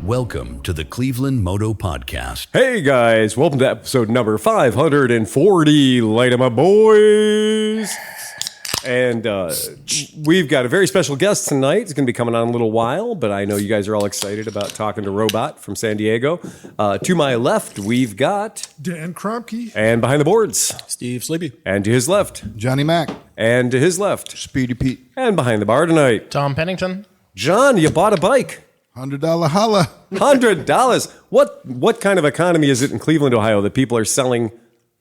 Welcome to the Clevelandmoto Podcast. Hey guys, welcome to episode number 540. Light 'em up, boys. And we've got a very special guest tonight. He's going to be coming on in a little while, but I know you guys are all excited about talking to Robot from San Diego. To my left, we've got Dan Kromke. And behind the boards, Steve Sleepy. And to his left, Johnny Mac. And to his left, Speedy Pete. And behind the bar tonight, Tom Pennington. John, you bought a bike. $100 holla. $100. What kind of economy is it in Cleveland, Ohio, that people are selling?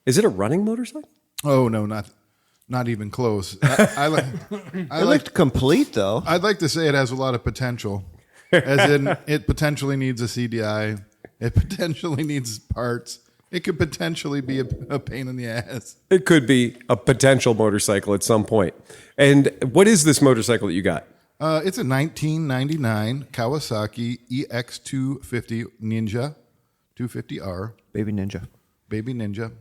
Is it a running motorcycle? Oh, no, not even close. I looked complete, though. I'd like to say it has a lot of potential, as in it potentially needs a CDI. It potentially needs parts. It could potentially be a pain in the ass. It could be a potential motorcycle at some point. And what is this motorcycle that you got? It's a 1999 Kawasaki EX250 Ninja, 250R. Baby Ninja.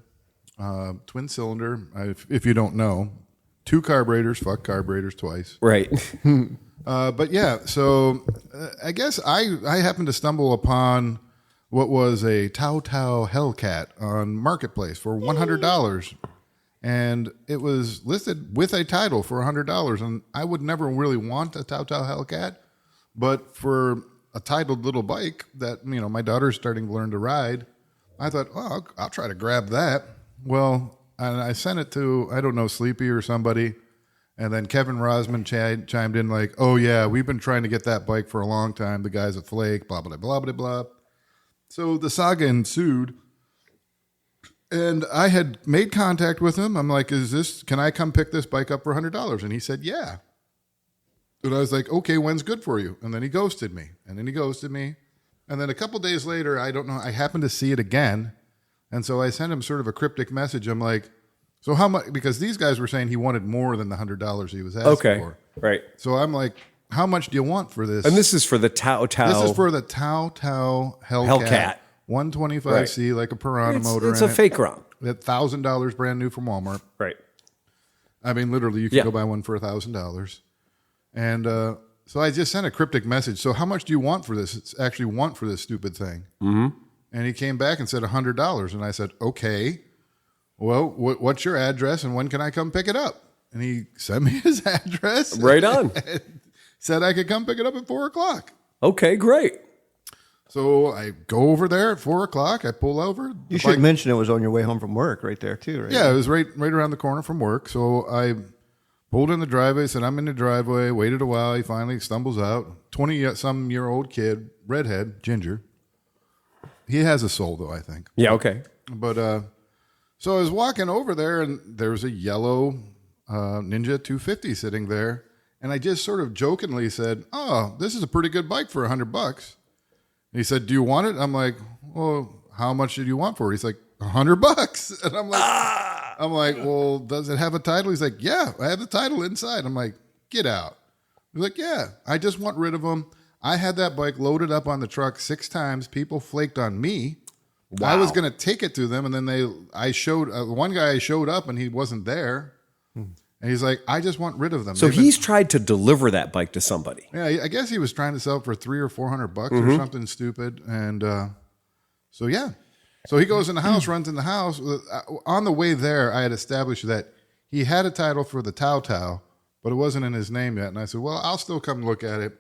Twin cylinder, if you don't know. 2 carburetors, fuck carburetors twice. Right. But yeah, so I guess I happened to stumble upon what was a Tao Hellcat on Marketplace for $100. And it was listed with a title for $100. And I would never really want a Tao Hellcat, but for a titled little bike that, my daughter's starting to learn to ride, I thought, oh, I'll try to grab that. Well, and I sent it to, I don't know, Sleepy or somebody. And then Kevin Rosman chimed in like, oh, yeah, we've been trying to get that bike for a long time. The guy's at Flake, blah, blah, blah, blah, blah. So the saga ensued. And I had made contact with him. I'm like, can I come pick this bike up for $100? And he said, yeah. And I was like, okay, when's good for you? And then he ghosted me. And then a couple days later, I don't know, I happened to see it again. And so I sent him sort of a cryptic message. I'm like, so how much? Because these guys were saying he wanted more than the $100 he was asking for. Right. So I'm like, how much do you want for this? And this is for the Tao. This is for the Tao Hellcat. 125C, like a Piranha motor. It's a fake ROM. $1,000 brand new from Walmart. Right. I mean, literally, you can go buy one for $1,000. And so I just sent a cryptic message. So how much do you want for this? It's actually want for this stupid thing. Mm-hmm. And he came back and said $100. And I said, okay, well, what's your address and when can I come pick it up? And he sent me his address. Right on. Said I could come pick it up at 4 o'clock. Okay, great. So I go over there at 4 o'clock. I pull over. You should mention it was on your way home from work right there, too, right? Yeah, it was right around the corner from work. So I pulled in the driveway, said, I'm in the driveway, waited a while. He finally stumbles out. 20-some-year-old kid, redhead, ginger. He has a soul, though, I think. Yeah, okay. But so I was walking over there, and there was a yellow Ninja 250 sitting there. And I just sort of jokingly said, oh, this is a pretty good bike for $100. He said, do you want it? I'm like, well, how much did you want for it? He's like, $100. And I'm like, well, does it have a title? He's like, yeah, I have the title inside. I'm like, get out. He's like, yeah, I just want rid of them. I had that bike loaded up on the truck 6 times. People flaked on me. Wow. I was going to take it to them. And then one guy showed up and he wasn't there. And he's like, I just want rid of them. So he's tried to deliver that bike to somebody. Yeah, I guess he was trying to sell it for $300 or $400 or something stupid. And so, yeah. So he goes in the house, runs in the house. On the way there, I had established that he had a title for the Tao, but it wasn't in his name yet. And I said, well, I'll still come look at it.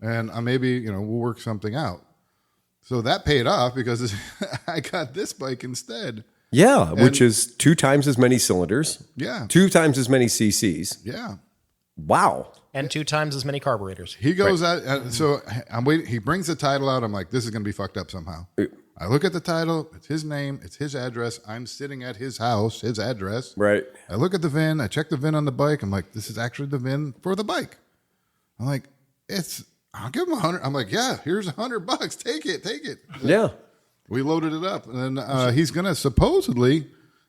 And maybe, we'll work something out. So that paid off because I got this bike instead. Yeah, which is 2 times as many cylinders. Yeah. 2 times as many CCs. Yeah. Wow. And 2 times as many carburetors. He goes out. So I'm waiting. He brings the title out. I'm like, this is going to be fucked up somehow. I look at the title. It's his name. It's his address. I'm sitting at his house, his address. Right. I look at the VIN. I check the VIN on the bike. I'm like, this is actually the VIN for the bike. I'm like, I'll give him $100. I'm like, yeah, here's $100. Take it. Yeah. We loaded it up, and then he's going to supposedly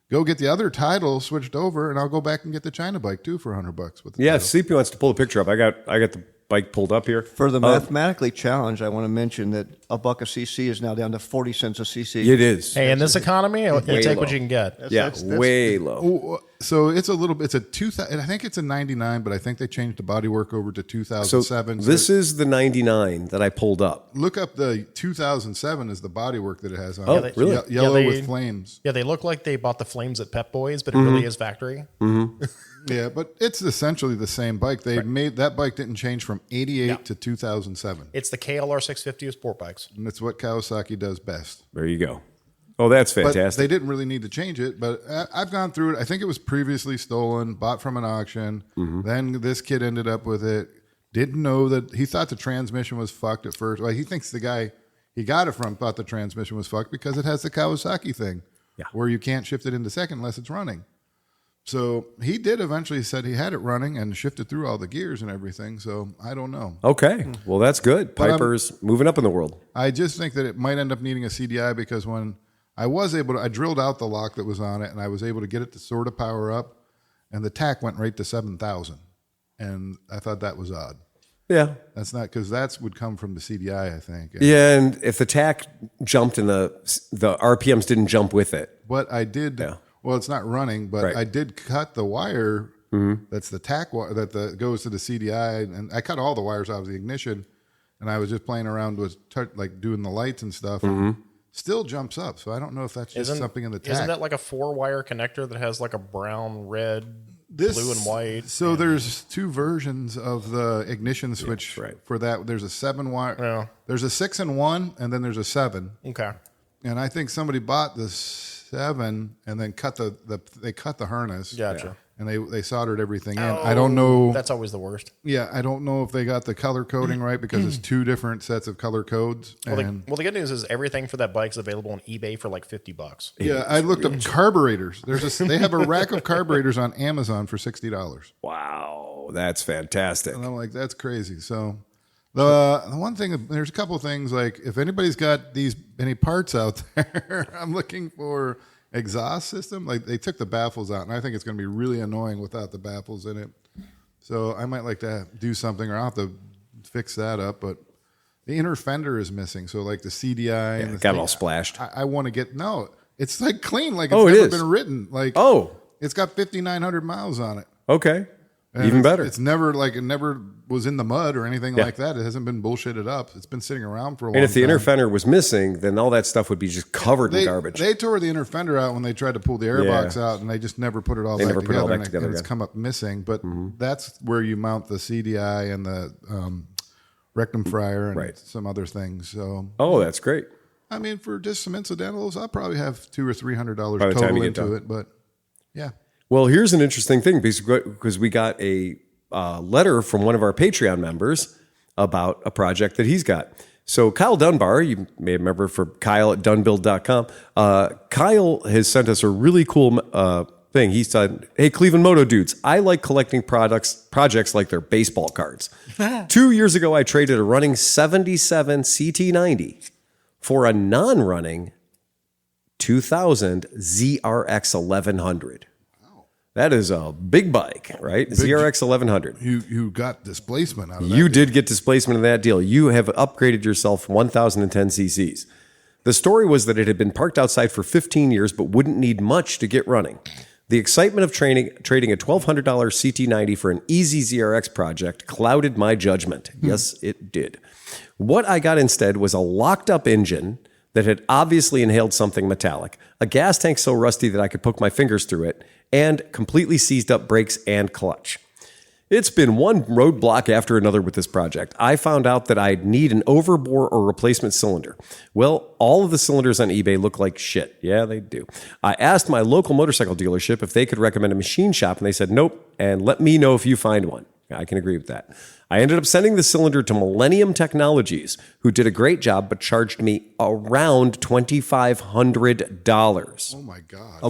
go get the other title switched over, and I'll go back and get the China bike too for $100 with the title. CP wants to pull a picture up. I got the bike pulled up here. For the mathematically challenged, I want to mention that a buck a CC is now down to 40 cents a CC. It is. Hey, in this economy, you take low. what you can get. That's way low. So it's a little bit. It's a 2000. I think it's a 99, but I think they changed the bodywork over to 2007. So this is the 99 that I pulled up. Look up the 2007 is the bodywork that it has on. Oh, it. really? Yellow with flames. Yeah, they look like they bought the flames at Pep Boys, but it really is factory. Yeah, but it's essentially the same bike. They made that bike didn't change from 88 to 2007. It's the KLR 650 of sport bikes. And it's what Kawasaki does best. There you go. Oh, that's But fantastic. they didn't really need to change it. But I've gone through it. I think it was previously stolen, bought from an auction. Then this kid ended up with it. Didn't know that he thought the transmission was fucked at first. Well, he thinks the guy he got it from thought the transmission was fucked because it has the Kawasaki thing, where you can't shift it into second unless it's running. So he did eventually said he had it running and shifted through all the gears and everything. So I don't know. Okay. Well, that's good. But Piper's moving up in the world. I just think that it might end up needing a CDI because when I was able to, I drilled out the lock that was on it and I was able to get it to sort of power up and the tack went right to 7,000. And I thought that was odd. Yeah. That's not because that would come from the CDI, I think. Yeah, and if the tack jumped and the RPMs didn't jump with it. What I did, well, it's not running, but I did cut the wire that's the tack wire that goes to the CDI, and I cut all the wires out of the ignition, and I was just playing around with like doing the lights and stuff. Still jumps up, so I don't know if that's just something in the tack. Isn't that like a 4-wire connector that has like a brown, red, blue, and white? So there's two versions of the ignition switch for that. There's a 7-wire. Oh. There's a 6-in-1, and then there's a 7. Okay. And I think somebody bought the 7 and then cut they cut the harness. Gotcha. And they soldered everything in. I don't know. That's always the worst. Yeah, I don't know if they got the color coding right because it's two different sets of color codes. Well, the good news is everything for that bike is available on eBay for like $50. Yeah, I looked up carburetors. They have a rack of carburetors on Amazon for $60. Wow, that's fantastic. And I'm like, that's crazy. So the one thing, there's a couple of things like if anybody's got any parts out there, I'm looking for exhaust system. Like they took the baffles out, and I think it's going to be really annoying without the baffles in it. So I might like to do something, or I'll have to fix that up. But the inner fender is missing, so like the CDI and got it all splashed. I want to get it's like clean, like it it's never is. been written. Like it's got 5,900 miles on it. Okay. And Even better. It's never it never was in the mud or anything like that. It hasn't been bullshitted up. It's been sitting around for a long time. And if the inner fender was missing, then all that stuff would be just covered in garbage. They tore the inner fender out when they tried to pull the airbox out, and they just never put it all back together. And it's come up missing. But that's where you mount the CDI and the rectum fryer and some other things. So that's great. I mean, for just some incidentals, I'll probably have $200 or $300 By the time total you get into done. it. But yeah. Well, here's an interesting thing because we got a letter from one of our Patreon members about a project that he's got. So Kyle Dunbar, you may remember from Kyle at dunbuild.com. Kyle has sent us a really cool thing. He said, "Hey, Clevelandmoto dudes, I like collecting projects like their baseball cards. 2 years ago, I traded a running 77 CT90 for a non-running 2000 ZRX 1100. That is a big bike, right? ZRX 1100. You got displacement out of that. You did get displacement in that deal. You have upgraded yourself 1,010 cc's. The story was that it had been parked outside for 15 years, but wouldn't need much to get running. The excitement of trading a $1,200 CT90 for an easy ZRX project clouded my judgment. Yes, it did. What I got instead was a locked-up engine that had obviously inhaled something metallic, a gas tank so rusty that I could poke my fingers through it, and completely seized up brakes and clutch. It's been one roadblock after another with this project. I found out that I'd need an overbore or replacement cylinder. Well, all of the cylinders on eBay look like shit. Yeah, they do. I asked my local motorcycle dealership if they could recommend a machine shop, and they said nope, and let me know if you find one. I can agree with that. I ended up sending the cylinder to Millennium Technologies, who did a great job but charged me around $2,500. Oh my God.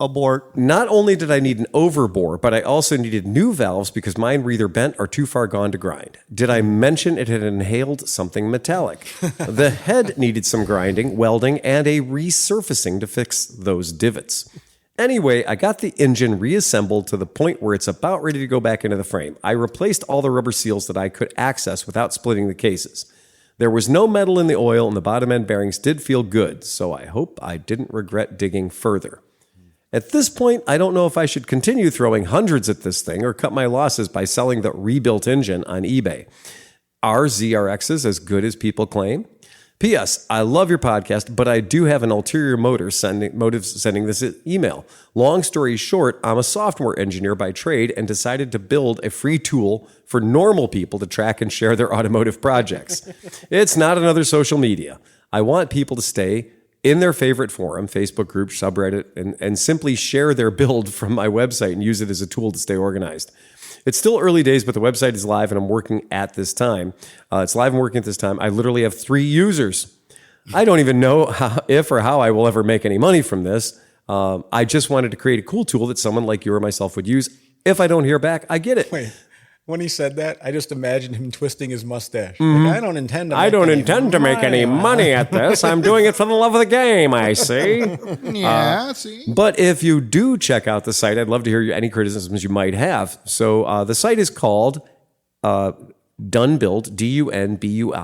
Abort. Not only did I need an overbore, but I also needed new valves because mine were either bent or too far gone to grind. Did I mention it had inhaled something metallic? The head needed some grinding, welding, and a resurfacing to fix those divots. Anyway, I got the engine reassembled to the point where it's about ready to go back into the frame. I replaced all the rubber seals that I could access without splitting the cases. There was no metal in the oil, and the bottom end bearings did feel good, so I hope I didn't regret digging further. At this point, I don't know if I should continue throwing hundreds at this thing or cut my losses by selling the rebuilt engine on eBay. Are ZRXs as good as people claim? P.S. I love your podcast, but I do have an ulterior motive sending this email. Long story short, I'm a software engineer by trade and decided to build a free tool for normal people to track and share their automotive projects. It's not another social media. I want people to stay in their favorite forum, Facebook group, subreddit, and simply share their build from my website and use it as a tool to stay organized. It's still early days, but the website is live and I'm working at this time. It's live and working at this time. I literally have 3 users. I don't even know if or how I will ever make any money from this. I just wanted to create a cool tool that someone like you or myself would use. If I don't hear back, I get it. Wait, when he said that, I just imagined him twisting his mustache. Like, I don't intend to make any money at this. I'm doing it for the love of the game, I see. Yeah, see. But if you do check out the site, I'd love to hear any criticisms you might have. So the site is called Dunbuild, Dunbuild,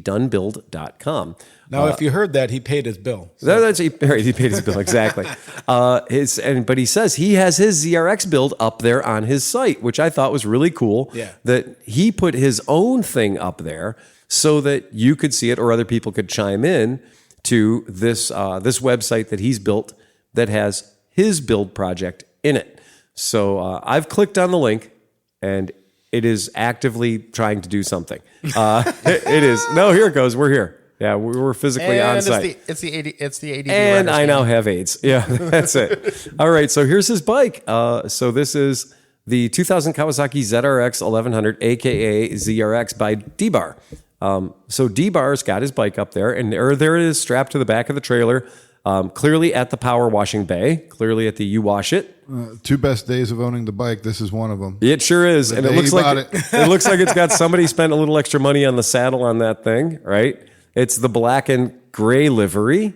dunbuild.com. Now, if you heard that, he paid his bill. So. He paid his bill, exactly. But he says he has his ZRX build up there on his site, which I thought was really cool. Yeah. That he put his own thing up there so that you could see it or other people could chime in to this website that he's built that has his build project in it. So I've clicked on the link and it is actively trying to do something. It is. No, here it goes. We're here. Yeah, we're physically on site. It's the ADD. And I now have AIDS. Yeah, that's it. All right, so here's his bike. So this is the 2000 Kawasaki ZRX 1100, aka ZRX by D-Bar. So D-Bar's got his bike up there, and there it is strapped to the back of the trailer, clearly at the power washing bay, clearly at the you wash it. 2 best days of owning the bike. This is one of them. It sure is, and it looks like it looks like it's got somebody spent a little extra money on the saddle on that thing, right? It's the black and gray livery,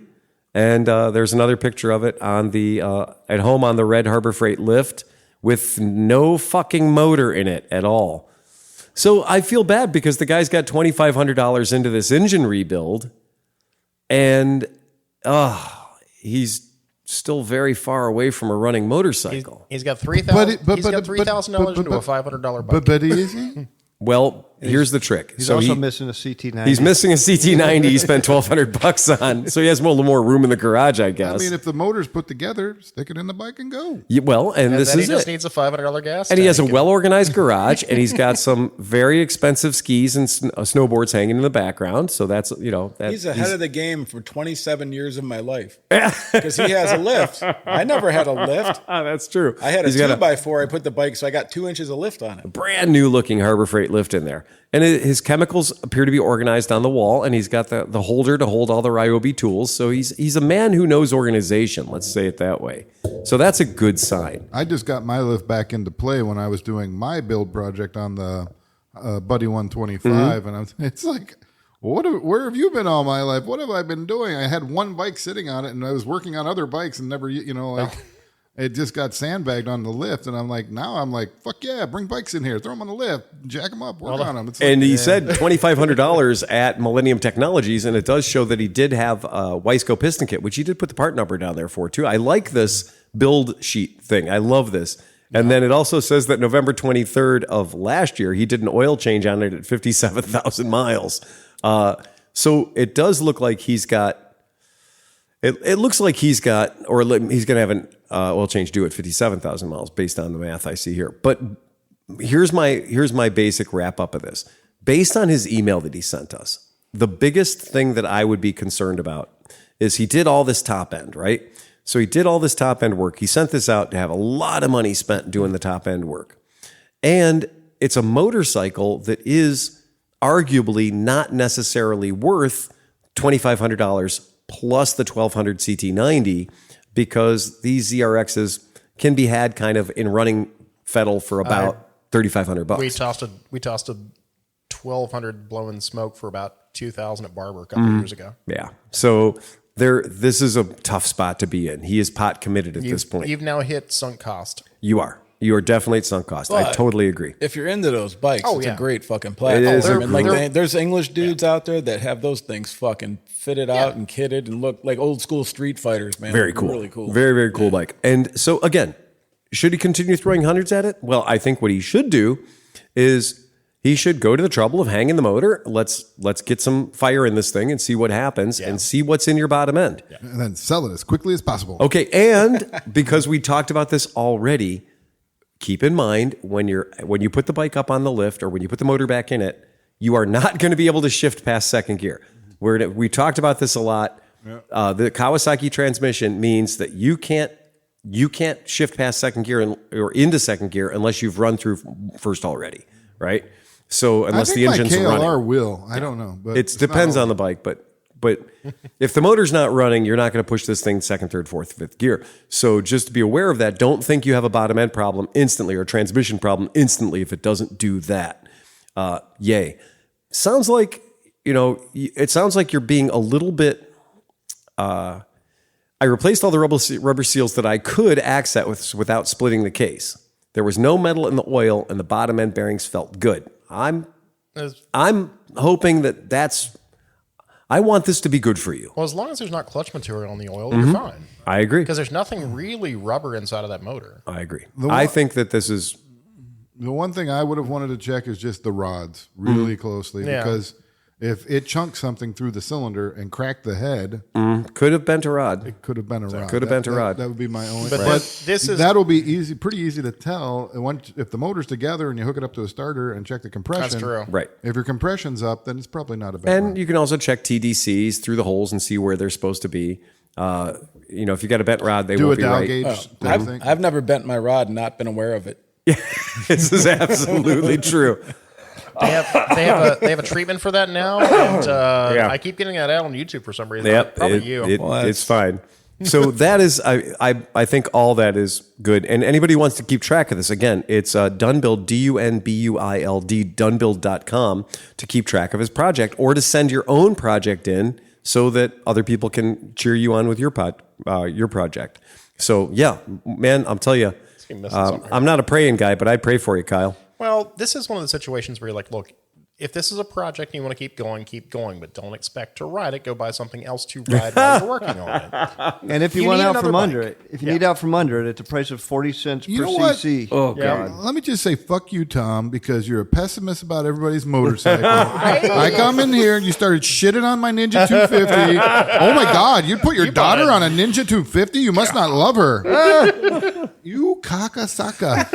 and there's another picture of it on the at home on the red Harbor Freight lift with no fucking motor in it at all. So I feel bad because the guy's got $2,500 into this engine rebuild, and he's still very far away from a running motorcycle. He's got $3,000 into a $500 bike. But is he? Well, here's the trick. He's also missing a CT90. He's missing a CT90 he spent $1,200 on. So he has a little more room in the garage, I guess. I mean, if the motor's put together, stick it in the bike and go. Yeah, well, and this then is he just it. needs a $500 gas And he has a tank. well-organized garage, and he's got some very expensive skis and snowboards hanging in the background. So that's, He's ahead of the game for 27 years of my life. Because he has a lift. I never had a lift. That's true. I had a He's got 2x4. I put the bike, so I got 2 inches of lift on it. brand new looking Harbor Freight lift in there. And his chemicals appear to be organized on the wall, and he's got the holder to hold all the Ryobi tools. So he's a man who knows organization, let's say it that way. So that's a good sign. I just got my lift back into play when I was doing my build project on the Buddy 125, and it's like, where have you been all my life? What have I been doing? I had one bike sitting on it, and I was working on other bikes, and never, it just got sandbagged on the lift, and I'm like, fuck yeah, bring bikes in here, throw them on the lift, jack them up, work on them. And he said $2,500 at Millennium Technologies, and it does show that he did have a Wiseco piston kit, which he did put the part number down there for too. I like this build sheet thing. I love this. And then it also says that November 23rd of last year, he did an oil change on it at 57,000 miles. So it does look like he's got. It looks like he's going to have an oil change due at 57,000 miles based on the math I see here. But here's my basic wrap up of this. Based on his email that he sent us, the biggest thing that I would be concerned about is he did all this top end, right? So he did all this top end work. He sent this out to have a lot of money spent doing the top end work. And it's a motorcycle that is arguably not necessarily worth $2,500 plus the 1200 CT90, because these ZRXs can be had kind of in running fettle for about $3,500. We tossed a 1200 blowing smoke for about 2,000 at Barber a couple years ago. Yeah. So this is a tough spot to be in. He is pot committed at this point. You've now hit sunk cost. You are. You are definitely at sunk cost. I But totally agree. If you're into those bikes, Oh, it's yeah. a great fucking platform. is a And like great- there's English dudes out there that have those things fucking fitted out and kitted and look like old school Street Fighters, man. Very cool. Really cool. Very, very cool bike. And so again, should he continue throwing hundreds at it? Well, I think what he should do is he should go to the trouble of hanging the motor. Let's get some fire in this thing and see what happens and see what's in your bottom end. And then sell it as quickly as possible. Okay, and because we talked about this already, keep in mind when you put the bike up on the lift or when you put the motor back in it, you are not going to be able to shift past second gear. We talked about this a lot. The Kawasaki transmission means that you can't shift past second gear or into second gear unless you've run through first already, right? So unless the engine's my KLR running, will. I don't know, but it depends on the bike. But if the motor's not running, you're not going to push this thing second, third, fourth, fifth gear. So just to be aware of that, don't think you have a bottom end problem instantly or a transmission problem instantly if it doesn't do that. Yay! Sounds like it sounds like you're being a little bit. I replaced all the rubber seals that I could access without splitting the case. There was no metal in the oil, and the bottom end bearings felt good. I'm hoping that's. I want this to be good for you. Well, as long as there's not clutch material on the oil, you're fine. I agree. Because there's nothing really rubber inside of that motor. I agree. I think that this is. The one thing I would have wanted to check is just the rods really closely Yeah. because if it chunked something through the cylinder and cracked the head, Could have bent a rod. it could have been a rod. Could have bent a rod. That would be my only. But But this is- that'll be easy, pretty easy to tell. And once if the motor's together and you hook it up to a starter and check the compression, That's true. Right. If your compression's up, then it's probably not a bad. And you can also check TDCs through the holes and see where they're supposed to be. If you got a bent rod, they do a won't be dial right. gauge. type thing. I've never bent my rod and not been aware of it. This is absolutely true. They have a treatment for that now, and I keep getting that out on YouTube for some reason. Yep, Probably you. it's fine. So that is, I think all that is good. And anybody who wants to keep track of this, again, it's Dunbild, DUNBUILD, dunbild.com to keep track of his project or to send your own project in so that other people can cheer you on with your project. So yeah, man, I'm telling you, I'm not a praying guy, but I pray for you, Kyle. Well, this is one of the situations where you're like, look, if this is a project and you want to keep going, but don't expect to ride it. Go buy something else to ride while you're working on it. And if you, You want need out another from under bike. it, if you need out from under it, at the price of 40 cents You per know what? cc. Oh, Yeah. God. Let me just say, fuck you, Tom, because you're a pessimist about everybody's motorcycle. I come in here and you started shitting on my Ninja 250. Oh my God, you put your daughter on a Ninja 250? You must not love her. You kakasaka.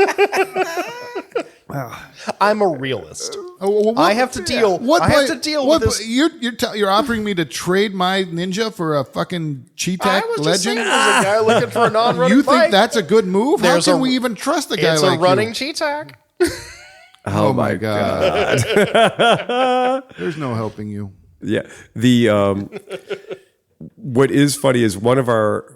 I'm a realist. Oh, I have to deal. I have to deal with this. You're offering me to trade my Ninja for a fucking I Cheetah was just saying, Legend? there's a guy looking for a non-running You think bike. that's a good move? There's How can a- we even trust a guy It's like a running you? Cheetah. Oh my God. There's no helping you. Yeah. What is funny is one of our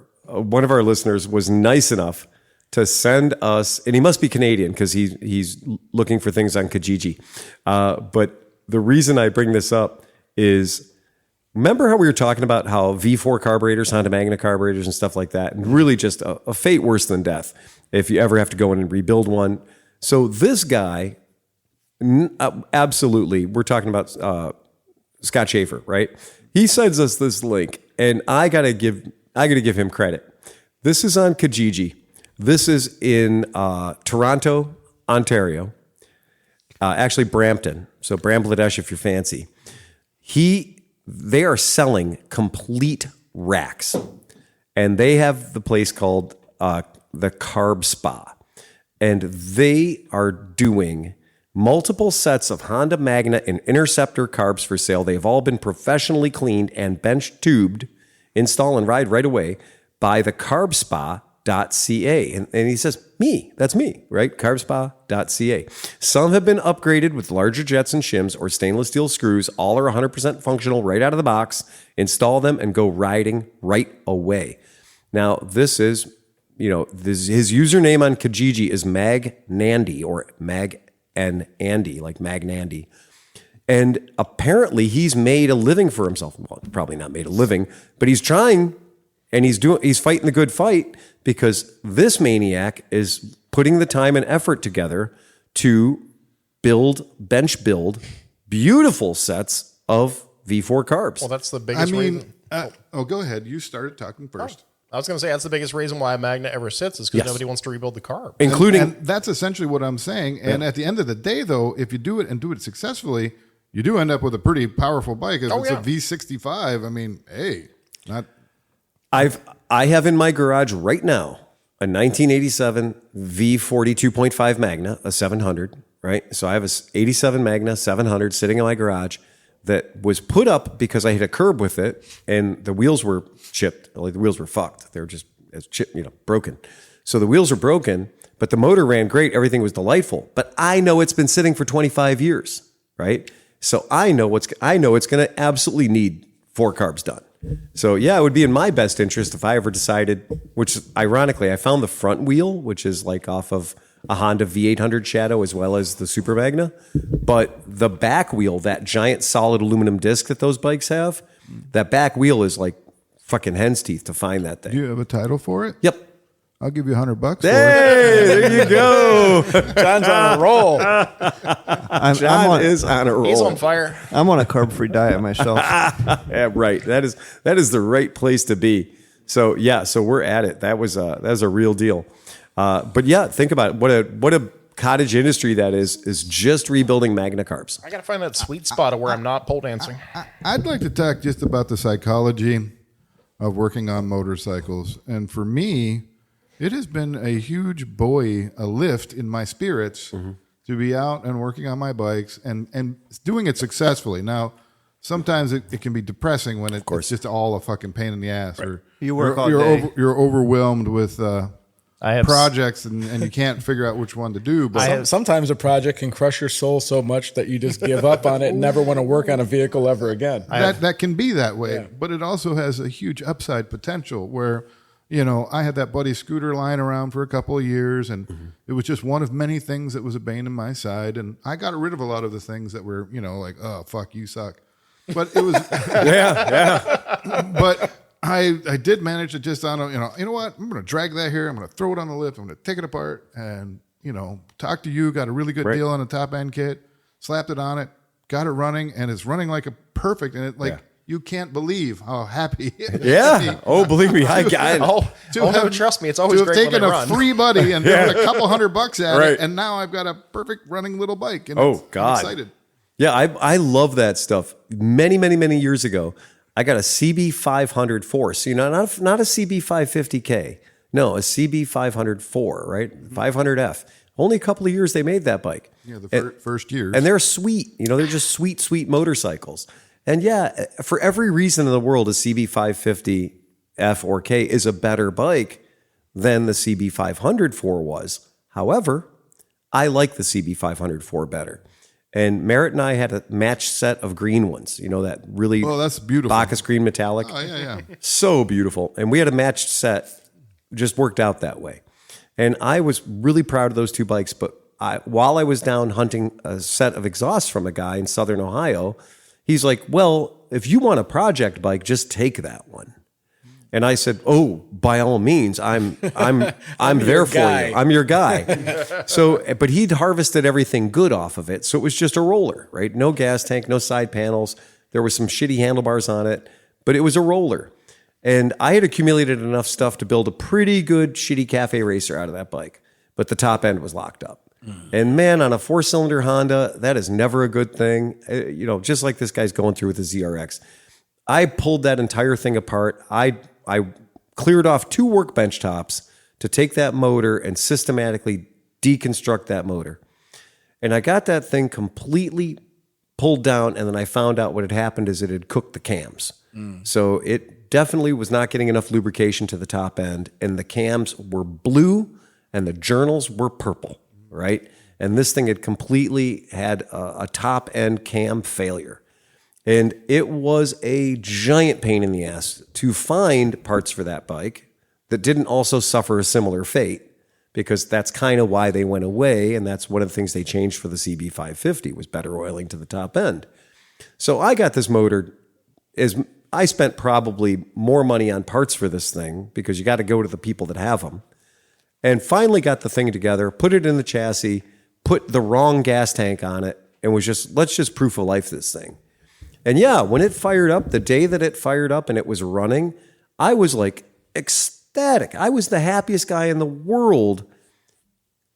listeners was nice enough to send us, and he must be Canadian because he's looking for things on Kijiji. But the reason I bring this up is, remember how we were talking about how V4 carburetors, Honda Magna carburetors, and stuff like that, and really just a fate worse than death if you ever have to go in and rebuild one. So this guy, absolutely, we're talking about Scott Schaefer, right? He sends us this link, and I gotta give him credit. This is on Kijiji. This is in Toronto, Ontario. Actually, Brampton. So Bramladesh, if you're fancy. They are selling complete racks, and they have the place called the Carb Spa, and they are doing multiple sets of Honda Magna and Interceptor carbs for sale. They've all been professionally cleaned and bench tubed. Install and ride right away by the carbspa.ca. And he says, that's me, right? Carbspa.ca. Some have been upgraded with larger jets and shims or stainless steel screws. All are 100% functional right out of the box. Install them and go riding right away. Now, this is, his username on Kijiji is Magnandy or Mag and Andy, like Magnandy. And apparently he's made a living for himself. Well, probably not made a living, but he's trying, and he's fighting the good fight, because this maniac is putting the time and effort together to bench build beautiful sets of V4 carbs. Well, that's the I biggest mean, reason. go ahead. You started talking first. I was going to say that's the biggest reason why a Magna ever sits is because Yes. nobody wants to rebuild the carb. Including And that's essentially what I'm saying. And at the end of the day, though, if you do it and do it successfully, you do end up with a pretty powerful bike. If it's a V65, I mean, hey, not. I have in my garage right now a 1987 V42.5 Magna, a 700, right? So I have a 87 Magna 700 sitting in my garage that was put up because I hit a curb with it and the wheels were chipped. Like the wheels were fucked. They were just broken. So the wheels are broken, but the motor ran great. Everything was delightful. But I know it's been sitting for 25 years, right? So I know it's going to absolutely need 4 carbs done. So yeah, it would be in my best interest if I ever decided, which ironically, I found the front wheel, which is like off of a Honda V800 Shadow as well as the Super Magna. But the back wheel, that giant solid aluminum disc that those bikes have, that back wheel is like fucking hen's teeth to find that thing. Do you have a title for it? Yep. I'll give you $100 for Hey, it. there you go. John's on a roll. John is on a roll. He's on fire. I'm on a carb-free diet myself. Yeah, right. That is the right place to be. So yeah, so we're at it. That was a real deal. But yeah, think about it. What a cottage industry that is just rebuilding Magna carbs. I got to find that sweet spot of where I'm not pole dancing. I'd like to talk just about the psychology of working on motorcycles. And for me, it has been a huge a lift in my spirits to be out and working on my bikes and doing it successfully. Now, sometimes it can be depressing when it's just all a fucking pain in the ass. Or You work all day. You're overwhelmed with I have projects and you can't figure out which one to do. But Sometimes a project can crush your soul so much that you just give up on it and never want to work on a vehicle ever again. that can be that way, but it also has a huge upside potential where, I had that buddy scooter lying around for a couple of years and it was just one of many things that was a bane in my side. And I got rid of a lot of the things that were, like, oh, fuck, you suck. But it was, but I did manage to just you know what, I'm going to drag that here. I'm going to throw it on the lift. I'm going to take it apart and, talk to you, got a really good deal on a top end kit, slapped it on it, got it running and it's running like a perfect. And it you can't believe how happy. Yeah. Oh, believe me, I got it. Trust me, it's always to have great when taken they a run. free buddy and thrown a couple $100 at Right. it, and now I've got a perfect running little bike. And Oh, God. I'm excited. Yeah, I love that stuff. Many, many, many years ago, I got a CB500 Force. Not a CB550K. No, a CB500 right? 500F. Only a couple of years they made that bike. Yeah, the first years. And they're sweet. They're just sweet, sweet motorcycles. And yeah, for every reason in the world, a CB550F or K is a better bike than the CB500 was. However, I like the CB500 better. And Merritt and I had a matched set of green ones. That really that's beautiful. Bacchus green metallic. Oh, yeah. So beautiful. And we had a matched set, just worked out that way. And I was really proud of those two bikes. But while I was down hunting a set of exhausts from a guy in Southern Ohio, he's like, well, if you want a project bike, just take that one. And I said, oh, by all means, I'm there for you. I'm your guy. So, but he'd harvested everything good off of it. So it was just a roller, right? No gas tank, no side panels. There was some shitty handlebars on it, but it was a roller. And I had accumulated enough stuff to build a pretty good shitty cafe racer out of that bike. But the top end was locked up. And man, on a 4-cylinder Honda, that is never a good thing. Just like this guy's going through with the ZRX. I pulled that entire thing apart. I cleared off 2 workbench tops to take that motor and systematically deconstruct that motor. And I got that thing completely pulled down, and then I found out what had happened is it had cooked the cams. So it definitely was not getting enough lubrication to the top end, and the cams were blue and the journals were purple, right? And this thing had completely had a top end cam failure. And it was a giant pain in the ass to find parts for that bike that didn't also suffer a similar fate, because that's kind of why they went away. And that's one of the things they changed for the CB550 was better oiling to the top end. So I got this motor. I spent probably more money on parts for this thing because you got to go to the people that have them. and finally got the thing together, put it in the chassis, put the wrong gas tank on it, and was just, let's just proof of life this thing. And yeah, when it fired up, the day that it fired up and it was running, I was like ecstatic. I was the happiest guy in the world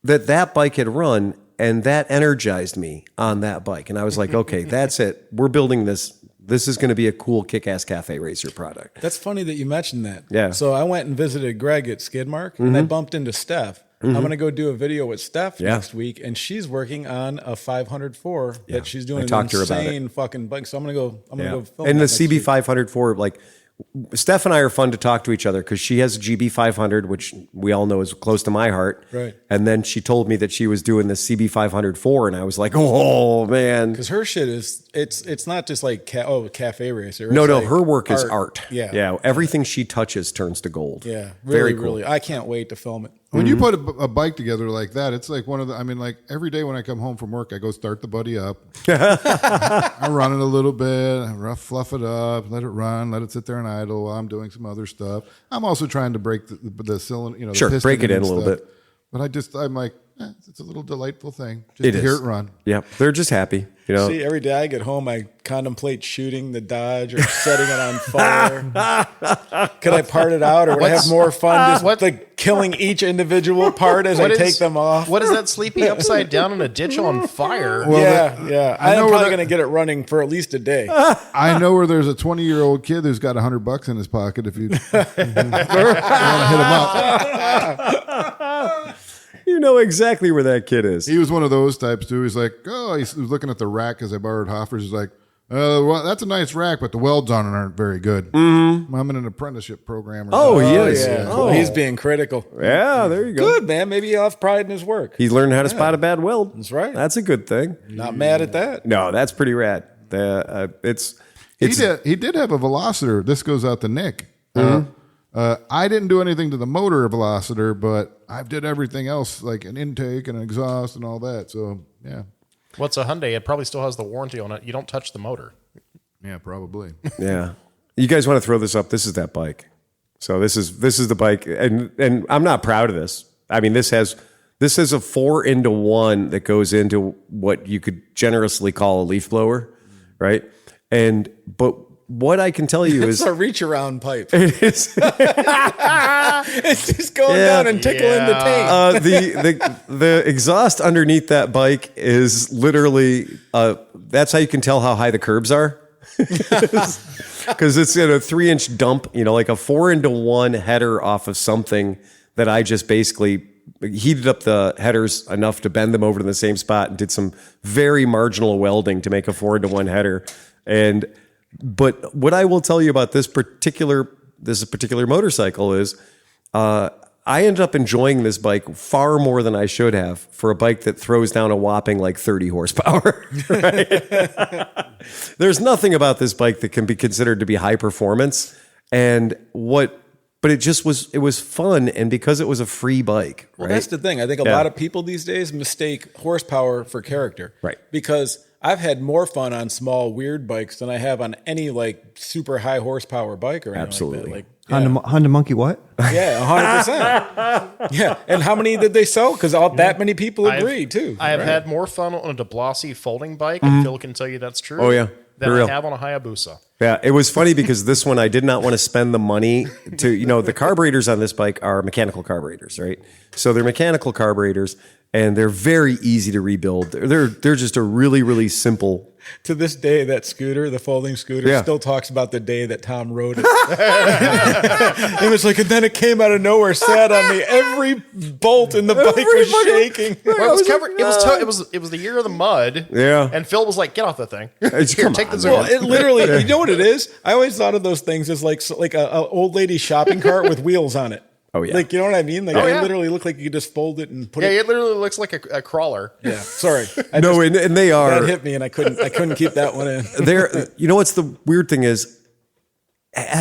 that bike had run, and that energized me on that bike. And I was like, okay, that's it. We're building this. This is going to be a cool kick-ass cafe racer product. That's funny that you mentioned that. Yeah. So I went and visited Greg at Skidmark, and I bumped into Steph. I'm going to go do a video with Steph next week, and she's working on a 504 that she's doing an insane fucking bike. So I'm going to go film and that the CB500 like, Steph and I are fun to talk to each other because she has a GB500, which we all know is close to my heart. Right. And then she told me that she was doing the CB500 and I was like, oh, man. Because her shit is, it's not just like, cafe racer. It's No, like her work is art. Yeah. Yeah. Everything she touches turns to gold. Yeah. Very Really, cool. really. I can't wait to film it. When you put a bike together like that, it's like one of the, I mean, like every day when I come home from work, I go start the buddy up. I run it a little bit, fluff it up, let it run, let it sit there and idle while I'm doing some other stuff. I'm also trying to break the cylinder, the Sure, piston break it in and a little stuff. bit. But I'm like, it's a little delightful thing just to hear it run. Yeah. They're just happy. You know, See, every day I get home, I contemplate shooting the Dodge or setting it on fire. Could I part it out, or would I have more fun just like killing each individual part as I take them off? What is that sleeping upside down in a ditch on fire? Well, yeah. I'm probably going to get it running for at least a day. I know where there's a 20-year-old kid who's got $100 in his pocket if you want to hit him up. you know exactly where that kid is. He was one of those types too. He's like, he was looking at the rack because I borrowed Hoffer's. He's like, well, that's a nice rack, but the welds on it aren't very good. Mm-hmm. I'm in an apprenticeship program. Oh, he is. Yeah. Oh. He's being critical. Yeah, there you go. Good, man. Maybe he'll have pride in his work. He's learning how to spot a bad weld. That's right. That's a good thing. Not mad at that. No, that's pretty rad. He did have a Velociter. This goes out to Nick. I didn't do anything to the motor Velociter, but I did everything else, like an intake and an exhaust and all that. So, yeah. What's a Hyundai? It probably still has the warranty on it. You don't touch the motor. Yeah, probably. Yeah. You guys want to throw this up? This is that bike. So this is the bike, and I'm not proud of this. I mean, this is a 4-into-1 that goes into what you could generously call a leaf blower, right? But what I can tell you It's is a reach around pipe. it is It's just going down and tickling the tank. the exhaust underneath that bike is literally that's how you can tell how high the curbs are. Because it's in a 3-inch dump, like a 4-into-1 header off of something that I just basically heated up the headers enough to bend them over to the same spot and did some very marginal welding to make a 4-into-1 header. But what I will tell you about this particular motorcycle is I ended up enjoying this bike far more than I should have for a bike that throws down a whopping like 30 horsepower. Right? There's nothing about this bike that can be considered to be high performance. But it was fun, and because it was a free bike. Well, right? that's the thing. I think a lot of people these days mistake horsepower for character. Right. Because I've had more fun on small, weird bikes than I have on any like super high horsepower bike or anything Absolutely. like that. Honda Monkey what? Yeah, 100%. Yeah. And how many did they sell? Because that many people agree, too. I have had more fun on a DeBlassie folding bike, and Phil can tell you that's true. Oh, yeah. Than For I real. have on a Hayabusa. Yeah, it was funny because this one I did not want to spend the money to, the carburetors on this bike are mechanical carburetors, right? So they're mechanical carburetors, and they're very easy to rebuild. They're just a really, really simple. To this day, that scooter, the folding scooter, Yeah. still talks about the day that Tom rode it. It was like, and then it came out of nowhere, sat on me. Every bolt in the bike was shaking. Well, it was covered. It was the year of the mud. Yeah. And Phil was like, "Get off the thing. Come Take the on, Zoom." Well, it literally, you know what it is? I always thought of those things as like a old lady shopping cart with wheels on it. Oh, yeah. Like, you know what I mean? Like, Oh, they yeah. literally look like you could just fold it and put Yeah, it. it literally looks like a crawler. Yeah. Sorry. And they are. That hit me and I couldn't keep that one in. What's the weird thing is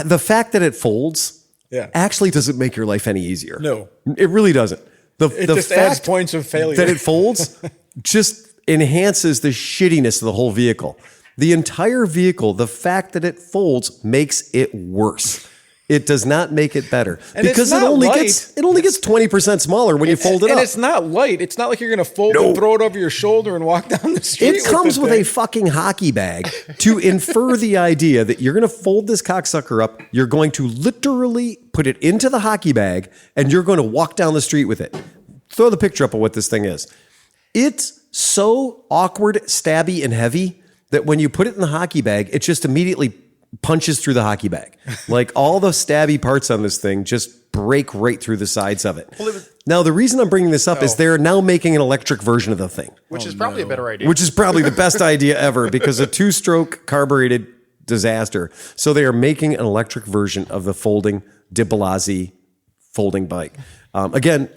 the fact that it folds actually doesn't make your life any easier. No. It really doesn't. It just adds points of failure. That it folds just enhances the shittiness of the whole vehicle. The entire vehicle, the fact that it folds makes it worse. It does not make it better And because it's it not only light. gets 20% smaller when you fold it And up. it's not light. It's not like you're going to fold and throw it over your shoulder and walk down the street. It comes with the a fucking hockey bag to infer the idea that you're going to fold this cocksucker up. You're going to literally put it into the hockey bag and you're going to walk down the street with it. Throw the picture up of what this thing is. It's so awkward, stabby, and heavy that when you put it in the hockey bag, it just immediately punches through the hockey bag. Like all the stabby parts on this thing just break right through the sides of it. Now, the reason I'm bringing this up is they're now making an electric version of the thing. Which is probably a better idea. Which is probably the best idea ever because a 2-stroke carbureted disaster. So they are making an electric version of the folding de Blasi folding bike. Again,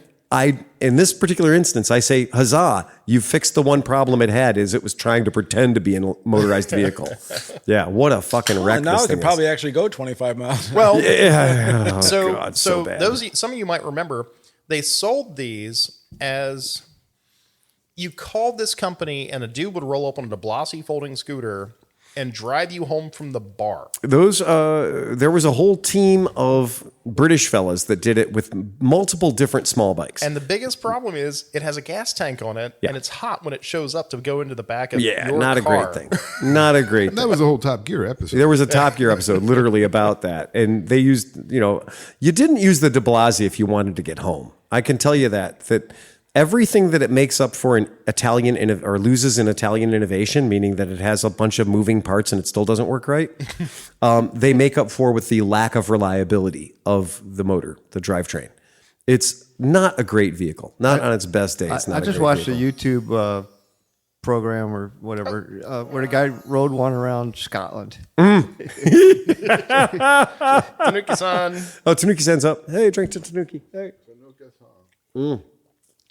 in this particular instance, I say, huzzah, you fixed the one problem it had is it was trying to pretend to be a motorized vehicle. Yeah, what a fucking wreck And now this it thing can probably actually go 25 miles. Well, so, God, so bad. Some of you might remember, they sold these as you called this company and a dude would roll up on a de Blasi folding scooter and drive you home from the bar. There was a whole team of British fellas that did it with multiple different small bikes. And the biggest problem is it has a gas tank on it, and it's hot when it shows up to go into the back of your not a car. great thing. Not a great thing. That was a whole Top Gear episode. There was a Top Gear episode literally about that. And they used, you didn't use the de Blasi if you wanted to get home. I can tell you that everything that it makes up for an Italian or loses in Italian innovation, meaning that it has a bunch of moving parts and it still doesn't work right, they make up for with the lack of reliability of the motor, the drivetrain. It's not a great vehicle. Not on its best days. I just watched a YouTube program or whatever where the guy rode one around Scotland. Tanuki-san. Oh, Tanuki-san's up. Hey, drink to Tanuki. Hey.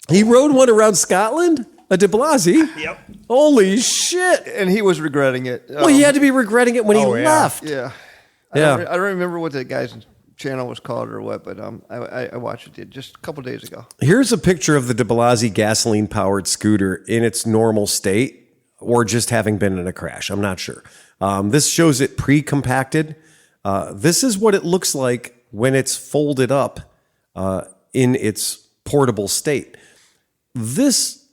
He rode one around Scotland? A de Blasi? Yep. Holy shit. And he was regretting it. Well, he had to be regretting it when he left. Yeah. Yeah. I don't remember what the guy's channel was called or what, but I watched it just a couple days ago. Here's a picture of the de Blasi gasoline-powered scooter in its normal state or just having been in a crash. I'm not sure. This shows it pre-compacted. This is what it looks like when it's folded up in its portable state. This,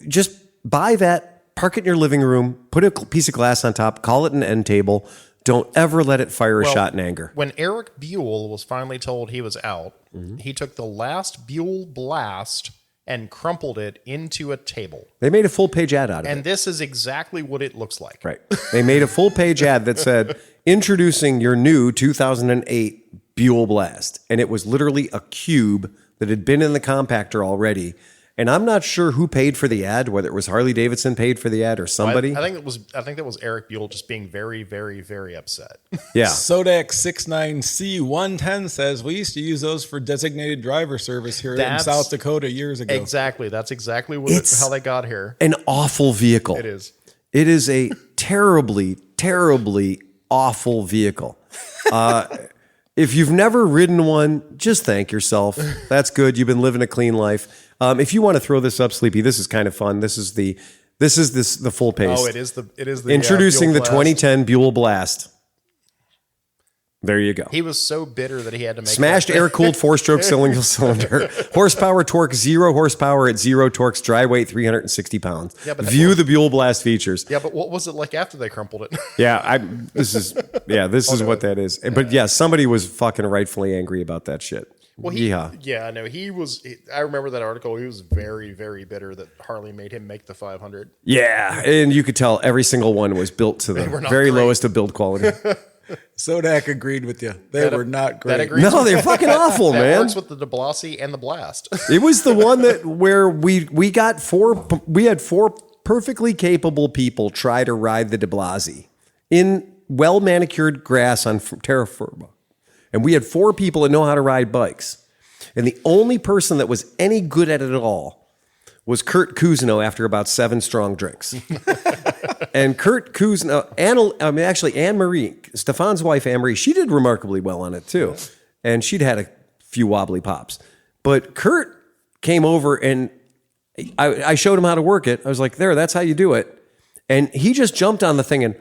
just buy that, park it in your living room, put a piece of glass on top, call it an end table. Don't ever let it fire a shot in anger. When Eric Buell was finally told he was out, he took the last Buell Blast and crumpled it into a table. They made a full-page ad out of it. And this is exactly what it looks like. Right. They made a full-page ad that said, introducing your new 2008 Buell Blast. And it was literally a cube that had been in the compactor already. And I'm not sure who paid for the ad, whether it was Harley-Davidson paid for the ad or somebody. I think that was Eric Buell just being very, very, very upset. Yeah. Sodak 69C110 says, we used to use those for designated driver service here in South Dakota years ago. Exactly. That's exactly how they got here. An awful vehicle. It is. It is a terribly, terribly awful vehicle. If you've never ridden one, just thank yourself. That's good. You've been living a clean life. If you want to throw this up, Sleepy, this is kind of fun. This is the full pace. Oh, it is the introducing the Buell Blast. 2010 Buell Blast. There you go. He was so bitter that he had to make Smashed air-cooled 4-stroke cylinder. Horsepower torque, 0 horsepower at 0 torques, dry weight 360 pounds. Yeah, but View the Buell Blast features. Yeah, but what was it like after they crumpled it? Yeah, this is what that is. But yeah, somebody was fucking rightfully angry about that shit. Well, I know he was. I remember that article. He was very, very bitter that Harley made him make the 500. Yeah, and you could tell every single one was built to the very lowest of build quality. Sodak agreed with you. They were not great. No, they're fucking awful, that man. works with the de Blasi and the Blast. It was the one where we had four perfectly capable people try to ride the de Blasi in well manicured grass on terra firma. And we had 4 people that know how to ride bikes. And the only person that was any good at it at all was Kurt Kuzno after about 7 strong drinks. And Kurt Kuzno, Anne-Marie, Stefan's wife, Anne-Marie, she did remarkably well on it too. And she'd had a few wobbly pops. But Kurt came over and I showed him how to work it. I was like, that's how you do it. And he just jumped on the thing and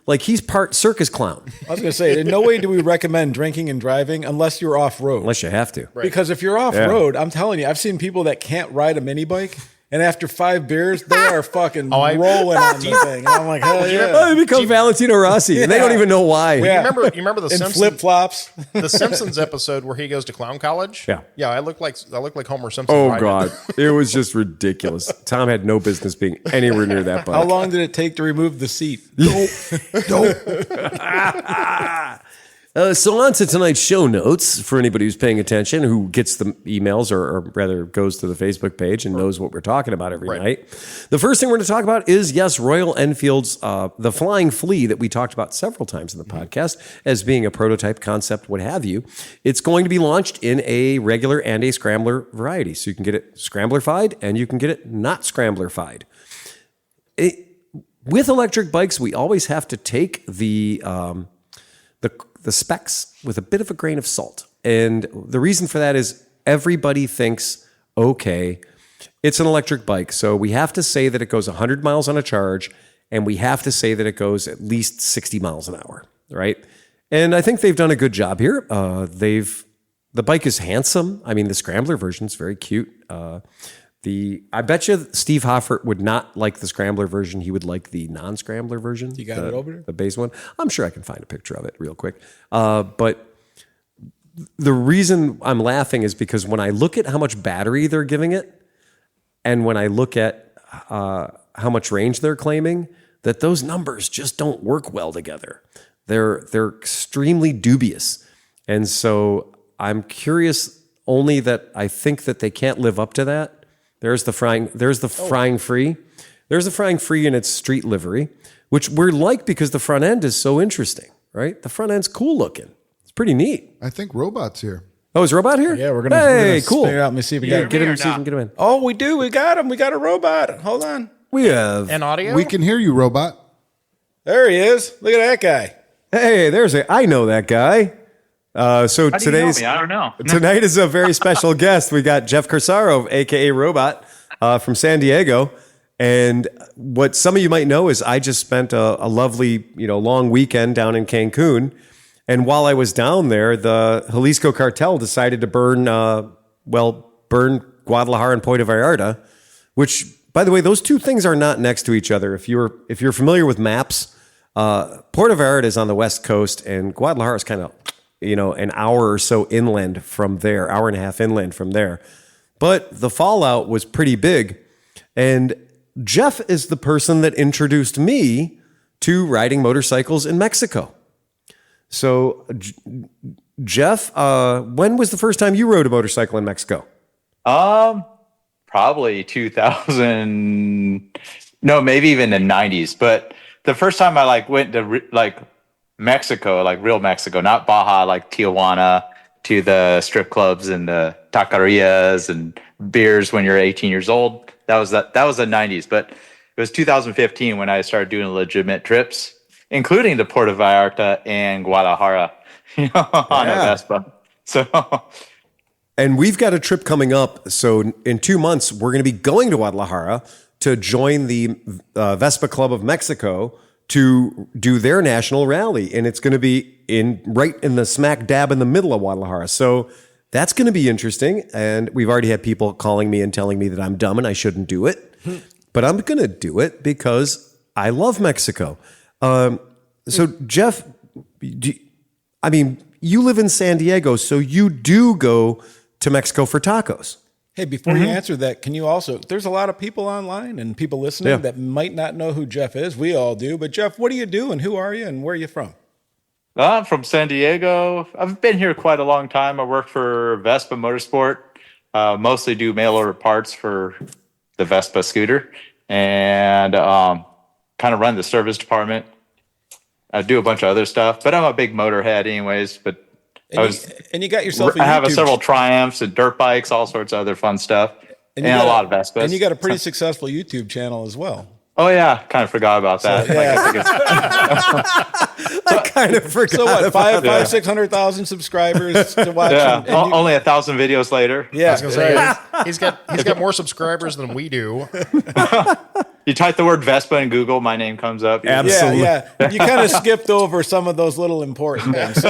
like he's part circus clown. I was going to say, in no way do we recommend drinking and driving unless you're off road. Unless you have to. Right. Because if you're off road, I'm telling you, I've seen people that can't ride a mini bike. And after 5 beers, they are fucking rolling on the thing. And I'm like, hell yeah. Oh, they become Valentino Rossi, and they don't even know why. Yeah. You remember the In Simpsons flip flops. the Simpsons episode where he goes to clown college? Yeah. Yeah, I look like Homer Simpson. Oh, riding. God. It was just ridiculous. Tom had no business being anywhere near that bike. How long did it take to remove the seat? So on to tonight's show notes for anybody who's paying attention, who gets the emails or rather goes to the Facebook page and knows what we're talking about every night. The first thing we're going to talk about is, yes, Royal Enfield's the Flying Flea that we talked about several times in the podcast as being a prototype concept, what have you. It's going to be launched in a regular and a scrambler variety. So you can get it scrambler-fied and you can get it not scrambler-fied. With electric bikes, we always have to take the specs with a bit of a grain of salt. And the reason for that is everybody thinks, okay, it's an electric bike, so we have to say that it goes 100 miles on a charge, and we have to say that it goes at least 60 miles an hour, right? And I think they've done a good job here. The bike is handsome. I mean, the Scrambler version is very cute. I bet you Steve Hoffert would not like the Scrambler version. He would like the non-Scrambler version. You got it over there? The base one. I'm sure I can find a picture of it real quick. But the reason I'm laughing is because when I look at how much battery they're giving it, and when I look at how much range they're claiming, that those numbers just don't work well together. They're extremely dubious. And so I'm curious only that I think that they can't live up to that. There's the Frying Free. There's the Frying Free in its street livery, which we're like because the front end is so interesting, right? The front end's cool looking. It's pretty neat. I think Robot's here. Oh, is Robot here? Yeah, we're gonna cool. spin it out. Let me see if we got Get him, see if we can get him in. Oh, we do. We got him. We got a robot. Hold on. We have. And audio? We can hear you, Robot. There he is. Look at that guy. Hey, I know that guy. So today's, I don't know. Tonight is a very special guest. We got Jeff Corsaro, aka Robot, from San Diego. And what some of you might know is I just spent a lovely, long weekend down in Cancun. And while I was down there, the Jalisco cartel decided to burn Guadalajara and Puerto Vallarta, which, by the way, those two things are not next to each other. If you're familiar with maps, Puerto Vallarta is on the west coast, and Guadalajara is kind of an hour or so inland from there, hour and a half inland from there. But the fallout was pretty big. And Jeff is the person that introduced me to riding motorcycles in Mexico. So, Jeff, when was the first time you rode a motorcycle in Mexico? Probably 2000. No, maybe even the 90s. But the first time I went to Mexico, real Mexico, not Baja, like Tijuana, to the strip clubs and the taquerias and beers when you're 18 years old. That was the 90s. But it was 2015 when I started doing legitimate trips, including to Puerto Vallarta and Guadalajara, on a Vespa. So, and we've got a trip coming up. So in 2 months, we're going to be going to Guadalajara to join the Vespa Club of Mexico to do their national rally. And it's going to be right in the smack dab in the middle of Guadalajara. So that's going to be interesting. And we've already had people calling me and telling me that I'm dumb and I shouldn't do it. But I'm going to do it because I love Mexico. So Jeff, you live in San Diego, so you do go to Mexico for tacos. Hey, before you answer that, can you also, there's a lot of people online and people listening that might not know who Jeff is. We all do. But Jeff, what do you do and who are you and where are you from? I'm from San Diego. I've been here quite a long time. I work for Vespa Motorsport, mostly do mail order parts for the Vespa scooter, and kind of run the service department. I do a bunch of other stuff, but I'm a big motorhead anyways. But you got yourself I have several Triumphs and dirt bikes, all sorts of other fun stuff, and a lot of Vespas. And you got a pretty successful YouTube channel as well. Oh yeah, kind of forgot about that. So, I kind of forgot. So what? 500,000 subscribers to watch. Yeah, only 1,000 videos later. Yeah, he's got more subscribers than we do. You type the word Vespa in Google, my name comes up. Absolutely. Yeah. You kind of skipped over some of those little important things. So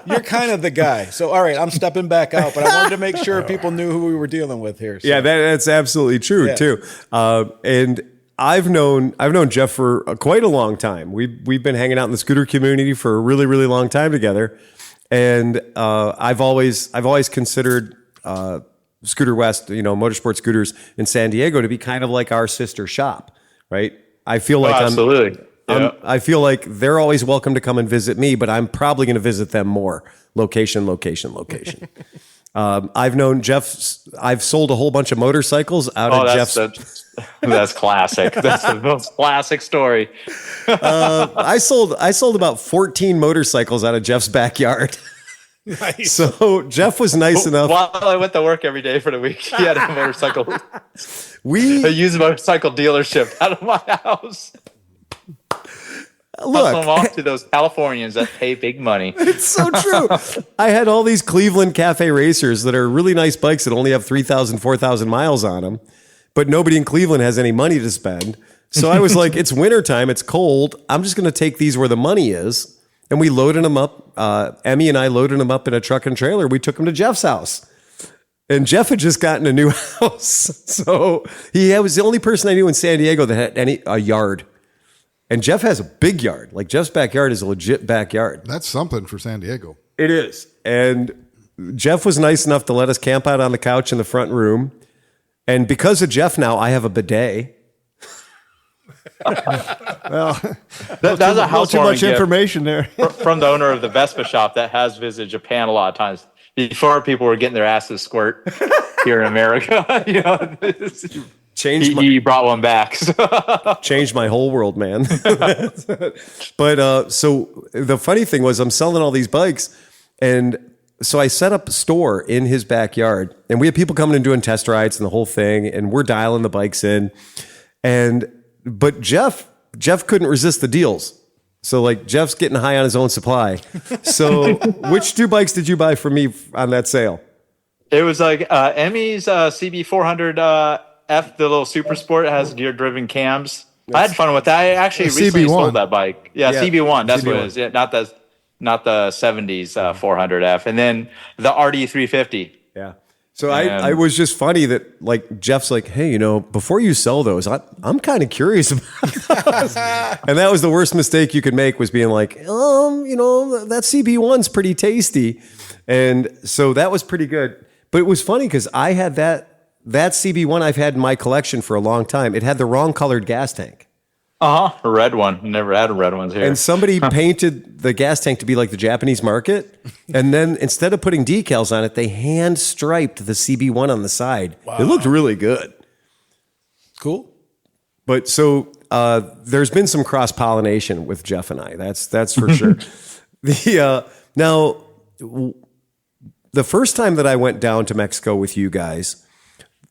you're kind of the guy. So, all right, I'm stepping back out, but I wanted to make sure people knew who we were dealing with here. So. Yeah, that's absolutely true too. And I've known Jeff for quite a long time. We've been hanging out in the scooter community for a really, really long time together. And I've always considered ScooterWest, Motorsport scooters in San Diego, to be kind of like our sister shop, right? I feel like absolutely. I feel like they're always welcome to come and visit me, but I'm probably going to visit them more. Location. I've known Jeff. I've sold a whole bunch of motorcycles out of Jeff's. That's classic. That's the most classic story. I sold about 14 motorcycles out of Jeff's backyard. Nice. So Jeff was nice enough. While I went to work every day for the week, he had a motorcycle. We a used motorcycle dealership out of my house. Look, I'm off to those Californians that pay big money. It's so true. I had all these Cleveland Cafe racers that are really nice bikes that only have 3,000, 4,000 miles on them, but nobody in Cleveland has any money to spend. So I was like, it's wintertime, it's cold. I'm just going to take these where the money is. And we loaded them up. Emmy and I loaded them up in a truck and trailer. We took them to Jeff's house. And Jeff had just gotten a new house. So he was the only person I knew in San Diego that had a yard. And Jeff has a big yard. Like Jeff's backyard is a legit backyard. That's something for San Diego. It is. And Jeff was nice enough to let us camp out on the couch in the front room. And because of Jeff now, I have a bidet. Well, That's a housewarming too much gift information there. from the owner of the Vespa shop that has visited Japan a lot of times. Before people were getting their asses squirt here in America, he brought one back. Changed my whole world, man. But so the funny thing was, I'm selling all these bikes, and so I set up a store in his backyard, and we had people coming and doing test rides and the whole thing, and we're dialing the bikes in, but Jeff couldn't resist the deals. So like Jeff's getting high on his own supply. So which two bikes did you buy from me on that sale? It was like Emmy's CB400 F, the little super sport. It has gear driven cams. I had fun with that. I actually recently sold that bike. Yeah, CB1. That's CB1. What it is. Yeah, not the 70s 400F. And then the RD350. Yeah. So I was just funny that like Jeff's like, hey, before you sell those, I'm kind of curious about those. And that was the worst mistake you could make, was being like, that CB1's pretty tasty. And so that was pretty good. But it was funny because I had that CB1 I've had in my collection for a long time. It had the wrong colored gas tank. A red one. Never had red ones here. And somebody painted the gas tank to be like the Japanese market. And then instead of putting decals on it, they hand striped the CB1 on the side. Wow. It looked really good. Cool. But so there's been some cross pollination with Jeff and I. That's for sure. Now, the first time that I went down to Mexico with you guys,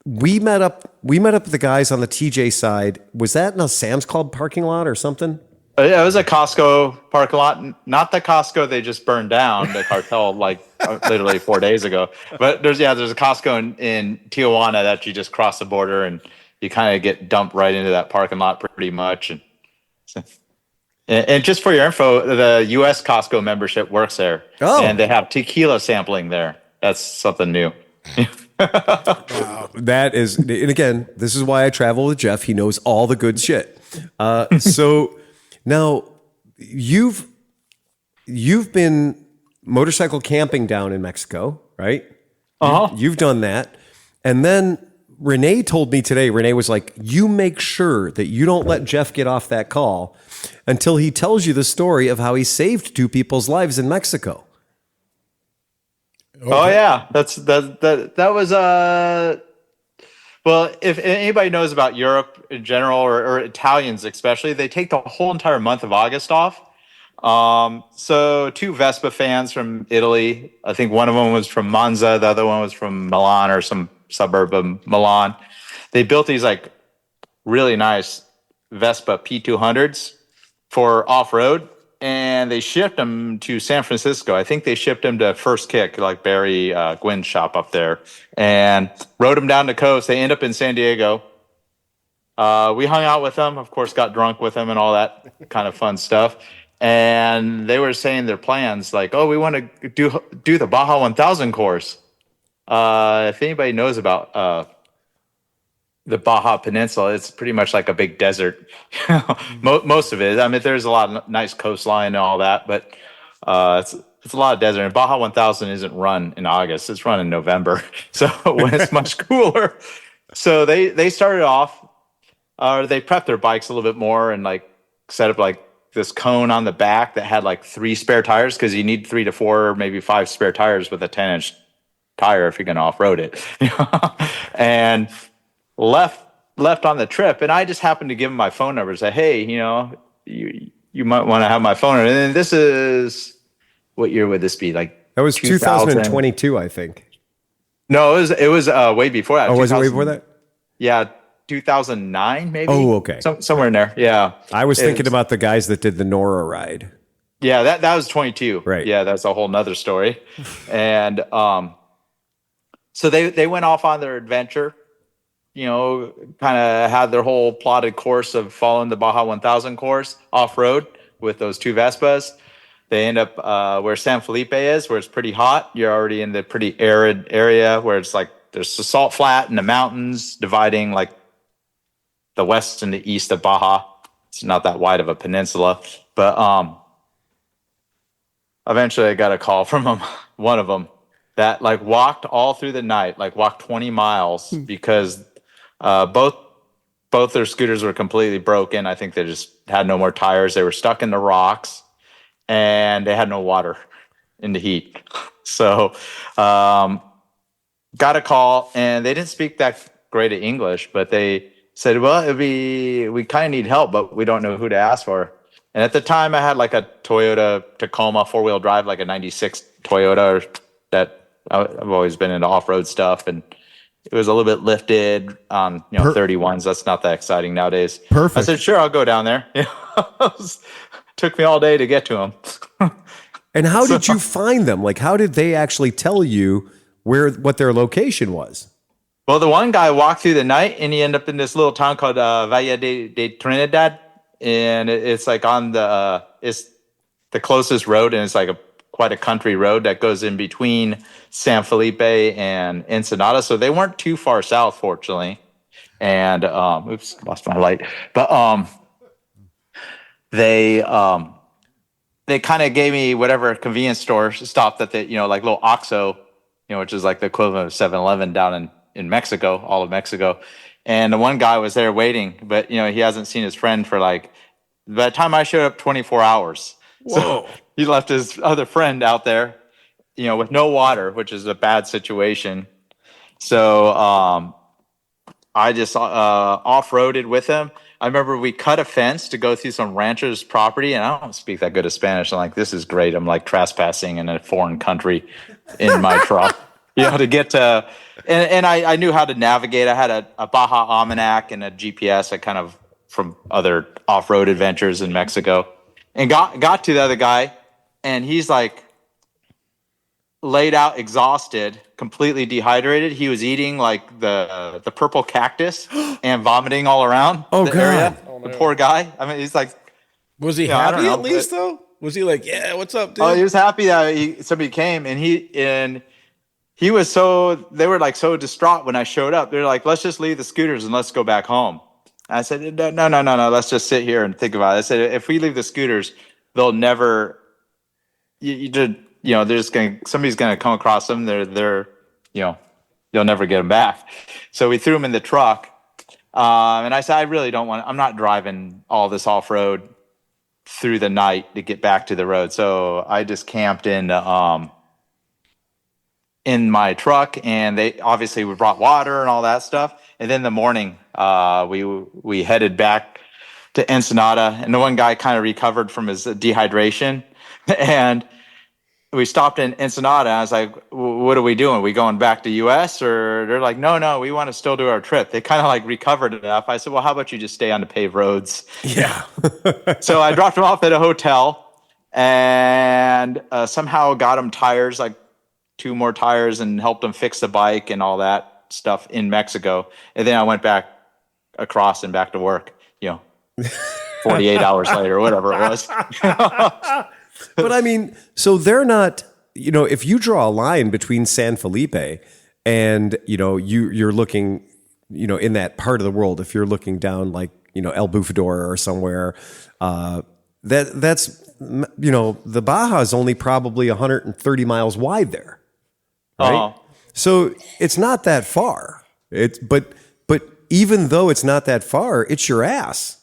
we met up with the guys on the TJ side. Was that in a Sam's Club parking lot or something? Yeah, it was a Costco parking lot. Not the Costco they just burned down, the cartel, literally 4 days ago. But there's a Costco in Tijuana that you just cross the border and you kind of get dumped right into that parking lot pretty much. And just for your info, the U.S. Costco membership works there. Oh. And they have tequila sampling there. That's something new. Wow. That is, and again, this is why I travel with Jeff. He knows all the good shit. So now you've been motorcycle camping down in Mexico, right? Uh-huh. You've done that. And then Renee told me today, Renee was like, you make sure that you don't let Jeff get off that call until he tells you the story of how he saved two people's lives in Mexico. Okay. Oh yeah, that was well, if anybody knows about Europe in general or Italians especially, they take the whole entire month of August off. So two Vespa fans from Italy, I think one of them was from Monza, the other one was from Milan or some suburb of Milan. They built these like really nice Vespa P200s for off-road. And they shipped them to San Francisco. I think they shipped them to First Kick, like Barry Gwynn's shop up there, and rode them down the coast. They end up in San Diego. we hung out with them, of course, got drunk with them and all that kind of fun stuff. And they were saying their plans like, oh, we want to do the Baja 1000 course. If anybody knows about the Baja Peninsula, it's pretty much like a big desert. Most of it. I mean, there's a lot of nice coastline and all that, but it's a lot of desert. And Baja 1000 isn't run in August; it's run in November, so when it's much cooler. So they started off, they prepped their bikes a little bit more and like set up like this cone on the back that had like 3 spare tires, because you need 3 to 4, maybe 5 spare tires with a 10-inch tire if you're going to off-road it. And left on the trip, and I just happened to give them my phone number. Say, hey, you might want to have my phone number. And then this is, what year would this be? Like that was 2022, I think. No, it was way before that. Oh, was it way before that? Yeah, 2009 maybe. Oh, okay. Somewhere in there. Yeah. I was thinking about the guys that did the Nora ride. Yeah, that was 22. Right. Yeah, that's a whole nother story. And so they went off on their adventure, kind of had their whole plotted course of following the Baja 1000 course off-road with those 2 Vespas. They end up where San Felipe is, where it's pretty hot. You're already in the pretty arid area where it's like there's a salt flat and the mountains dividing like the west and the east of Baja. It's not that wide of a peninsula. But eventually I got a call from one of them, that like walked all through the night, like walked 20 miles because both their scooters were completely broken. I think they just had no more tires. They were stuck in the rocks and they had no water in the heat. So got a call, and they didn't speak that great of English, but they said, well, we kind of need help, but we don't know who to ask for. And at the time I had like a Toyota Tacoma 4-wheel drive, like a 96 Toyota that I've always been into off-road stuff. And it was a little bit lifted on 31s. That's not that exciting nowadays. Perfect. I said, sure, I'll go down there. Took me all day to get to them. And how did you find them? Like, how did they actually tell you what their location was? Well, the one guy walked through the night, and he ended up in this little town called Valle de Trinidad, and it's like on it's the closest road, and it's like quite a country road that goes in between San Felipe and Ensenada. So they weren't too far south, fortunately. And oops, lost my light. But they kind of gave me whatever convenience store stop that they, like little Oxxo, which is like the equivalent of 7-Eleven down in Mexico, all of Mexico. And the one guy was there waiting, but he hasn't seen his friend for like, by the time I showed up, 24 hours. Whoa. So he left his other friend out there, with no water, which is a bad situation. So I just off-roaded with him. I remember we cut a fence to go through some rancher's property, and I don't speak that good of Spanish. I'm like, this is great. I'm like trespassing in a foreign country in my truck, to get to, and I knew how to navigate. I had a Baja Almanac and a GPS. I kind of from other off-road adventures in Mexico, and got to the other guy, and he's like laid out, exhausted, completely dehydrated. He was eating like the purple cactus and vomiting all around the area. Oh, no. The poor guy. I mean, he's like, was he happy at least though? Was he like, yeah, what's up, dude? Oh, he was happy that somebody came, and he was they were like so distraught when I showed up. They're like, let's just leave the scooters and let's go back home. I said, no, let's just sit here and think about it. I said, if we leave the scooters, they'll never, somebody's going to come across them. You'll never get them back. So we threw them in the truck. And I said, I really I'm not driving all this off-road through the night to get back to the road. So I just camped in my truck, and we brought water and all that stuff. And then in the morning, we headed back to Ensenada, and the one guy kind of recovered from his dehydration, and we stopped in Ensenada. I was like, what are we doing? Are we going back to US? Or they're like, no, we want to still do our trip. They kind of like recovered enough. I said, well, how about you just stay on the paved roads? Yeah. So I dropped them off at a hotel, and somehow got them tires, like 2 more tires, and helped them fix the bike and all that stuff in Mexico. And then I went back across and back to work, 48 hours later or whatever it was. But I mean, so they're not, if you draw a line between San Felipe and, you're looking, in that part of the world, if you're looking down like, El Bufador or somewhere, that's, the Baja is only probably 130 miles wide there. Right. So it's not that far. But even though it's not that far, it's your ass,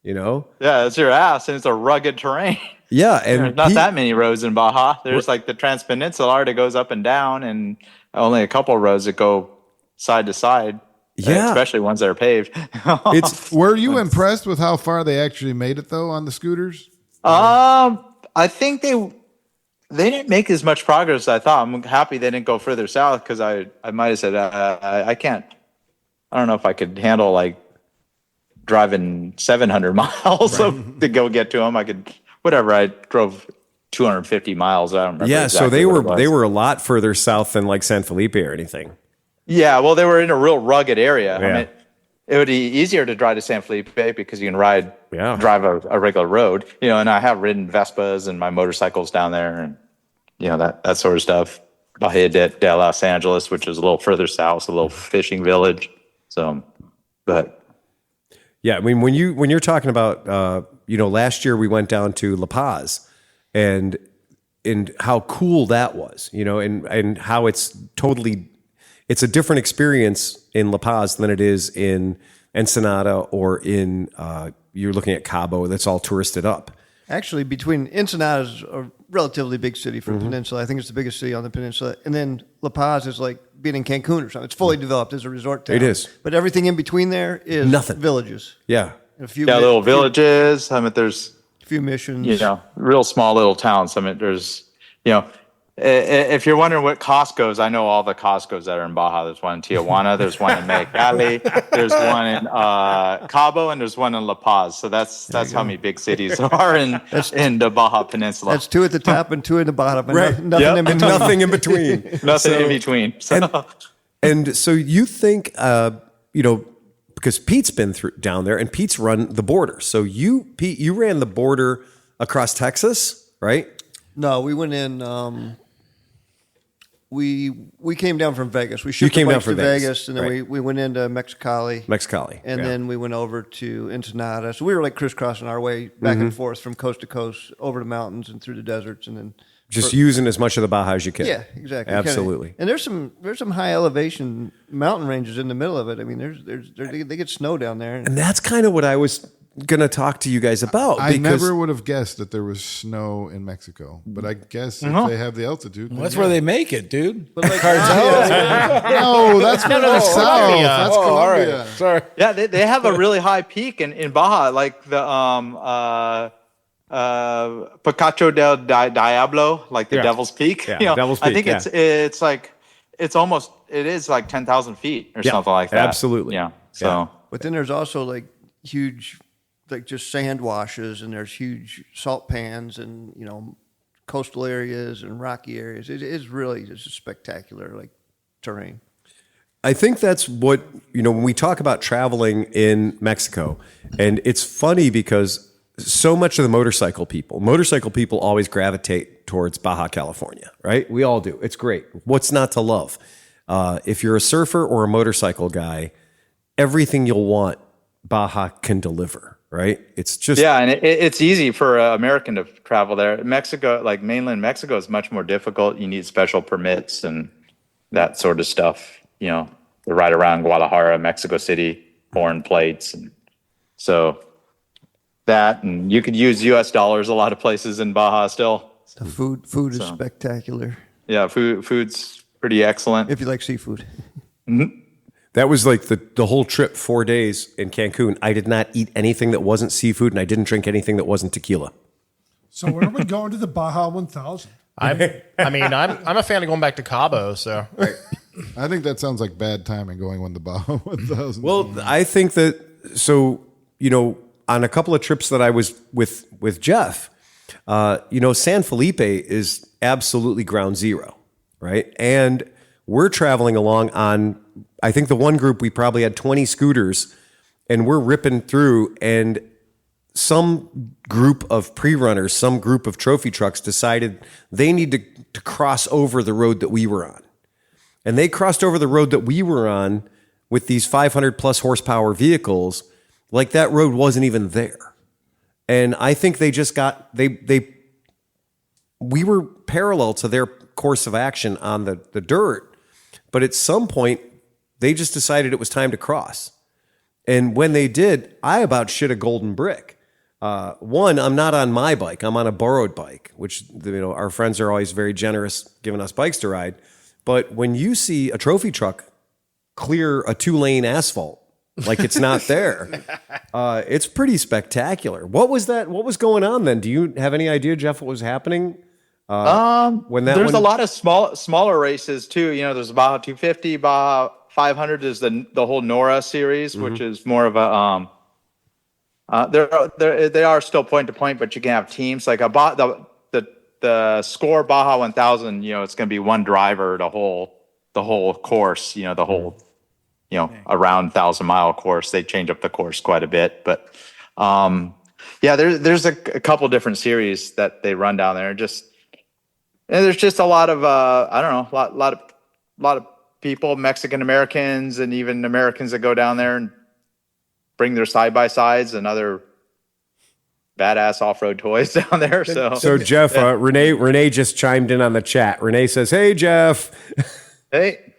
Yeah, it's your ass, and it's a rugged terrain. Yeah, and there's not that many roads in Baja. There's like the Transpeninsular that goes up and down, and only a couple of roads that go side to side. Yeah, especially ones that are paved. Were you impressed with how far they actually made it though on the scooters? I think they didn't make as much progress as I thought. I'm happy they didn't go further south because I might have said I can't. I don't know if I could handle like driving 700 miles to go get to them. I could, whatever. I drove 250 miles. I don't remember. Yeah, exactly so they were a lot further south than like San Felipe or anything. Yeah, well, they were in a real rugged area. Yeah. I mean, it would be easier to drive to San Felipe because you can drive a regular road, and I have ridden Vespas and my motorcycles down there and, that sort of stuff. Bahia de Los Angeles, which is a little further south, a little fishing village. But yeah, I mean, when you're talking about, last year we went down to La Paz and how cool that was, and how it's a different experience in La Paz than it is in Ensenada or in, you're looking at Cabo, that's all touristed up. Actually, between Ensenada's a relatively big city for the peninsula. I think it's the biggest city on the peninsula. And then La Paz is like being in Cancun or something. It's fully developed as a resort town. It is. But everything in between there is nothing. Villages. Yeah. A few little villages. I mean, there's a few missions. Real small little towns. I mean, there's, if you're wondering what Costco's, I know all the Costco's that are in Baja. There's one in Tijuana, there's one in Mexicali, there's one in Cabo, and there's one in La Paz. So that's how many big cities are in the Baja Peninsula. That's two at the top and two at the bottom. And Right. nothing in between. Nothing in between. Nothing in between. So. And so you think, because Pete's been down there and Pete's run the border. So Pete, you ran the border across Texas, right? No, we went in. We came down from Vegas. We You shipped came the down bikes from to Vegas, Vegas, and then right. we went into Mexicali. Yeah. And then we went over to Ensenada. So we were like crisscrossing our way back and forth from coast to coast, over the mountains and through the deserts, and then Just using as much of the Baja as you can. yeah, exactly, Absolutely. And there's some high elevation mountain ranges in the middle of it. I mean, they get snow down there. And that's kind of what I was going to talk to you guys about. I because never would have guessed that there was snow in Mexico, but I guess if they have the altitude, Well, that's where they make it, dude. no, that's for the south. That's All Colombia. right. Sorry. Yeah, they have a really high peak in Baja, like the Picacho del Diablo, like the Devil's Peak. Yeah, Devil's Peak, I think it's like it is like 10,000 feet or something like that. Absolutely. Yeah. So, But then there's also like huge, like just sand washes, and there's huge salt pans, and coastal areas and rocky areas. It is really just a spectacular like terrain. I think that's what, when we talk about traveling in Mexico, and it's funny because so much of the motorcycle people always gravitate towards Baja California, right? We all do. It's great. What's not to love? If you're a surfer or a motorcycle guy, everything you'll want, Baja can deliver. Right? It's just and it's easy for an American to travel there. Mexico, like mainland Mexico, is much more difficult. You need special permits and that sort of stuff. The ride around Guadalajara, Mexico City, foreign plates, and so that. And you could use U.S. dollars a lot of places in Baja still. The food is spectacular. Yeah, food's pretty excellent. If you like seafood. That was like the whole trip, 4 days in Cancun. I did not eat anything that wasn't seafood, and I didn't drink anything that wasn't tequila. So where are we going to the Baja 1000? I'm a fan of going back to Cabo. So I think that sounds like bad timing going when the Baja 1000. Well, I think that, so, on a couple of trips that I was with Jeff, San Felipe is absolutely ground zero, right? And we're traveling along on, I think the one group, we probably had 20 scooters, and we're ripping through, and some group of pre-runners, some group of trophy trucks decided they need to cross over the road that we were on. And they crossed over the road that we were on with these 500 plus horsepower vehicles, like that road wasn't even there. And I think they just got, we were parallel to their course of action on the dirt, but at some point they just decided it was time to cross. And when they did, I about shit a golden brick. One, I'm not on my bike. I'm on a borrowed bike, which, our friends are always very generous giving us bikes to ride. But when you see a trophy truck clear a 2-lane asphalt like it's not there, it's pretty spectacular. What was that? What was going on then? Do you have any idea, Jeff, what was happening? When there's a lot of smaller races too. There's Baja 250, Baja 500 is the whole Nora series, which is more of a they are still point to point, but you can have teams like the Score Baja 1000. It's going to be one driver the whole course. The whole around 1,000-mile course. They change up the course quite a bit, but there's a couple different series that they run down there. There's just a lot of a lot of people, Mexican Americans and even Americans that go down there and bring their side-by-sides and other badass off-road toys down there. So Jeff, Renee just chimed in on the chat. Renee says, "Hey, Jeff." Hey.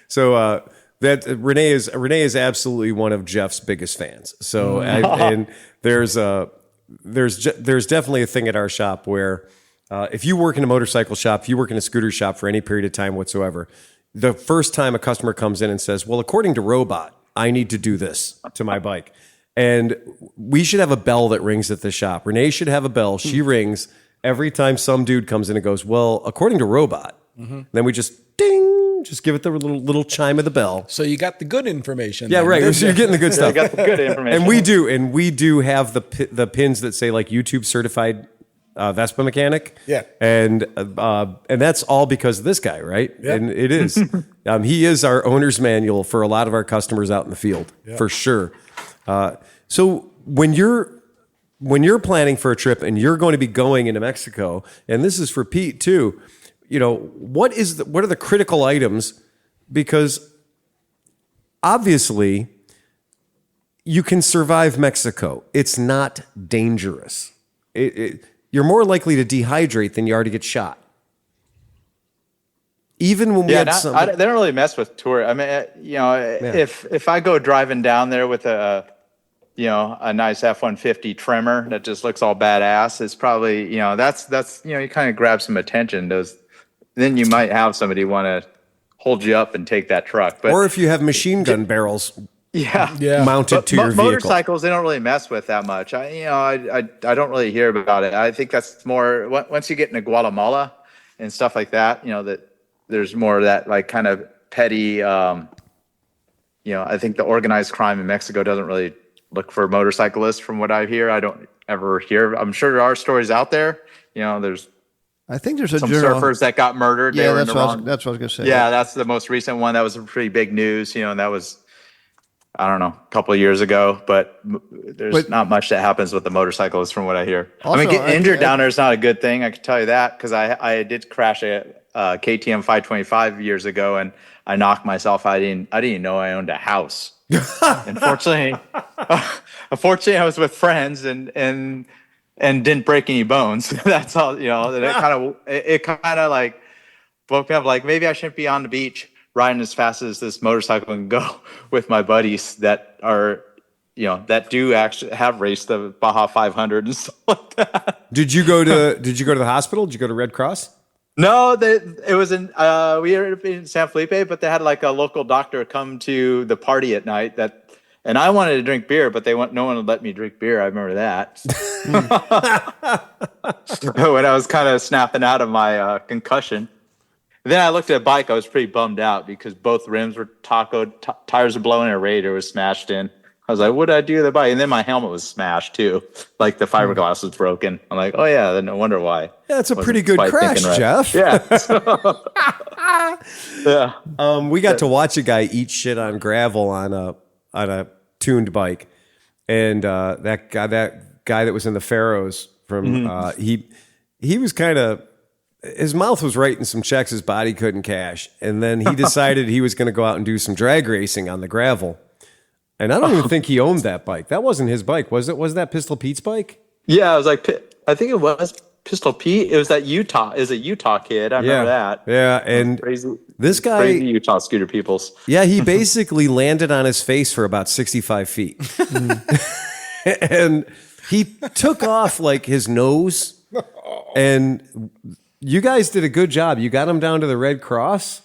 So that Renee is absolutely one of Jeff's biggest fans. So and there's definitely a thing at our shop where if you work in a motorcycle shop, if you work in a scooter shop for any period of time whatsoever, the first time a customer comes in and says, "Well, according to Robot, I need to do this to my bike." And we should have a bell that rings at the shop. Renee should have a bell. She rings every time some dude comes in and goes, "Well, according to Robot." Then we just ding, just give it the little chime of the bell. So you got the good information. Yeah, right. So you're getting the good stuff. You got the good information. And we do have the pins that say like YouTube certified Vespa mechanic. Yeah. And that's all because of this guy, right? Yeah. And it is. He is our owner's manual for a lot of our customers out in the field, for sure. So when you're planning for a trip and you're going to be going into Mexico, and this is for Pete too, what are the critical items? Because obviously you can survive Mexico. It's not dangerous. You're more likely to dehydrate than you are to get shot. Even when we had they don't really mess with tour. I mean, if I go driving down there with a nice F-150 trimmer that just looks all badass, it's probably, that's you kind of grab some attention. Then you might have somebody want to hold you up and take that truck. But or if you have machine gun barrels mounted to your vehicle. Motorcycles, they don't really mess with that much. I don't really hear about it. I think that's more once you get into Guatemala and stuff like that, that there's more of that like kind of petty, I think the organized crime in Mexico doesn't really look for motorcyclists from what I hear. I don't ever hear. I'm sure there are stories out there. I think there's some surfers that got murdered. Yeah, that's what I was going to say. Yeah, that's the most recent one. That was pretty big news, and that was, I don't know, a couple of years ago. But there's not much that happens with the motorcyclists from what I hear. Also, getting injured down there is not a good thing. I can tell you that because I did crash a KTM 525 years ago, and I knocked myself. I didn't even know I owned a house. Unfortunately, I was with friends and didn't break any bones. That's all. It kind of like woke me up. Like maybe I shouldn't be on the beach riding as fast as this motorcycle can go with my buddies that are, that do actually have raced the Baja 500 and stuff like that. Did you go to the hospital? Did you go to Red Cross? No, it was in we were in San Felipe, but they had like a local doctor come to the party at night and I wanted to drink beer, but no one would let me drink beer. I remember that. When I was kind of snapping out of my concussion. Then I looked at a bike. I was pretty bummed out because both rims were tires were blowing and a radiator was smashed in. I was like, what did I do to the bike? And then my helmet was smashed too. Like the fiberglass was broken. I'm like, oh yeah, then no wonder why. Yeah, it's a pretty good crash, right. Jeff. Yeah. Yeah. We got to watch a guy eat shit on gravel on a tuned bike, and that guy that was in the Pharaohs from he was kind of, his mouth was writing some checks his body couldn't cash, and then he decided he was going to go out and do some drag racing on the gravel. And I don't even think he owned that bike. That wasn't his bike, was it? Was that Pistol Pete's bike? Yeah, it was like, I think it was Pistol Pete. It was that Utah. Is a Utah kid. I remember that. Yeah, and this guy, crazy Utah scooter peoples. Yeah, he basically landed on his face for about 65 feet, and he took off like his nose. And you guys did a good job. You got him down to the Red Cross.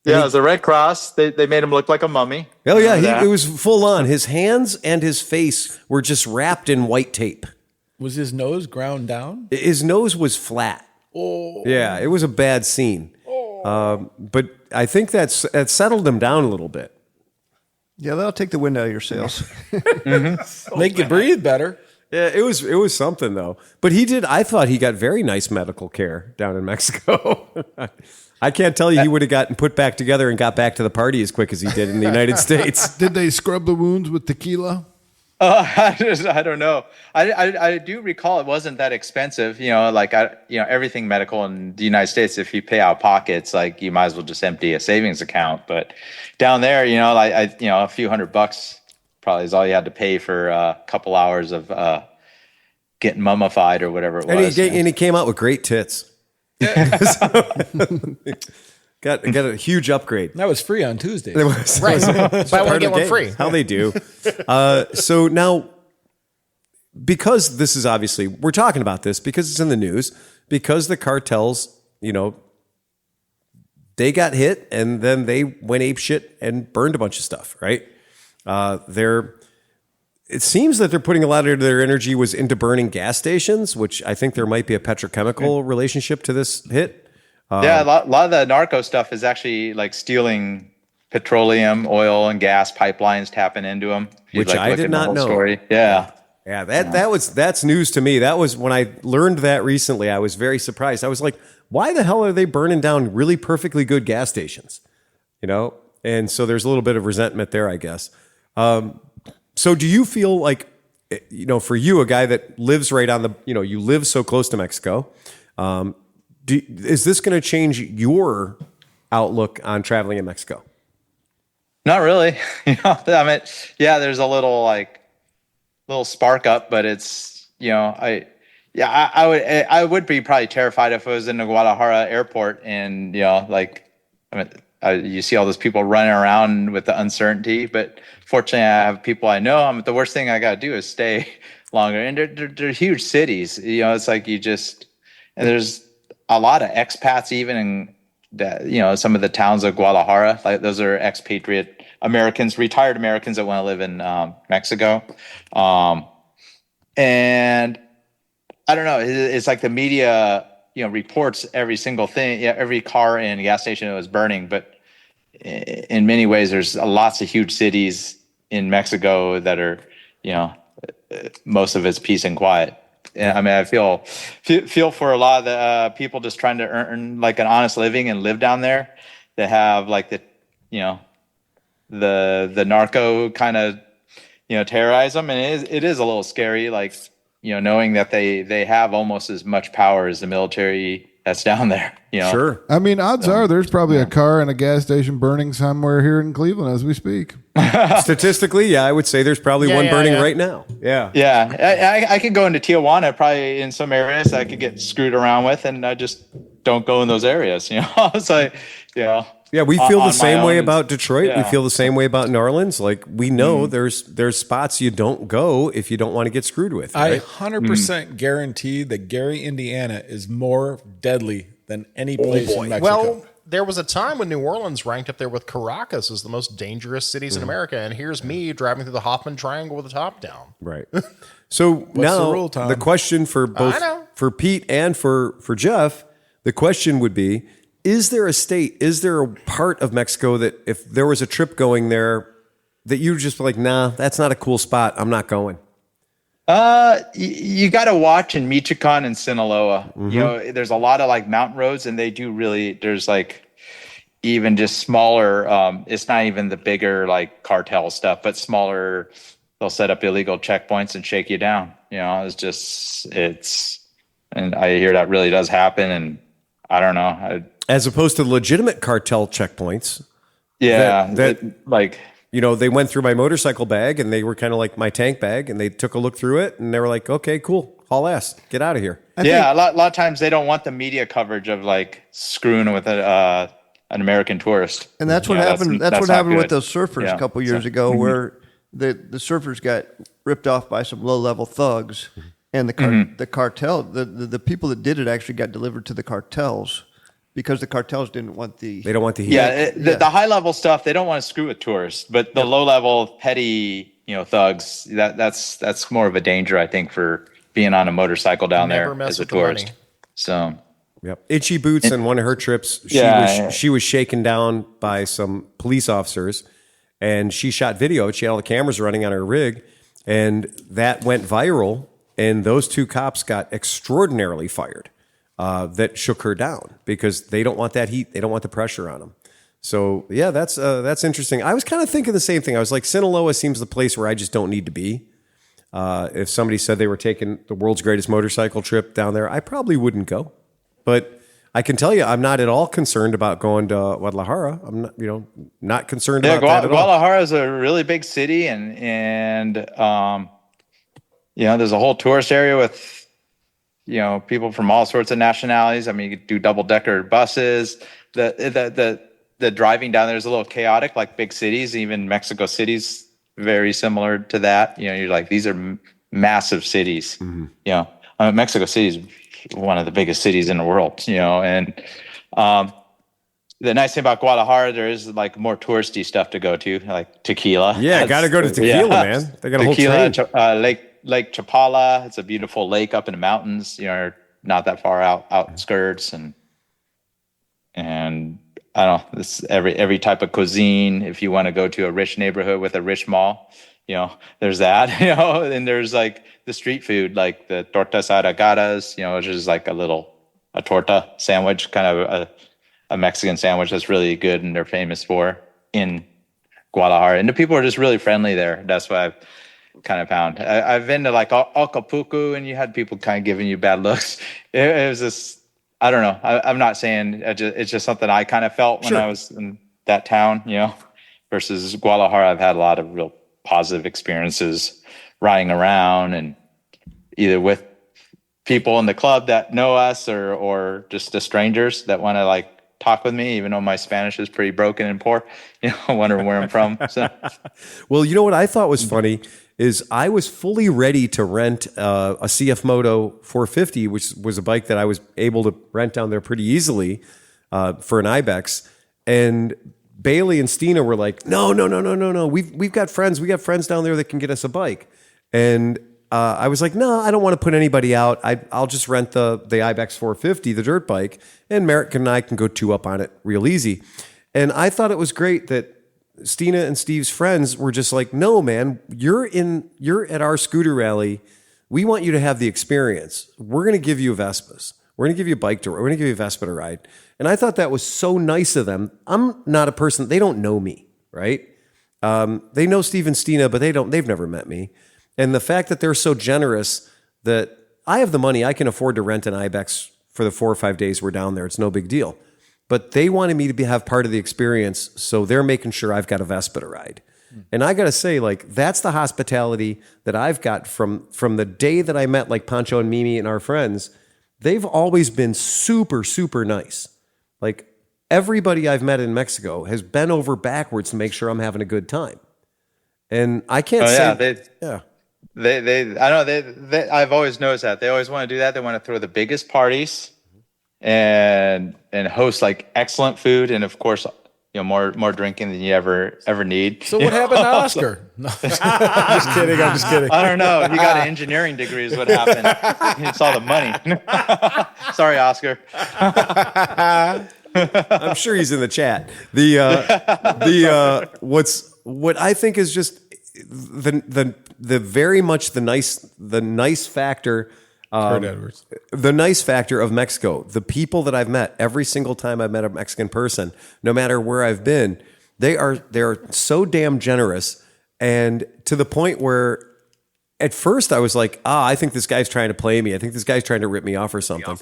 Yeah, it was a Red Cross. They made him look like a mummy. Oh yeah, it was full on. His hands and his face were just wrapped in white tape. Was his nose ground down? His nose was flat. Oh. Yeah, it was a bad scene. But I think that settled him down a little bit. Yeah, that'll take the wind out of your sails. Make you breathe better. Yeah, it was something though. But I thought he got very nice medical care down in Mexico. I can't tell you he would have gotten put back together and got back to the party as quick as he did in the United States. Did they scrub the wounds with tequila? I don't know. I do recall it wasn't that expensive. Everything medical in the United States, if you pay out pockets, like you might as well just empty a savings account. But down there, a few $100 probably is all you had to pay for a couple hours of getting mummified or whatever it was. And he came out with great tits. Got a huge upgrade. That was free on Tuesday. Right. Buy one, get one free. How they do. So now, because this is obviously, we're talking about this because it's in the news, because the cartels, they got hit and then they went ape shit and burned a bunch of stuff, right? It seems that they're putting a lot of their energy was into burning gas stations, which I think there might be a petrochemical relationship to this hit. Yeah, a lot of the narco stuff is actually like stealing petroleum, oil, and gas pipelines, tapping into them. Which I did not know. Story. Yeah. Yeah, that's news to me. That was when I learned that recently. I was very surprised. I was like, why the hell are they burning down really perfectly good gas stations? And so there's a little bit of resentment there, I guess. So do you feel like, for you, a guy that lives right on the, you live so close to Mexico, is this going to change your outlook on traveling in Mexico? Not really. There's a little spark up, but it's, I would be probably terrified if I was in the Guadalajara airport and, you see all those people running around with the uncertainty, but fortunately I have people I know. The worst thing I got to do is stay longer. And they're huge cities. It's like and there's a lot of expats even in that, some of the towns of Guadalajara, like those are expatriate Americans, retired Americans that want to live in Mexico. And I don't know, it's like the media, reports every single thing, every car and gas station that was burning. But in many ways, there's lots of huge cities in Mexico that are, most of it's peace and quiet. And I feel for a lot of the people just trying to earn like an honest living and live down there that have like the narco kind of, terrorize them. And it is a little scary, like, knowing that they have almost as much power as the military that's down there. Sure. I mean, odds are there's probably a car and a gas station burning somewhere here in Cleveland as we speak. Statistically, yeah, I would say there's probably one burning right now. Yeah. Yeah. I could go into Tijuana, probably in some areas I could get screwed around with, and I just don't go in those areas. It's like, Yeah, we feel the same way about Detroit. Yeah. We feel the same way about New Orleans. Like, we know there's spots you don't go if you don't want to get screwed with. Right? I 100% guarantee that Gary, Indiana is more deadly than any place in Mexico. Well, there was a time when New Orleans ranked up there with Caracas as the most dangerous cities in America. And here's me driving through the Hoffman Triangle with the top down. Right. So now the question for both for Pete and for Jeff, the question would be, is there a part of Mexico that if there was a trip going there that you just like, nah, that's not a cool spot, I'm not going? You got to watch in Michoacan and Sinaloa. Mm-hmm. There's a lot of like mountain roads, and they do really, there's like even just smaller, it's not even the bigger like cartel stuff, but smaller they'll set up illegal checkpoints and shake you down. You know, and I hear that really does happen. And I don't know. As opposed to legitimate cartel checkpoints. Yeah. They went through my motorcycle bag and they were kind of like my tank bag, and they took a look through it and they were like, okay, cool. Haul ass. Get out of here. A lot of times they don't want the media coverage of like screwing with an American tourist. And that's what happened. That's what happened with those surfers Yeah. a couple years ago, where the surfers got ripped off by some low level thugs, and the cartel, the people that did it actually got delivered to the cartels because the cartels didn't want the. They don't want the heat. Yeah, the high level stuff they don't want to screw with tourists, but the low level petty thugs that's more of a danger, I think, for being on a motorcycle down Never there mess as a with the tourist. money. So. Yep. Itchy Boots on one of her trips, she was shaken down by some police officers, and she shot video. She had all the cameras running on her rig, and that went viral. And those two cops got extraordinarily fired. That shook her down because they don't want that heat. They don't want the pressure on them. So yeah, that's interesting. I was kind of thinking the same thing. I was like, Sinaloa seems the place where I just don't need to be. If somebody said they were taking the world's greatest motorcycle trip down there, I probably wouldn't go. But I can tell you, I'm not at all concerned about going to Guadalajara. I'm not, not concerned about that at all. Guadalajara is a really big city, and there's a whole tourist area with people from all sorts of nationalities. I mean, you could do double-decker buses. The driving down there is a little chaotic, like big cities. Even Mexico City's very similar to that. You're like, these are massive cities. Mm-hmm. Mexico City is one of the biggest cities in the world, and the nice thing about Guadalajara, there is like more touristy stuff to go to, like tequila. Yeah, got to go to tequila, man. They got a tequila, whole train. Lake Chapala. It's a beautiful lake up in the mountains, not that far outskirts, and I don't know, this every type of cuisine. If you want to go to a rich neighborhood with a rich mall, there's that, and there's like the street food, like the tortas ahogadas, which is like a torta sandwich, kind of a Mexican sandwich that's really good and they're famous for in Guadalajara. And the people are just really friendly there. That's what I've kind of found. I've been to like Acapulco, and you had people kind of giving you bad looks. It was just, I don't know. I'm not saying it's just something I kind of felt when I was in that town, versus Guadalajara. I've had a lot of real positive experiences riding around, and either with people in the club that know us or just the strangers that want to like talk with me, even though my Spanish is pretty broken and poor, wondering where I'm from. So. Well, you know what I thought was funny is I was fully ready to rent a CFMoto 450, which was a bike that I was able to rent down there pretty easily for an Ibex. And Bailey and Stina were like, no. We've got friends. We got friends down there that can get us a bike. And I was like, no, I don't want to put anybody out. I'll just rent the Ibex 450, the dirt bike, and Merrick and I can go two up on it real easy. And I thought it was great that Stina and Steve's friends were just like, no, man, you're at our scooter rally. We want you to have the experience. We're going to give you Vespas. We're going to give you a bike to ride. We're going to give you a Vespa to ride. And I thought that was so nice of them. I'm not a person, they don't know me, right? They know Steve and Stina, but they've never met me. And the fact that they're so generous that I have the money, I can afford to rent an Ibex for the 4 or 5 days we're down there. It's no big deal. But they wanted me to have part of the experience, so they're making sure I've got a Vespa to ride. And I got to say, like, that's the hospitality that I've got from the day that I met, like, Pancho and Mimi and our friends. They've always been super, super nice. Like, everybody I've met in Mexico has bent over backwards to make sure I'm having a good time. And I can't say... I've always noticed that. They always want to do that. They want to throw the biggest parties and host like excellent food, and of course, more drinking than you ever need. So what happened to Oscar? No, I'm just kidding. I don't know. He got an engineering degree is what happened. He saw the money. Sorry, Oscar. I'm sure he's in the chat. What I think is just the very much the nice factor. The nice factor of Mexico, the people that I've met, every single time I've met a Mexican person, no matter where I've been, they're so damn generous. And to the point where at first I was like, I think this guy's trying to play me. I think this guy's trying to rip me off or something.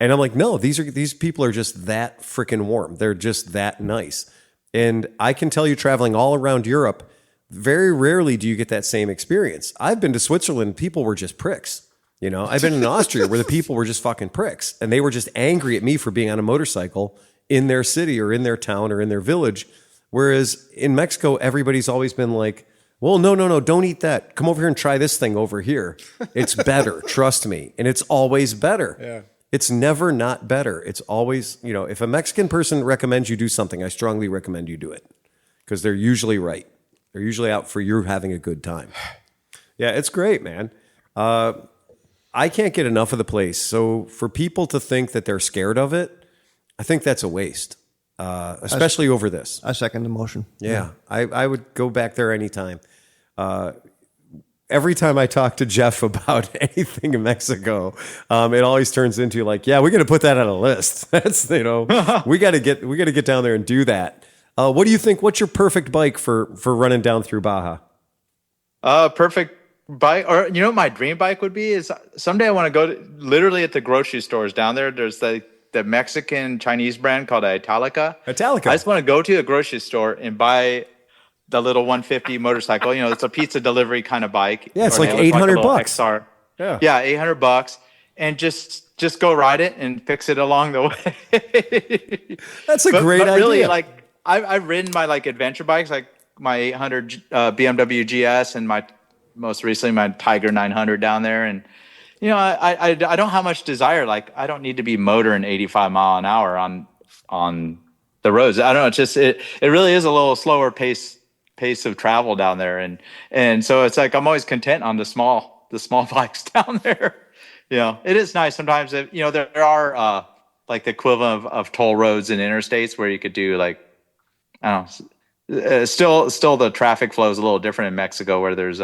And I'm like, no, these people are just that freaking warm. They're just that nice. And I can tell you, traveling all around Europe, very rarely do you get that same experience. I've been to Switzerland. People were just pricks. You know, I've been in Austria where the people were just fucking pricks. And they were just angry at me for being on a motorcycle in their city or in their town or in their village. Whereas in Mexico, everybody's always been like, well, no, don't eat that. Come over here and try this thing over here. It's better. Trust me. And it's always better. Yeah. It's never not better. It's always, you know, if a Mexican person recommends you do something, I strongly recommend you do it because they're usually right. They're usually out for you having a good time. Yeah, it's great, man. I can't get enough of the place. So for people to think that they're scared of it, I think that's a waste, especially over this. I second the motion. Yeah. I would go back there anytime. Every time I talk to Jeff about anything in Mexico, it always turns into like, yeah, we're going to put that on a list. That's, you know, we got to get down there and do that. What do you think? What's your perfect bike for running down through Baja? Perfect bike, or you know what my dream bike would be is someday I want to go to literally at the grocery stores down there. There's the Mexican Chinese brand called Italica. I just want to go to a grocery store and buy the little 150 motorcycle. You know, it's a pizza delivery kind of bike. Yeah, it's like $800. XR. Yeah, $800, and just go ride it and fix it along the way. That's a great idea. Really, like I've ridden my like adventure bikes, like my 800 BMW GS and my most recently my Tiger 900 down there, and you know I don't have much desire. Like I don't need to be motoring 85 mile an hour on the roads. I don't know. It's just it really is a little slower pace of travel down there, and so it's like I'm always content on the small bikes down there. You know, it is nice sometimes. If, you know, there are like the equivalent of toll roads and interstates where you could do like I don't know. Still the traffic flow is a little different in Mexico where there's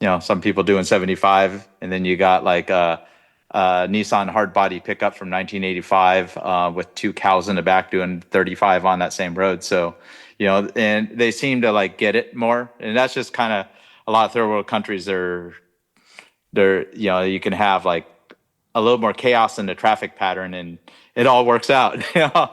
you know, some people doing 75, and then you got like a Nissan hard body pickup from 1985 with two cows in the back doing 35 on that same road. So, you know, and they seem to like get it more, and that's just kind of a lot of third world countries. They're you know, you can have like a little more chaos in the traffic pattern, and it all works out. You know,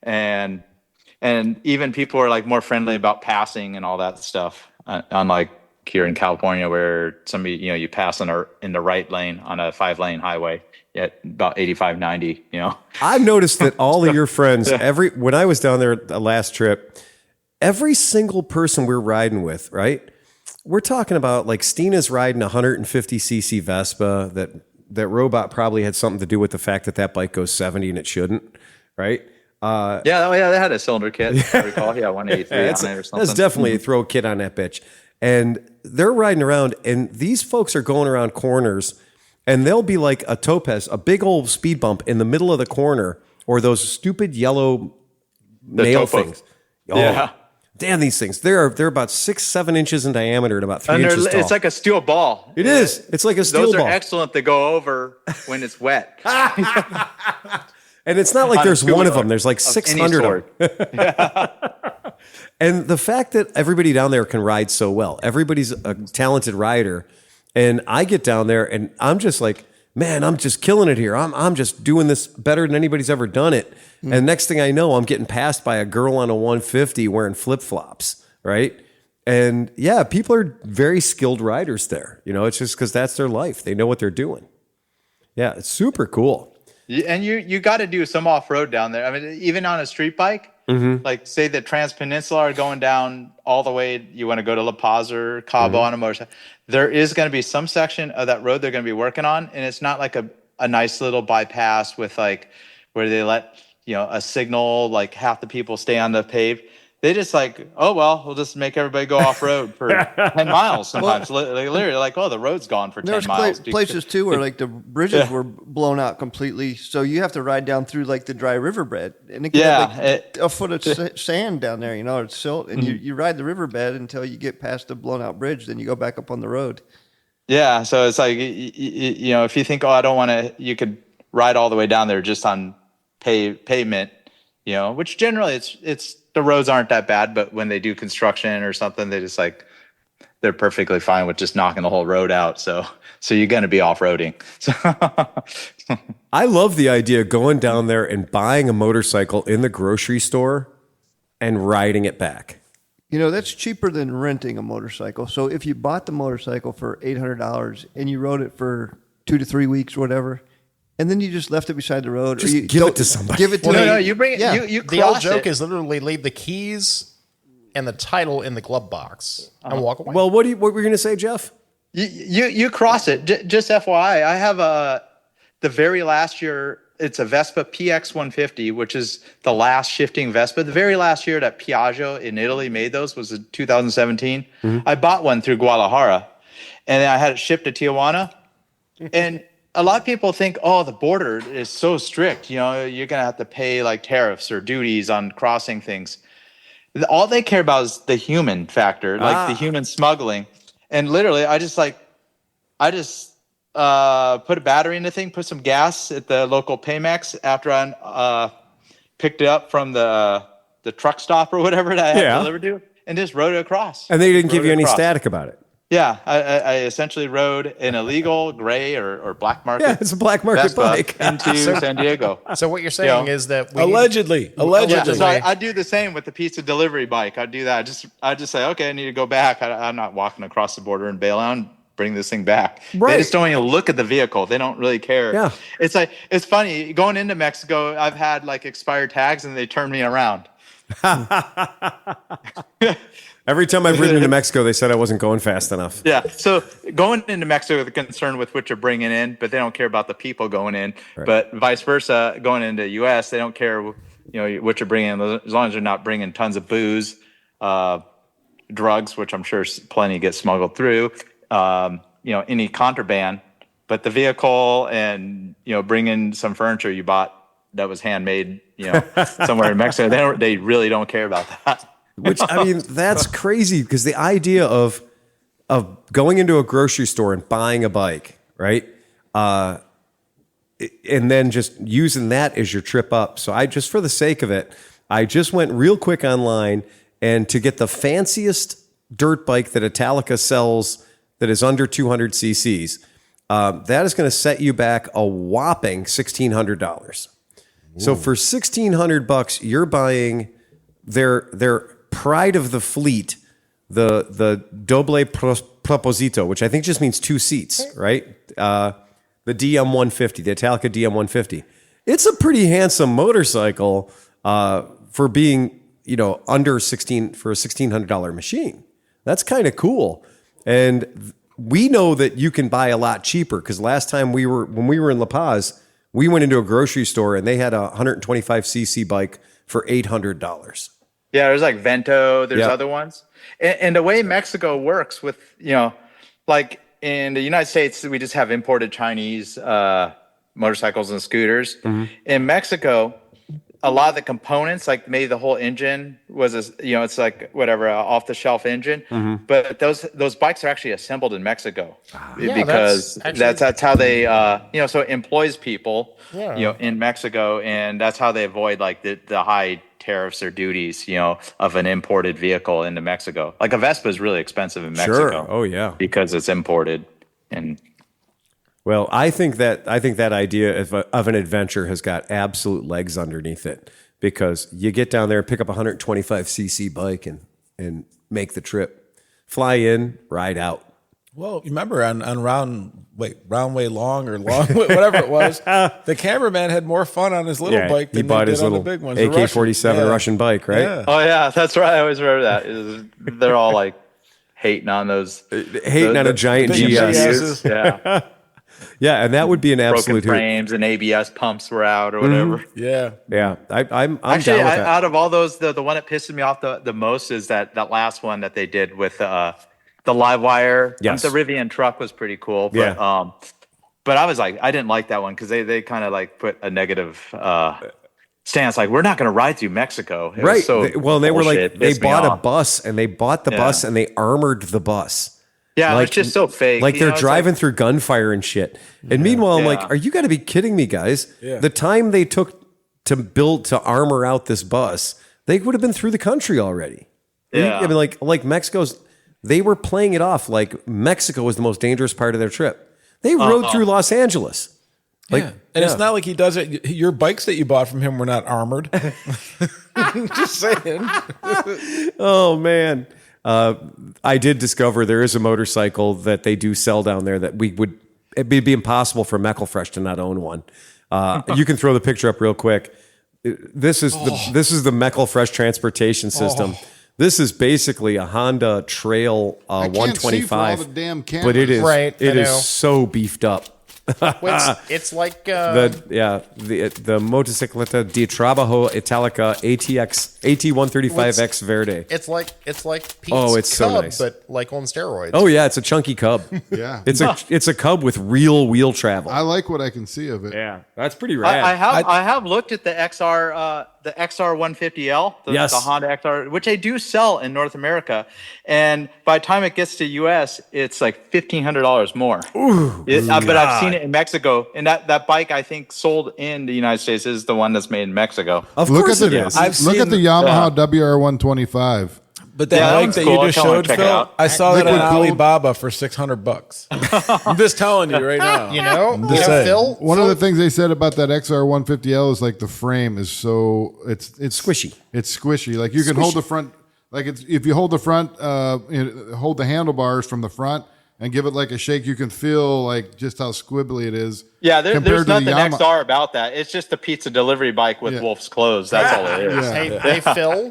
and even people are like more friendly about passing and all that stuff, unlike here in California, where somebody, you know, you pass in the right lane on a 5-lane highway at about 85, 90, you know. I've noticed that all of your friends, when I was down there the last trip, every single person we're riding with, right? We're talking about like Stina's riding a 150cc Vespa that robot probably had something to do with the fact that bike goes 70 and it shouldn't, right? They had a cylinder kit, I recall. Yeah, 183 on it or something. That's definitely a throw kit on that bitch. And they're riding around, and these folks are going around corners, and they'll be like a topaz, a big old speed bump in the middle of the corner, or those stupid yellow nail things. Oh, yeah. Damn, these things. They're about 6-7 inches in diameter and about 3 inches tall. It's like a steel ball. It is. It's like a steel ball. Those are excellent to go over when it's wet. And it's not like there's one of them. There's like 600 of them. And the fact that everybody down there can ride so well, everybody's a talented rider. And I get down there and I'm just like, man, I'm just killing it here. I'm just doing this better than anybody's ever done it. Mm. And next thing I know, I'm getting passed by a girl on a 150 wearing flip-flops, right? And yeah, people are very skilled riders there. You know, it's just because that's their life. They know what they're doing. Yeah, it's super cool. And you got to do some off-road down there. I mean, even on a street bike, like say the Trans-Peninsula are going down all the way, you want to go to La Paz or Cabo on a motorcycle, there is going to be some section of that road they're going to be working on, and it's not like a nice little bypass with like where they let, you know, a signal, like half the people stay on the pave. They just like, oh, well, we'll just make everybody go off-road for 10 miles sometimes. Literally like, oh, the road's gone for 10 miles. There's places, too, where like the bridges were blown out completely. So you have to ride down through like the dry riverbed. And it gets like a foot of sand down there, you know, it's silt. And you ride the riverbed until you get past the blown out bridge. Then you go back up on the road. Yeah, so it's like, you know, if you think, oh, I don't want to, you could ride all the way down there just on pavement, you know, which generally it's the roads aren't that bad, but when they do construction or something, they just like they're perfectly fine with just knocking the whole road out. So you're going to be off-roading. I love the idea of going down there and buying a motorcycle in the grocery store and riding it back. You know, that's cheaper than renting a motorcycle. So if you bought the motorcycle for $800 and you rode it for 2 to 3 weeks or whatever, and then you just left it beside the road, just or you give it to somebody. Give it to me. No, you bring it. Yeah. You The old cross joke it. is literally leave the keys and the title in the glove box and walk away. Well, what were you going to say, Jeff? You cross it. Just FYI, I have the very last year. It's a Vespa PX 150, which is the last shifting Vespa. The very last year that Piaggio in Italy made those was in 2017. I bought one through Guadalajara, and then I had it shipped to Tijuana. And a lot of people think, oh, the border is so strict. You know, you're going to have to pay like tariffs or duties on crossing things. All they care about is the human factor, like the human smuggling. And literally, I just put a battery in the thing, put some gas at the local Paymax after I picked it up from the truck stop or whatever that I had delivered to, and just rode it across. And they didn't give you any static about it. Yeah, I essentially rode an illegal gray or black market. Yeah, it's a black market Vespa bike. into San Diego. So what you're saying is that we Allegedly. Yeah, so I do the same with the pizza delivery bike. I do that. I just say, okay, I need to go back. I'm not walking across the border and bail out and bring this thing back. Right. They just don't even look at the vehicle. They don't really care. Yeah. It's funny going into Mexico. I've had like expired tags and they turn me around. Every time I've ridden into Mexico, they said I wasn't going fast enough. Yeah. So going into Mexico, they're concerned with what you're bringing in, but they don't care about the people going in. Right. But vice versa, going into the U.S., they don't care, what you're bringing in, as long as you're not bringing tons of booze, drugs, which I'm sure plenty get smuggled through, any contraband. But the vehicle and bring in some furniture you bought that was handmade, somewhere in Mexico, they really don't care about that. Which, I mean, that's crazy because the idea of going into a grocery store and buying a bike, right? And then just using that as your trip up. So I just, for the sake of it, I just went real quick online and to get the fanciest dirt bike that Italica sells that is under 200 cc's, that is going to set you back a whopping $1,600. So for $1,600, you're buying their pride of the fleet, the Doble Proposito, which I think just means 2 seats, right? The DM150, the Italica DM150. It's a pretty handsome motorcycle for being, under $1,600 for a $1,600 machine. That's kind of cool. And we know that you can buy a lot cheaper because last time when we were in La Paz, we went into a grocery store and they had a 125cc bike for $800. Yeah, there's like Vento, there's other ones. And the way Mexico works with, like in the United States, we just have imported Chinese motorcycles and scooters. Mm-hmm. In Mexico, a lot of the components, like maybe the whole engine was, it's like whatever, off the shelf engine. Mm-hmm. But those bikes are actually assembled in Mexico because that's how they, so it employs people, in Mexico, and that's how they avoid like the high tariffs or duties, of an imported vehicle into Mexico. Like a Vespa is really expensive in Mexico. Sure. Oh yeah. Because it's imported. And well, I think that idea of an adventure has got absolute legs underneath it because you get down there, pick up a 125cc bike and make the trip, fly in, ride out. Well, you remember on Roundway Long or Long, whatever it was, the cameraman had more fun on his little bike than he bought his little the big ones. AK-47 Russian bike, right? Yeah. Oh yeah, that's right. I always remember that. They're all like hating on those, on a giant GS. Yeah. Yeah, and that would be an absolute broken frames and ABS pumps were out or whatever. Mm-hmm. Yeah. Yeah, I'm actually down with that. Out of all those, the one that pisses me off the most is that last one that they did with the live wire. Yes. The Rivian truck was pretty cool. But, but I was like, I didn't like that one because they kind of like put a negative stance. Like, we're not going to ride through Mexico. It was so they were like, they bought a bus and they bought the bus and they armored the bus. Yeah, it's just so fake. Like they're driving through gunfire and shit. And meanwhile, I'm like, are you got to be kidding me, guys? Yeah. The time they took to armor out this bus, they would have been through the country already. Yeah. I mean, like Mexico's they were playing it off like Mexico was the most dangerous part of their trip. They rode through Los Angeles. Like, and it's not like he does it. Your bikes that you bought from him were not armored. Just saying. Oh man, I did discover there is a motorcycle that they do sell down there that it'd be impossible for Meckelfresh to not own one. You can throw the picture up real quick. This is the Meckelfresh transportation system. This is basically a Honda Trail 125, for all the damn cameras. but it is Right, I it is know. so beefed up. It's like The Motocicleta di Trabajo Italica AT135X Verde. it's like Pete's it's so Cub, nice. but like on steroids. Oh yeah, it's a chunky cub. Yeah. It's a cub with real wheel travel. I like what I can see of it. Yeah, that's pretty rad. I have looked at the XR XR 150L, the Honda XR, which they do sell in North America, and by the time it gets to US, it's like $1,500 more. But I've seen it in Mexico, and that bike I think sold in the United States is the one that's made in Mexico. Of Look course at it the is. look at the Yamaha WR125. But that Yeah, that bike one's that cool. you I just kinda wanna showed, check it Phil, out. I saw that on Liquid gold. Alibaba for $600. I'm just telling you right now. Just saying. Phil. One of the things they said about that XR150L is like the frame is so it's Squishy. It's squishy. Like you can hold the front, like if you hold the front, hold the handlebars from the front and give it like a shake, you can feel like just how squibbly it is. Yeah, there's compared to the nothing Yamaha. XR about that. It's just a pizza delivery bike with wolf's clothes. That's all it is. Yeah. Hey, Phil.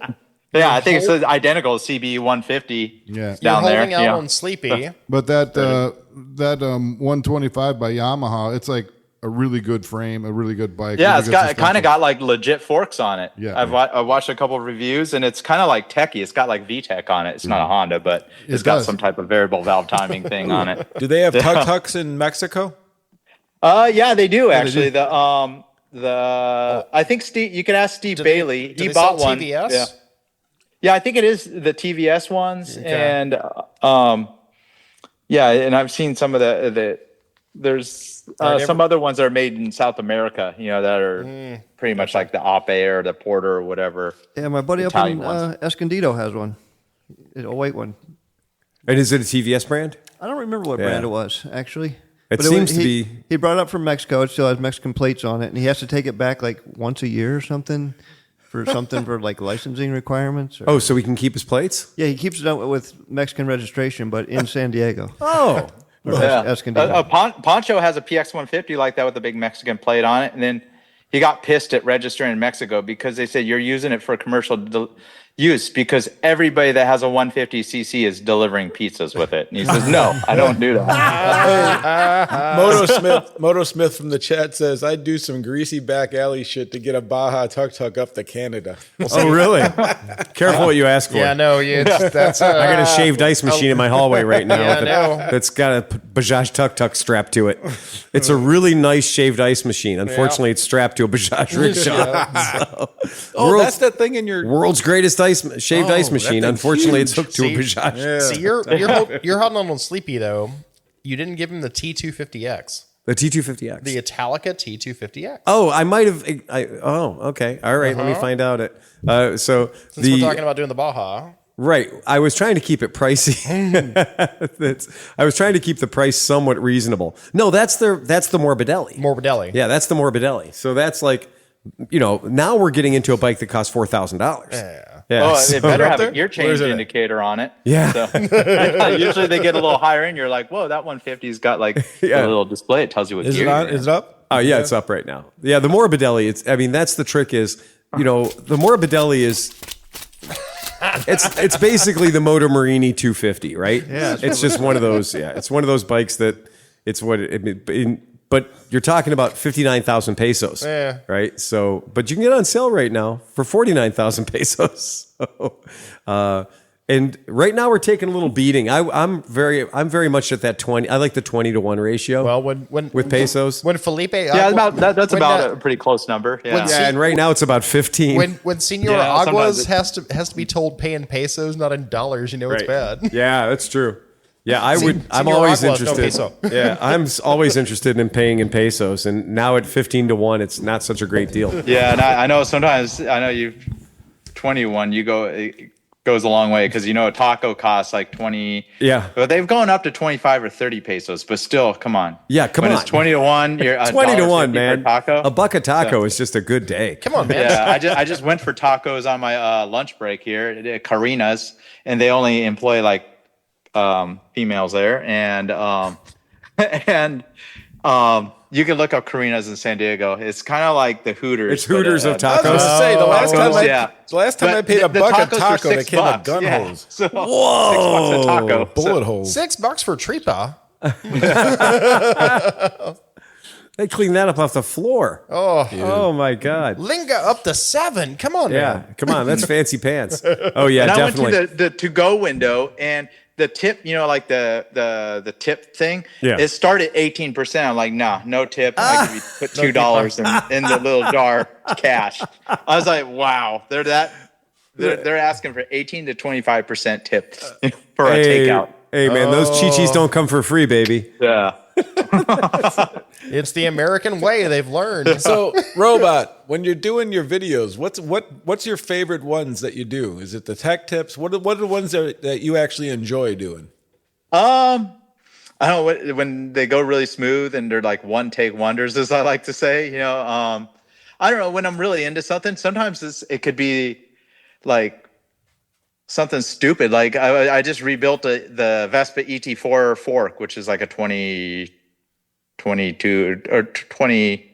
Yeah, I think it's identical to CB150 Yeah. down You're there. holding out Yeah. on Sleepy. But that 125 by Yamaha, it's like a really good frame, a really good bike. Yeah, really it's good got kind suspension. of got like legit forks on it. Yeah. I've watched a couple of reviews, and it's kind of like techie. It's got like VTEC on it. It's not a Honda, but it's got does. some type of variable valve timing thing on it. Do they have tuk-tuks in Mexico? Yeah, they do actually. The I think Steve. You could ask Steve Bailey. Do He they bought sell one. TVS? Yeah. Yeah, I think it is the TVS ones, and yeah, and I've seen some of there's some other ones that are made in South America, that are pretty much like the Ape or the Porter or whatever. Yeah, my buddy Italian up in ones. Escondido has one. A white one. And is it a TVS brand? I don't remember what brand it was, actually. It seems to be. He brought it up from Mexico. It still has Mexican plates on it, and he has to take it back like once a year or something for like licensing requirements. Oh, so we can keep his plates? Yeah, he keeps it out with Mexican registration, but in San Diego. Oh. Or Escondido. Poncho has a PX 150 like that with a big Mexican plate on it, and then he got pissed at registering in Mexico because they said you're using it for commercial use because everybody that has a 150cc is delivering pizzas with it. And he says, no, I don't do that. Moto Smith from the chat says, I'd do some greasy back alley shit to get a Baja tuk-tuk up to Canada. Oh, really? Careful what you ask for. Yeah, no, that's I got a shaved ice machine in my hallway right now. Yeah, I know. That's got a Bajaj tuk-tuk strapped to it. It's a really nice shaved ice machine. Unfortunately, it's strapped to a Bajaj rickshaw. That's that thing in your... World's greatest shaved ice machine. that thing's Unfortunately, it's hooked to a See? Bajaj. Yeah. See, you're holding on Sleepy though. You didn't give him the T250X, The T250X. the Italica T250X. Oh, I might have. Okay. All right. Let me find out it. Since we're talking about doing the Baja. Right. I was trying to keep it pricey. I was trying to keep the price somewhat reasonable. No, that's the Morbidelli. Morbidelli. Yeah, that's the Morbidelli. So that's like, now we're getting into a bike that costs $4,000. Yeah. Yeah. Oh, it better have a gear Where change is it at? indicator on it. Yeah. So, usually they get a little higher and you're like, whoa, that 150's got like a little display. It tells you what Is gear it on? you're in. Is it up? Oh yeah, it's up right now. Yeah, the Morbidelli. That's the trick is, the Morbidelli is. It's basically the Moto Marini 250, right? Yeah. It's just one of those. Yeah, it's one of those bikes that it's what but you're talking about 59,000 pesos, right? So, but you can get on sale right now for 49,000 pesos. So, and right now we're taking a little beating. I'm very much at that 20. I like the 20-to-1 ratio. Well, when with pesos, when Felipe, That's about a pretty close number. Yeah. yeah, and right now it's about 15. when Senor Yeah, Aguas sometimes has to be told pay in pesos, not in dollars, it's bad. Yeah, that's true. Yeah, I'm Senor always Aguas, no interested. peso. Yeah, I'm always interested in paying in pesos, and now at 15-to-1, it's not such a great deal. Yeah, and I know sometimes, you 21, you go, goes a long way because a taco costs like 20. Yeah, but they've gone up to 25 or 30 pesos. But still, come on. Yeah, come on. It's 20-1. You're 20-1, man. A taco. A buck of taco is just a good day. Come on, man. Yeah, I just went for tacos on my lunch break here at Karina's, and they only employ like females there, and you can look up Karina's in San Diego. It's kind of like the Hooters. It's Hooters of tacos. I was going to say, the last time I paid a the buck a tacos taco, were they came with $6. gun Yeah. holes. So, $6 a taco. Bullet holes. $6 for tripa. They clean that up off the floor. Oh my God. Linga up to 7. Come on, Yeah, man. come on. That's fancy pants. Oh yeah, And definitely. I went to the to-go window, and the tip, like the tip thing, it started 18%. I'm like, no tip. I give you put $2 in the little jar cash. I was like, wow, they're asking for 18 to 25% tip for a takeout. Hey man, those chichis don't come for free, baby. Yeah. It's the American way. They've learned. So, Robot, when you're doing your videos, what's your favorite ones that you do? Is it the tech tips? What are the ones that you actually enjoy doing? I don't know when they go really smooth and they're like one take wonders, as I like to say. I don't know, when I'm really into something. Sometimes it could be like something stupid. Like I just rebuilt the Vespa ET4 fork, which is like a 22 or 20.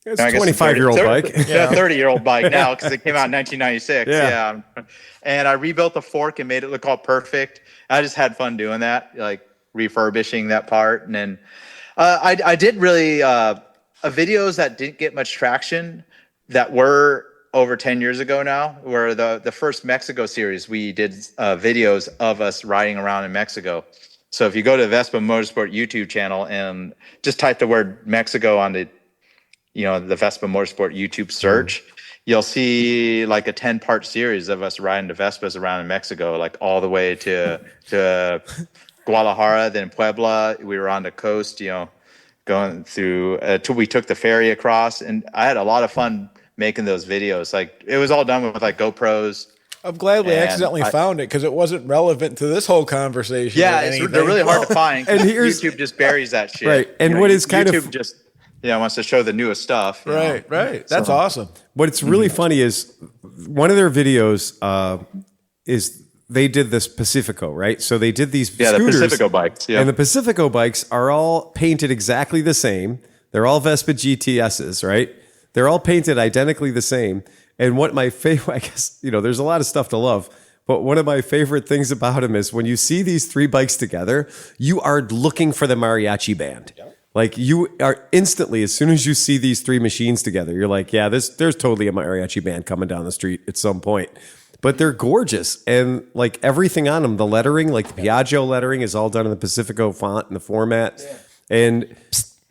It's a 25-year-old bike. Yeah, 30-year-old bike now because it came out in 1996. Yeah. And I rebuilt the fork and made it look all perfect. I just had fun doing that, like refurbishing that part. And then I did really videos that didn't get much traction that were over 10 years ago now, were the first Mexico series. We did videos of us riding around in Mexico. So if you go to the Vespa Motorsport YouTube channel and just type the word Mexico on the Vespa Motorsport YouTube search, you'll see like a 10-part series of us riding the Vespas around in Mexico, like all the way to Guadalajara, then Puebla. We were on the coast, going through till we took the ferry across, and I had a lot of fun making those videos. Like it was all done with like GoPros. I'm glad we accidentally found it because it wasn't relevant to this whole conversation. Yeah, they're really hard to find. And YouTube just buries that shit. Right. And what is kind YouTube of just wants to show the newest stuff. Right. That's awesome. What's really funny is one of their videos is they did this Pacifico, right? So they did these scooters. The Pacifico bikes. Yeah. And the Pacifico bikes are all painted exactly the same. They're all Vespa GTSs, right? They're all painted identically the same. And what my favorite, I guess, there's a lot of stuff to love, but one of my favorite things about them is when you see these three bikes together, you are looking for the mariachi band. Yeah. Like you are instantly, as soon as you see these three machines together, you're like, yeah, there's totally a mariachi band coming down the street at some point. But they're gorgeous. And like everything on them, the lettering, like the Piaggio lettering is all done in the Pacifico font and the format. Yeah. And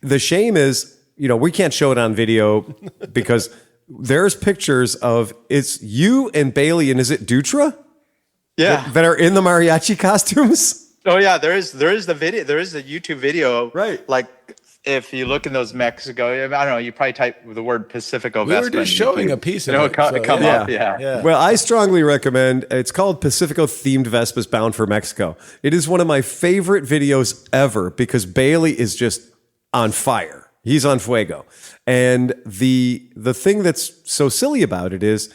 the shame is, we can't show it on video because there's pictures of it's you and Bailey, and is it Dutra? Yeah. That are in the mariachi costumes. Oh yeah, there is the video. There is a YouTube video. Right. Like if you look in those Mexico, I don't know, you probably type the word Pacifico Vespa. We were just showing a piece of it. Come up. Yeah. Well, I strongly recommend, it's called Pacifico Themed Vespas Bound for Mexico. It is one of my favorite videos ever because Bailey is just on fire. He's on fuego. And the thing that's so silly about it is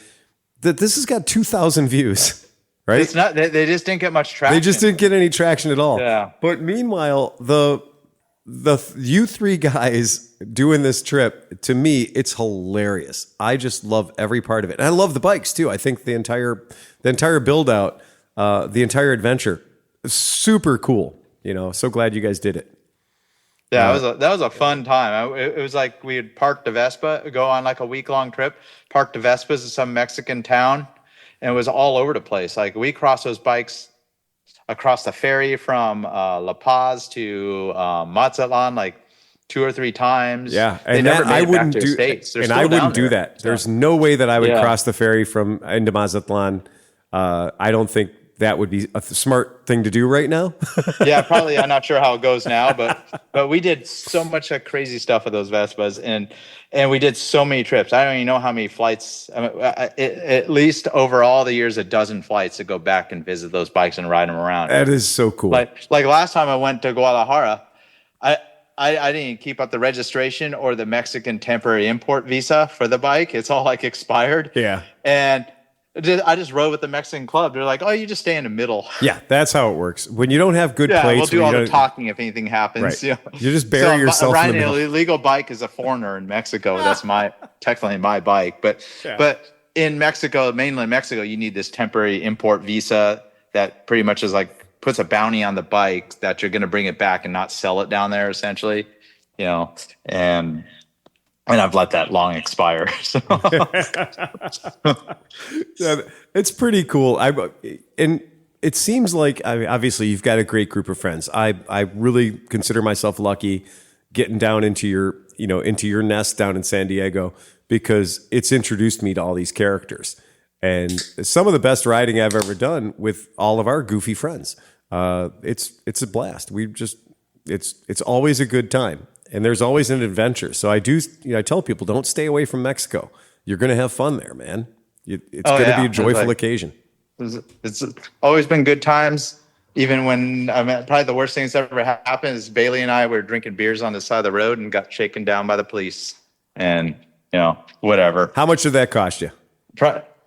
that this has got 2,000 views, right? It's not, they just didn't get much traction. They just didn't get any traction at all. Yeah. But meanwhile, you three guys doing this trip, to me, it's hilarious. I just love every part of it. And I love the bikes too. I think the entire build out, the entire adventure is super cool. So glad you guys did it. Yeah, that was a fun time. It was like we had parked the Vespa, go on like a week-long trip, parked the Vespas in some Mexican town, and it was all over the place. Like we crossed those bikes across the ferry from La Paz to Mazatlan like 2 or 3 times. Yeah, and I wouldn't do that. There's no way that I would cross the ferry from into Mazatlan. I don't think that would be a smart thing to do right now. Yeah, probably. I'm not sure how it goes now, but we did so much crazy stuff with those Vespas, and we did so many trips. I don't even know how many flights. I mean, at least over all the years, a dozen flights to go back and visit those bikes and ride them around. That is so cool. Like last time I went to Guadalajara, I didn't even keep up the registration or the Mexican temporary import visa for the bike. It's all like expired. Yeah, and I just rode with the Mexican club. They're like, "Oh, you just stay in the middle." Yeah, that's how it works. When you don't have good Yeah, plates, we'll do all the talking if anything happens. Right. You know? You just bury yourself in riding the middle. an illegal bike as a foreigner in Mexico. That's technically my bike, but in Mexico, mainland Mexico, you need this temporary import visa that pretty much is like puts a bounty on the bike that you're going to bring it back and not sell it down there, essentially. You know, and I've let that long expire. So. Yeah, it's pretty cool. And it seems like obviously you've got a great group of friends. I really consider myself lucky getting down into your nest down in San Diego, because it's introduced me to all these characters and some of the best riding I've ever done with all of our goofy friends. It's a blast. It's always a good time. And there's always an adventure. So I tell people, don't stay away from Mexico. You're going to have fun there, man. It's going to be a joyful occasion. It's always been good times. Even when, probably the worst thing that's ever happened is Bailey and I were drinking beers on the side of the road and got shaken down by the police. And, whatever. How much did that cost you?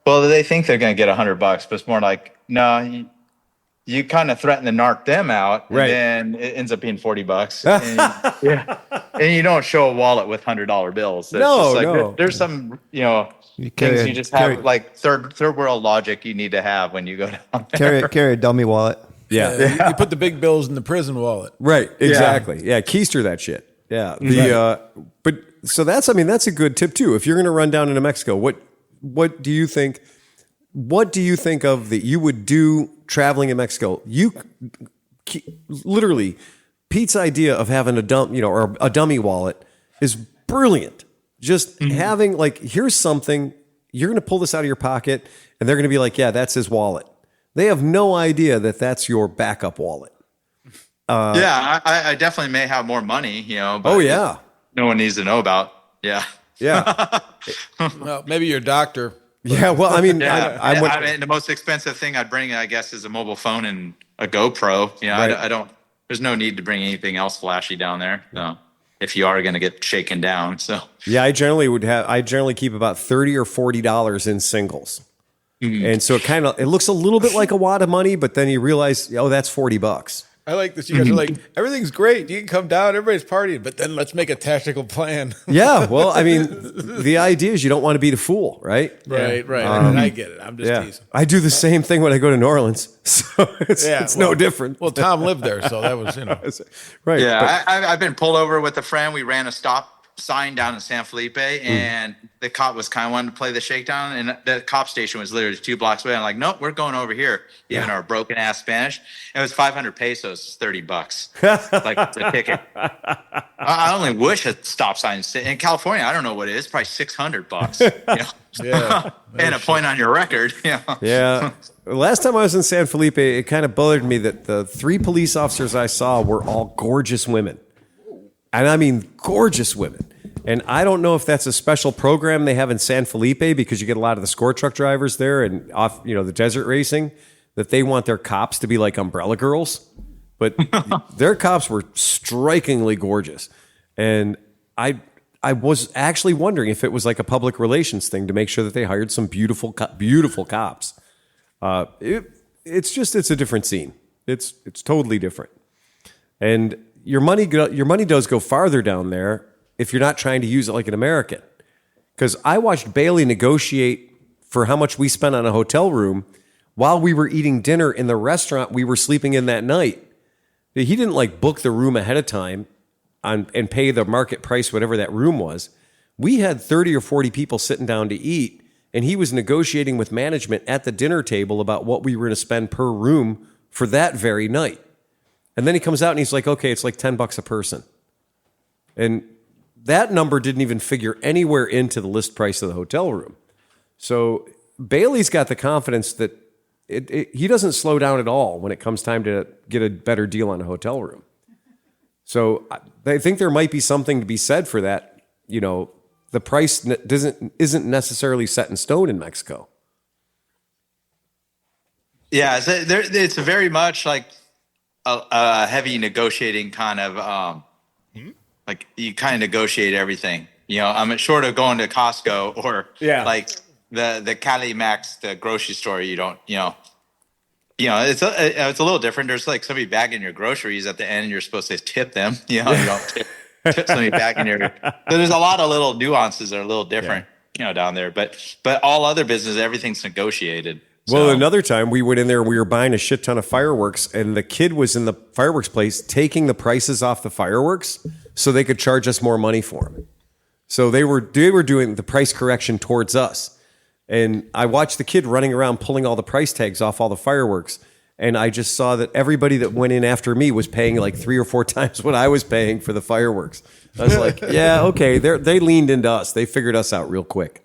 Well, they think they're going to get $100, but it's more like, no, you kind of threaten to narc them out, and then it ends up being $40. And you don't show a wallet with $100 bills. No. There's some, things you just have like third world logic you need to have when you go down there. Carry a dummy wallet. Yeah. You put the big bills in the prison wallet. Right. Exactly. Yeah. Keister that shit. Yeah. But so that's a good tip too. If you're going to run down into Mexico, what do you think? What do you think of that you would do traveling in Mexico? Literally, Pete's idea of having a dummy wallet is brilliant. Just having here's something, you're going to pull this out of your pocket and they're going to be like, yeah, that's his wallet. They have no idea that that's your backup wallet. I definitely may have more money, but no one needs to know about. Yeah. Yeah. Well, maybe your doctor. Yeah, well, I mean, the most expensive thing I'd bring, I guess, is a mobile phone and a GoPro. I don't. There's no need to bring anything else flashy down there. So, if you are going to get shaken down, so yeah, I generally keep about $30 or $40 in singles, and so it looks a little bit like a wad of money, but then you realize, that's $40. I like this. You guys are like, everything's great. You can come down, everybody's partying, but then let's make a tactical plan. Yeah, well, I mean, the idea is you don't want to be the fool, right? Right. I get it. I'm just teasing. I do the same thing when I go to New Orleans, so it's no different. Well, Tom lived there, so that was, right. Yeah, I've been pulled over with a friend. We ran a stop sign down in San Felipe, and the cop was kind of wanting to play the shakedown, and the cop station was literally 2 blocks away. I'm like, nope, we're going over here. Even our broken ass Spanish. It was 500 pesos, $30, like the ticket. I only wish a stop sign in California. I don't know what it is, probably $600. And a point on your record. Yeah. Last time I was in San Felipe, it kind of bothered me that the 3 police officers I saw were all gorgeous women. And I mean, gorgeous women. And I don't know if that's a special program they have in San Felipe, because you get a lot of the score truck drivers there and off, the desert racing, that they want their cops to be like umbrella girls. But their cops were strikingly gorgeous. And I was actually wondering if it was like a public relations thing to make sure that they hired some beautiful cops. It's a different scene. It's totally different. And your money does go farther down there if you're not trying to use it like an American. Because I watched Bailey negotiate for how much we spent on a hotel room while we were eating dinner in the restaurant we were sleeping in that night. He didn't book the room ahead of time and pay the market price, whatever that room was. We had 30 or 40 people sitting down to eat, and he was negotiating with management at the dinner table about what we were going to spend per room for that very night. And then he comes out and he's like, okay, it's like $10 a person. And that number didn't even figure anywhere into the list price of the hotel room. So Bailey's got the confidence that he doesn't slow down at all when it comes time to get a better deal on a hotel room. So I think there might be something to be said for that. You know, the price isn't necessarily set in stone in Mexico. Yeah, it's very much like a heavy negotiating kind of like you kind of negotiate everything. You know, I'm short of going to Costco or like the Cali Max, the grocery store. You don't, it's a little different. There's like somebody bagging your groceries at the end, and you're supposed to tip them. You know, you don't tip somebody bagging your. So there's a lot of little nuances that are a little different, down there. But all other business, everything's negotiated. Well, another time we went in there and we were buying a shit ton of fireworks, and the kid was in the fireworks place taking the prices off the fireworks so they could charge us more money for them. So they were doing the price correction towards us. And I watched the kid running around pulling all the price tags off all the fireworks. And I just saw that everybody that went in after me was paying like 3 or 4 times what I was paying for the fireworks. I was like, yeah, okay. They leaned into us. They figured us out real quick.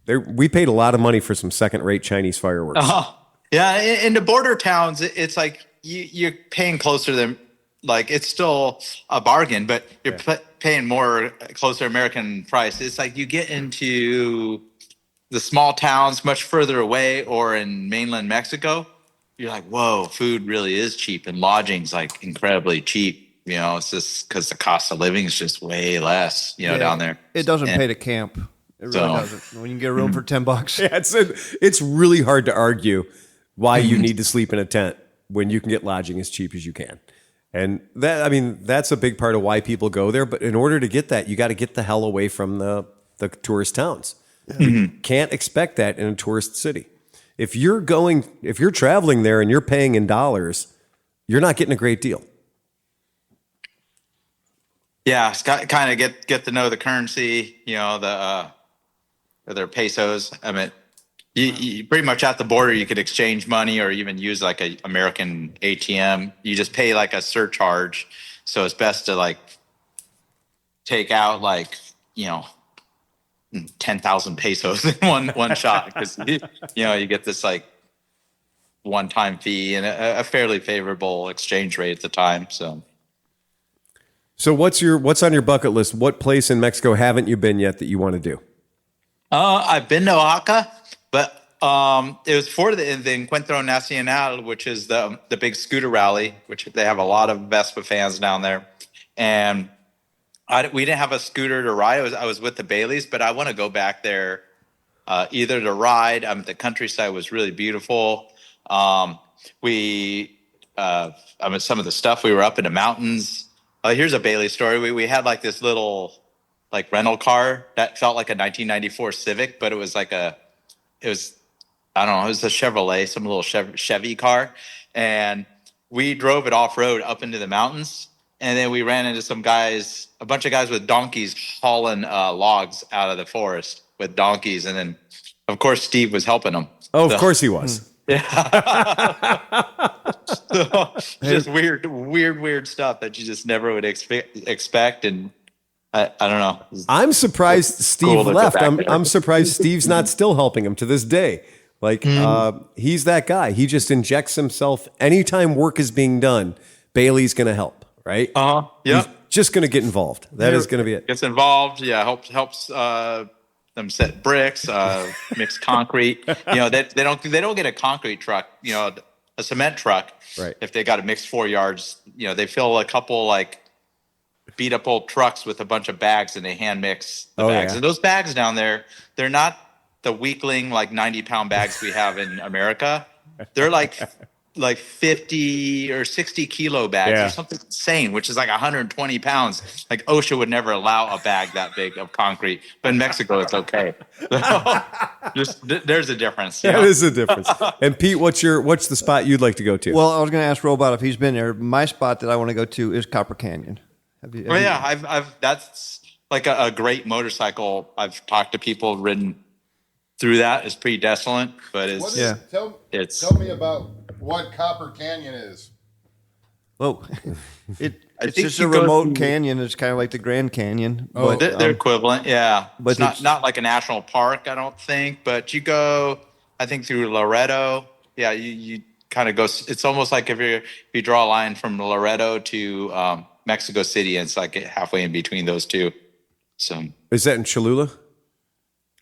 We paid a lot of money for some second-rate Chinese fireworks. Yeah, in the border towns, it's like you're paying closer than, like, it's still a bargain, but you're paying more closer American price. It's like you get into the small towns much further away or in mainland Mexico, you're like, whoa, food really is cheap and lodging's like incredibly cheap. You know, it's just because the cost of living is just way less, down there. It doesn't pay to camp. It really doesn't. When you can get a room for $10. Yeah, it's really hard to argue why you need to sleep in a tent when you can get lodging as cheap as you can. And that's a big part of why people go there. But in order to get that, you got to get the hell away from the tourist towns. You can't expect that in a tourist city. If you're traveling there and you're paying in dollars, you're not getting a great deal. Yeah, kind of get to know the currency, their pesos. I mean, you pretty much at the border, you could exchange money or even use like a American ATM. You just pay like a surcharge. So it's best to like take out like, 10,000 pesos in one shot because, you get this like one-time fee and a fairly favorable exchange rate at the time. So what's on your bucket list? What place in Mexico haven't you been yet that you want to do? I've been to Oaxaca, but it was for the Encuentro Nacional, which is the big scooter rally, which they have a lot of Vespa fans down there. And we didn't have a scooter to ride. I was with the Baileys, but I want to go back there either to ride. The countryside was really beautiful. Some of the stuff, we were up in the mountains. Here's a Bailey story. We had like this little like rental car that felt like a 1994 Civic, but it was a Chevrolet, some little Chevy car. And we drove it off road up into the mountains. And then we ran into a bunch of guys with donkeys hauling logs out of the forest with donkeys. And then of course, Steve was helping them. Oh, of course he was. Yeah. So, just weird stuff that you just never would expect. And I don't know. I'm surprised Steve left. I'm surprised Steve's not still helping him to this day. Like, he's that guy. He just injects himself. Anytime work is being done, Bailey's going to help, right? Yeah. He's just going to get involved. That is going to be it. Gets involved. Yeah. Helps them set bricks, mix concrete. They don't get a concrete truck, a cement truck. Right. If they got to mix 4 yards, they fill a couple like beat up old trucks with a bunch of bags and they hand mix the bags. Yeah. And those bags down there, they're not the weakling like 90-pound bags we have in America. They're like 50 or 60 kilo bags or something insane, which is like 120 pounds. Like OSHA would never allow a bag that big of concrete, but in Mexico it's okay. There's a difference. There is a difference. And Pete, what's the spot you'd like to go to? Well, I was going to ask Robot if he's been there. My spot that I want to go to is Copper Canyon. I've that's like a great motorcycle. I've talked to people ridden through that. It's pretty desolate, but Tell me about what Copper Canyon is. Oh, it's just a remote canyon. It's kind of like the Grand Canyon. Oh, but, they're equivalent, yeah. But it's not like a national park, I don't think. But you go, I think through Laredo. Yeah, you kind of go. It's almost like if you draw a line from Laredo to Mexico City, and it's like halfway in between those two. So is that in Cholula?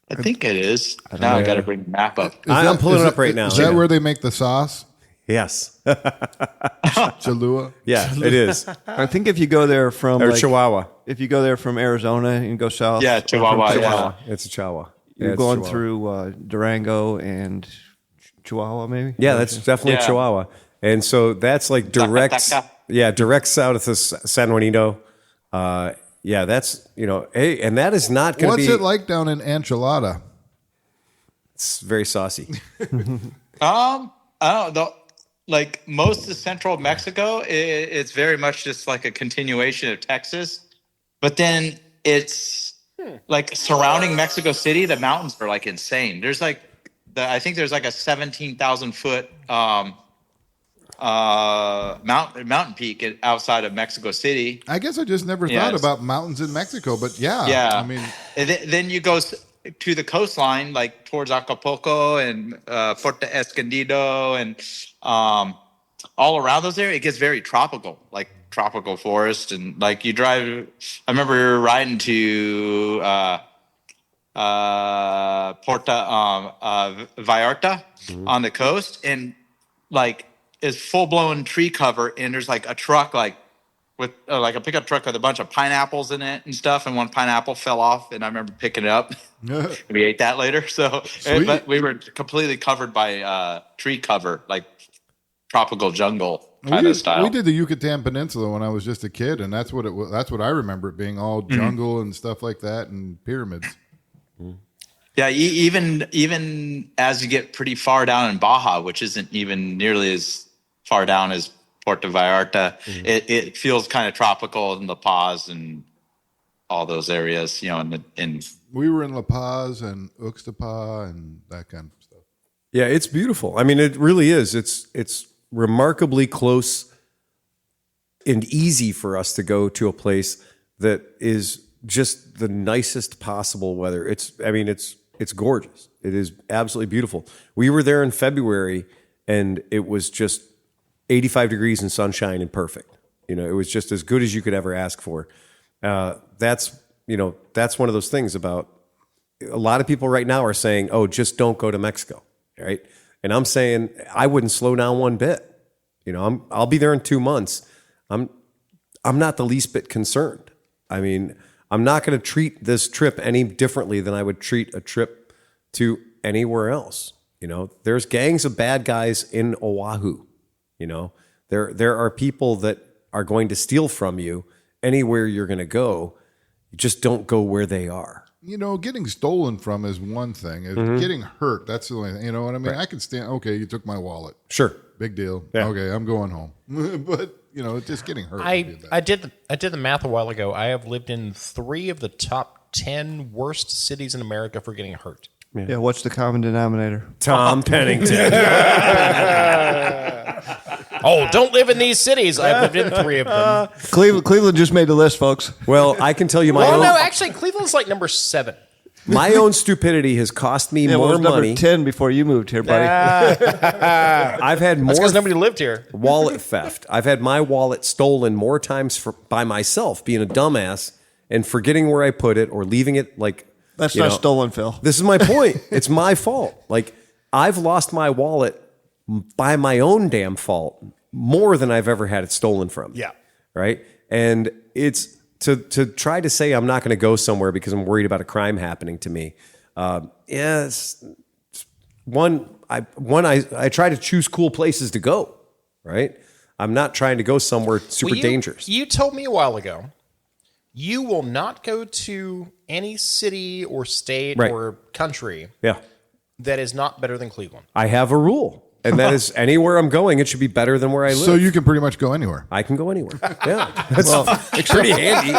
I think it is. Now I got to bring the map up. I'm pulling it up right now. Is that where they make the sauce? Yes. Cholula? Yeah, it is. I think if you go there from Or Chihuahua. if you go there from Arizona and go south, Yeah, Chihuahua. Yeah. It's a Chihuahua. you're Yeah, going it's through Durango and Chihuahua, maybe. Yeah, that's definitely Yeah. Chihuahua. And so that's like direct, direct south of San Juanito. Yeah, that's, hey, and that is not going to be. What's it like down in Enchilada? It's very saucy. I don't know. Like most of central Mexico, it's very much just like a continuation of Texas. But then it's like surrounding Mexico City, the mountains are like insane. There's like, I think there's like a 17,000 foot mountain peak outside of Mexico City. I guess I just never thought about mountains in Mexico, but yeah. I mean, and then you go to the coastline, like towards Acapulco and Puerto Escondido and all around those areas, it gets very tropical, like tropical forest. And like you drive, I remember riding to Puerto Vallarta on the coast, and like it's full blown tree cover, and there's like a truck with like a pickup truck with a bunch of pineapples in it and stuff, and one pineapple fell off, and I remember picking it up. We ate that later. So, but we were completely covered by tree cover, like tropical jungle kind of style. We did the Yucatan Peninsula when I was just a kid, and that's what it was. That's what I remember it being, all jungle and stuff like that, and pyramids. Yeah, even as you get pretty far down in Baja, which isn't even nearly as far down as Puerto Vallarta, it feels kind of tropical in La Paz and all those areas, in We were in La Paz and Uxtapa and that kind of stuff. Yeah, it's beautiful. I mean, it really is. It's remarkably close and easy for us to go to a place that is just the nicest possible weather. It's gorgeous. It is absolutely beautiful. We were there in February, and it was just 85 degrees and sunshine and perfect. It was just as good as you could ever ask for. That's one of those things about a lot of people right now are saying, oh, just don't go to Mexico. Right. And I'm saying I wouldn't slow down one bit. I'll be there in 2 months. I'm not the least bit concerned. I mean, I'm not going to treat this trip any differently than I would treat a trip to anywhere else. There's gangs of bad guys in Oahu. There are people that are going to steal from you anywhere you're going to go. You just don't go where they are. Getting stolen from is one thing. Getting hurt, that's the only thing. You know what I mean? Right. I can stand, okay, you took my wallet. Sure. Big deal. Yeah. Okay, I'm going home. But, just getting hurt. I did the math a while ago. I have lived in 3 of the top 10 worst cities in America for getting hurt. Yeah, what's the common denominator? Tom Pennington. Don't live in these cities. I've lived in 3 of them. Cleveland just made the list, folks. Well, I can tell you my own. No, actually, Cleveland's like number 7. My own stupidity has cost me more money. Number 10 before you moved here, buddy. I've had more. Because nobody lived here. Wallet theft. I've had my wallet stolen more times by myself, being a dumbass and forgetting where I put it or leaving it like. That's not stolen, Phil. This is my point. It's my fault. Like, I've lost my wallet by my own damn fault more than I've ever had it stolen from. Yeah. Right. And it's to try to say I'm not going to go somewhere because I'm worried about a crime happening to me. Yes. I try to choose cool places to go. Right. I'm not trying to go somewhere super dangerous. You told me a while ago, you will not go to any city or state or country that is not better than Cleveland. I have a rule. And that is anywhere I'm going, it should be better than where I live. So you can pretty much go anywhere. I can go anywhere. Yeah. It's pretty handy.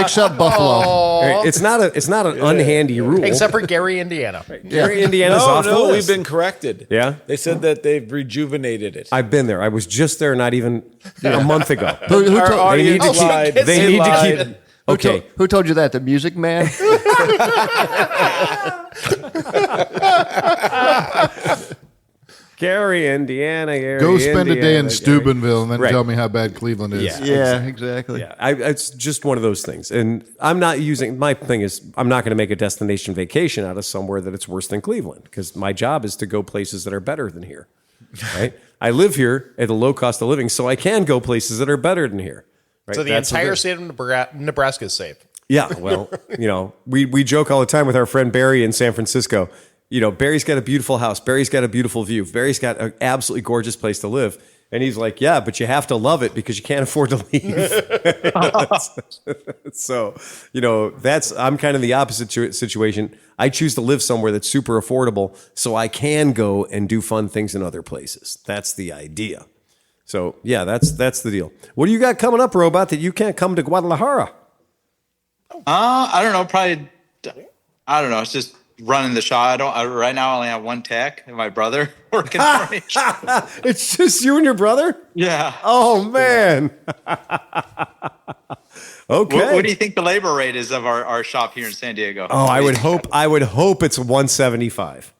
Except Buffalo. It's not an unhandy rule. Except for Gary, Indiana. Gary, Indiana's off the list. We've been corrected. Yeah? They said that they've rejuvenated it. I've been there. I was just there not even a month ago. They need to keep it. Okay. Who told you that? The Music Man? Gary, Indiana. Gary, Go spend a day in Indiana, Steubenville and then Right. tell me how bad Cleveland is. Yeah. Exactly. Yeah, it's just one of those things. And I'm not using, my thing is, I'm not going to make a destination vacation out of somewhere that it's worse than Cleveland, because my job is to go places that are better than here, right? I live here at a low cost of living, so I can go places that are better than here. Right? So the That's entire thing. state of Nebraska is safe. Yeah, well, we joke all the time with our friend Barry in San Francisco. Barry's got a beautiful house. Barry's got a beautiful view. Barry's got an absolutely gorgeous place to live. And he's like, yeah, but you have to love it because you can't afford to leave. So, I'm kind of the opposite situation. I choose to live somewhere that's super affordable so I can go and do fun things in other places. That's the idea. So, yeah, that's the deal. What do you got coming up, Robot, that you can't come to Guadalajara? I don't know. Probably, I don't know. It's just running the shop. Right now I only have one tech and my brother working for me. It's just you and your brother? Yeah. Oh, man. Okay. What do you think the labor rate is of our shop here in San Diego? Oh, I would hope it's 175.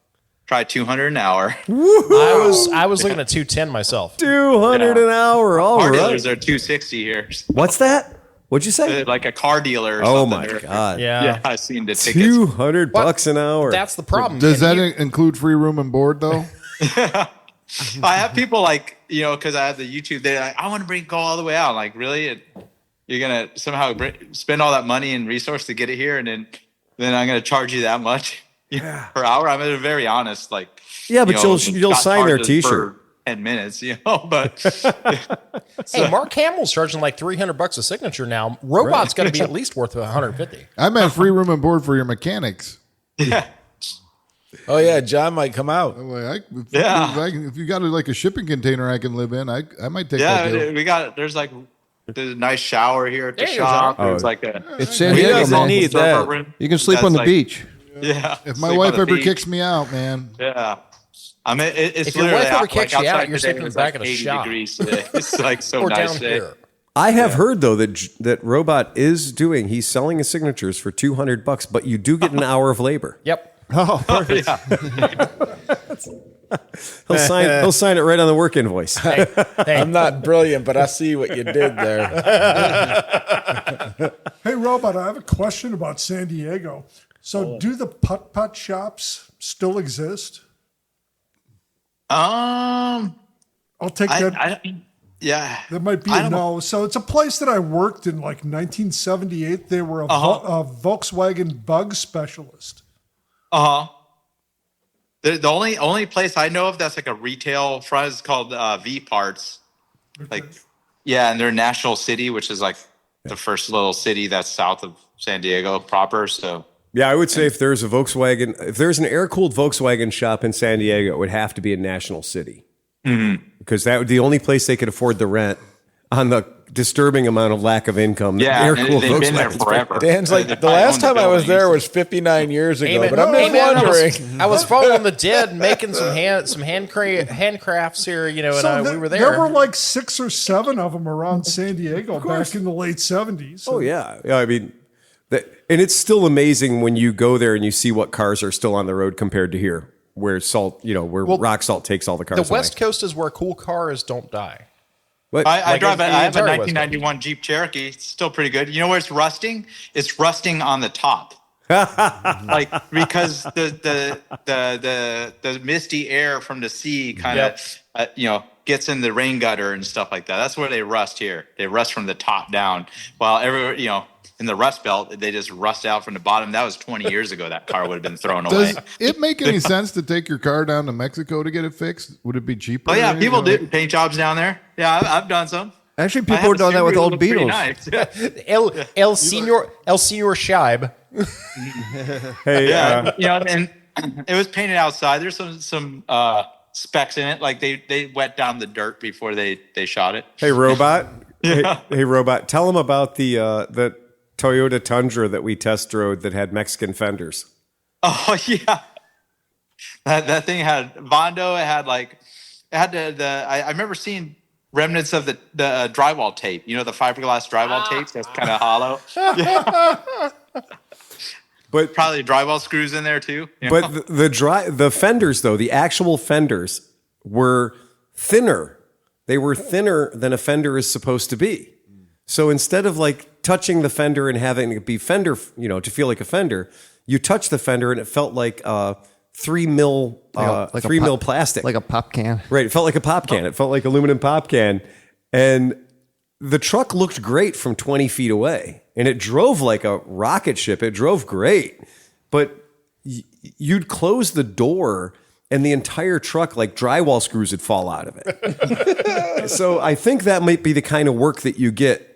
Try 200 an hour. I was looking at 210 myself. 200 an hour. All Car right. dealers are 260 here. What's that? What'd you say? Like a car dealer or Oh something. my God. Yeah. I've seen the tickets. $200 an hour. That's the problem. Does that include free room and board, though? I have people because I have the YouTube, they're like, I want to go all the way out. Like, really? You're going to somehow spend all that money and resource to get it here, and then I'm going to charge you that much per hour? I mean, they're very honest. Like, yeah, but you'll sign their charges T-shirt. for 10 minutes, but Hey, Mark Hamill's charging like $300 a signature now. Robot's got to be at least worth 150. I meant free room and board for your mechanics. yeah. Oh yeah, John might come out. If you got a shipping container I can live in, I might take that deal. There's a nice shower here at the There you go, shop. John. There's It's San He Diego, doesn't man. need that. You can sleep on the beach. Yeah. If my sleep wife on the ever beach. kicks me out, man. Yeah. I mean, it's If your literally wife ever out, kicks you out, outside you're today, sleeping in it's the back like of the 80 shop. degrees today. It's like so Or nice down today. here. I have heard though that Robot is he's selling his signatures for $200, but you do get an hour of labor. Yep. Oh, perfect. Yeah. He'll sign it right on the work invoice. Hey, I'm not brilliant, but I see what you did there. Hey, Robot, I have a question about San Diego. So, do the putt-putt shops still exist? Um, I'll take that. Yeah. That might be I a don't no. So, it's a place that I worked in like 1978. They were a Volkswagen bug specialist. The only place I know of that's like a retail front is called V Parts. Like, yeah, and they're National City, which is like the first little city that's south of San Diego proper. So Yeah, I would say if there's an air-cooled Volkswagen shop in San Diego, it would have to be in National City. Mm-hmm. Because that would be the only place they could afford the rent on the disturbing amount of lack of income. yeah, Air-cooled they've been there Volkswagens. forever. Dan's like, They the probably last own the time I was building. there was 59 years ago, Amen. but I'm just Amen. wondering. I was following the dead, making some handcrafts here, and we were there. There were like 6 or 7 of them around San Diego back in the late 70s. Oh, yeah. I mean, and it's still amazing when you go there and you see what cars are still on the road compared to here, where rock salt takes all the cars The West away. Coast is where cool cars don't die. But I Like drive. the I have a entire West 1991 Jeep Cherokee. It's still pretty good. You know where it's rusting? It's rusting on the top, like because the misty air from the sea kind of gets in the rain gutter and stuff like that. That's where they rust here. They rust from the top down. While in the Rust Belt, they just rust out from the bottom. That was 20 years ago. That car would have been thrown away. Does it make any sense to take your car down to Mexico to get it fixed? Would it be cheaper? Oh yeah, people do paint jobs down there. Yeah, I've done some. Actually, I people have have done a that with Subaru old that looks pretty Beetles. nice. El Senor Scheib. hey, and it was painted outside. There's some specs in it, like they wet down the dirt before they shot it. hey, Robot. Hey, Robot. Tell them about the Toyota Tundra that we test drove that had Mexican fenders. Oh yeah, that thing had Vondo. I remember seeing remnants of the drywall tape. You know, the fiberglass drywall tape that's kind of hollow. But probably drywall screws in there too. But the fenders though, the actual fenders were thinner. They were thinner than a fender is supposed to be. So instead of like touching the fender and having it be fender, to feel like a fender, you touch the fender and it felt like 3 mil, Like a 3 mil pop- plastic. like a pop can. Right. It felt like a pop can. It felt like aluminum pop can. And the truck looked great from 20 feet away. And it drove like a rocket ship. It drove great. But you'd close the door and the entire truck, like drywall screws, would fall out of it. So I think that might be the kind of work that you get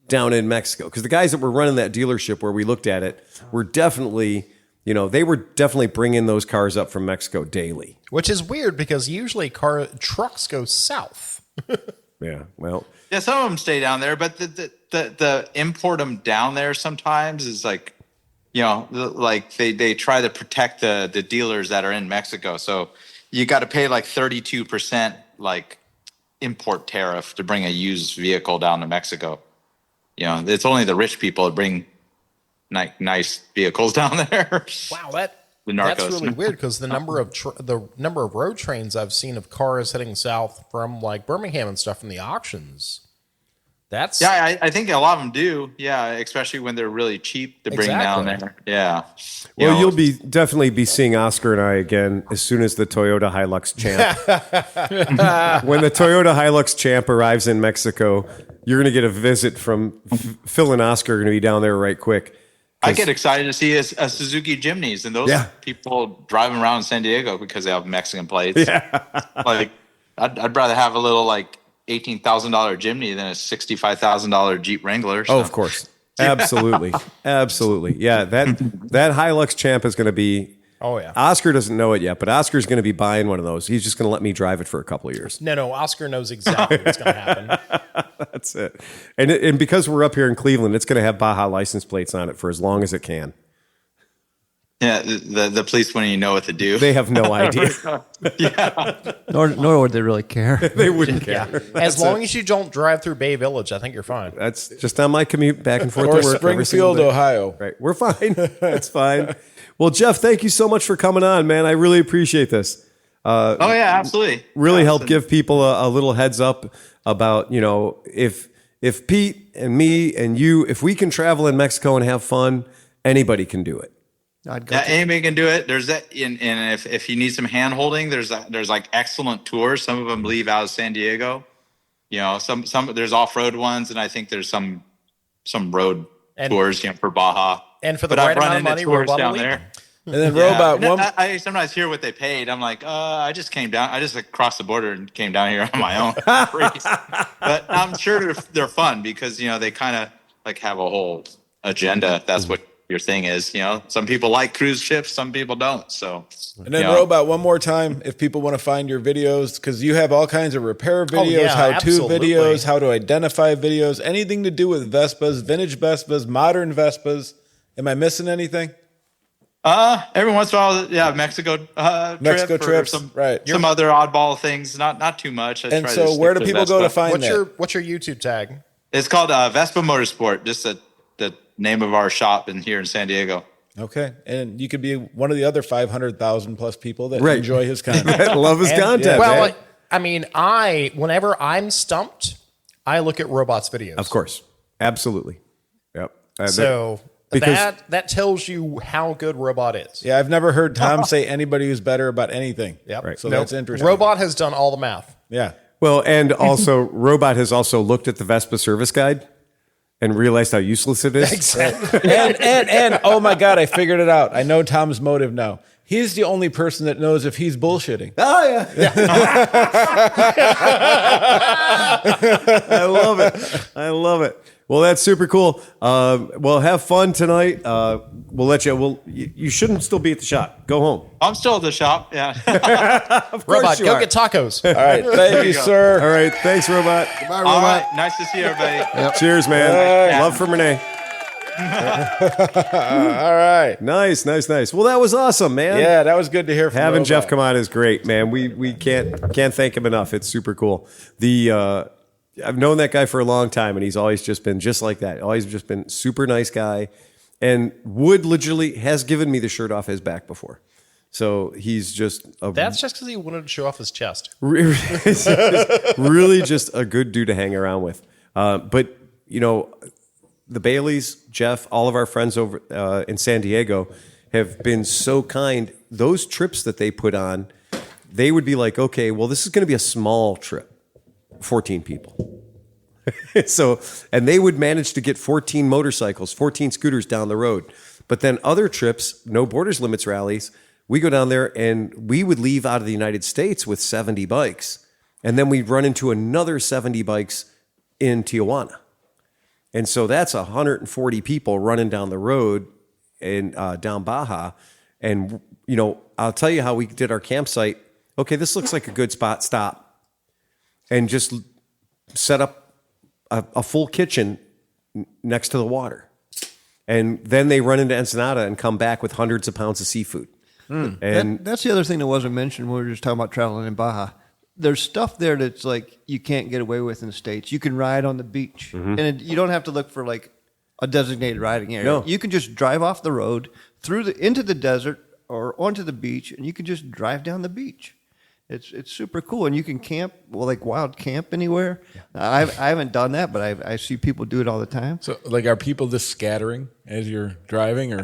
down in Mexico. Because the guys that were running that dealership where we looked at it were definitely, they were definitely bringing those cars up from Mexico daily. Which is weird because usually trucks go south. Yeah, well. Yeah, some of them stay down there, but the import them down there sometimes is like, like they try to protect the dealers that are in Mexico. So you got to pay like 32% like import tariff to bring a used vehicle down to Mexico. It's only the rich people that bring nice vehicles down there. Wow, that's really weird because the number of road trains I've seen of cars heading south from like Birmingham and stuff from the auctions. I think a lot of them do. Yeah, especially when they're really cheap to bring down there. Yeah. Well, you'll definitely be seeing Oscar and I again as soon as the Toyota Hilux Champ. When the Toyota Hilux Champ arrives in Mexico, you're going to get a visit from Phil and Oscar. Are going to be down there right quick. I get excited to see a Suzuki Jimneys and those people driving around in San Diego because they have Mexican plates. Yeah. Like, I'd rather have a little like $18,000 Jimny than a $65,000 Jeep Wrangler. So. Oh, of course. Absolutely. Absolutely. Yeah, that Hilux Champ is going to be... Oh, yeah. Oscar doesn't know it yet, but Oscar's going to be buying one of those. He's just going to let me drive it for a couple of years. No, Oscar knows exactly what's going to happen. That's it. And because we're up here in Cleveland, it's going to have Baja license plates on it for as long as it can. Yeah, the police wouldn't even know what to do. They have no idea. Yeah. Nor would they really care. They wouldn't care. As long as you don't drive through Bay Village, I think you're fine. That's just on my commute back and forth Or to work. Springfield, Ohio. Right. We're fine. It's fine. Well, Jeff, thank you so much for coming on, man. I really appreciate this. Oh, yeah, absolutely. Really help give people a little heads up about, if Pete and me and you, if we can travel in Mexico and have fun, anybody can do it. Anybody can do it. There's that, and if you need some hand holding, there's like excellent tours. Some of them leave out of San Diego. Some there's off road ones, and I think there's some road tours for Baja. And for the right amount of money, we're down there. And then Robot, I sometimes hear what they paid. I'm like, I just came down. I just crossed the border and came down here on my own. But I'm sure they're fun because they kind of like have a whole agenda. That's what your thing is. Some people like cruise ships, some people don't. So, and then Robot, one more time, if people want to find your videos, because you have all kinds of repair videos, how-to videos, how to identify videos, anything to do with Vespas, vintage Vespas, modern Vespas. Am I missing anything? Every once in a while, Mexico trips, some other oddball things. Not too much. And so, where do people go to find that? What's your YouTube tag? It's called Vespa Motorsport. Just the name of our shop here in San Diego. Okay, and you could be one of the other 500,000 plus people that enjoy his content. Love his content. Well, whenever I'm stumped, I look at Robot's videos. Of course, absolutely. Yep. Because that tells you how good Robot is. Yeah, I've never heard Tom say anybody who's better about anything. Yep. Right. So that's interesting. Robot has done all the math. Yeah. Well, and also Robot has also looked at the Vespa service guide and realized how useless it is. Exactly. and oh my God, I figured it out. I know Tom's motive now. He's the only person that knows if he's bullshitting. Oh, yeah. I love it. Well, that's super cool. Well, have fun tonight. We'll let you. You shouldn't still be at the shop. Go home. I'm still at the shop. Yeah. Of course Robot, you go are. get tacos. All right. Thank you, sir. All right. Thanks, Robot. Goodbye, All Robot. right. Nice to see everybody. Yep. Cheers, man. Love from Renee. All right. Nice. Well, that was awesome, man. Yeah, that was good to hear from Having Robot. Jeff come on is great, man. We can't thank him enough. It's super cool. I've known that guy for a long time, and he's always just been just like that. Always just been super nice guy, and has given me the shirt off his back before. So he's just That's just because he wanted to show off his chest. really just a good dude to hang around with. But the Baileys, Jeff, all of our friends over in San Diego have been so kind. Those trips that they put on, they would be like, okay, well, this is going to be a small trip, 14 people. And they would manage to get 14 motorcycles, 14 scooters down the road. But then other trips, no Borders Limits rallies, we go down there and we would leave out of the United States with 70 bikes. And then we'd run into another 70 bikes in Tijuana. And so that's 140 people running down the road in down Baja. And, I'll tell you how we did our campsite. Okay, this looks like a good spot. Stop. And just set up a full kitchen next to the water. And then they run into Ensenada and come back with hundreds of pounds of seafood. And that's the other thing that wasn't mentioned when we were just talking about traveling in Baja. There's stuff there that's like you can't get away with in the States. You can ride on the beach, and you don't have to look for like a designated riding area. No. You can just drive off the road into the desert or onto the beach, and you can just drive down the beach. It's super cool, and you can camp, like wild camp anywhere. I haven't done that, but I see people do it all the time. So, like, are people just scattering as you're driving, or?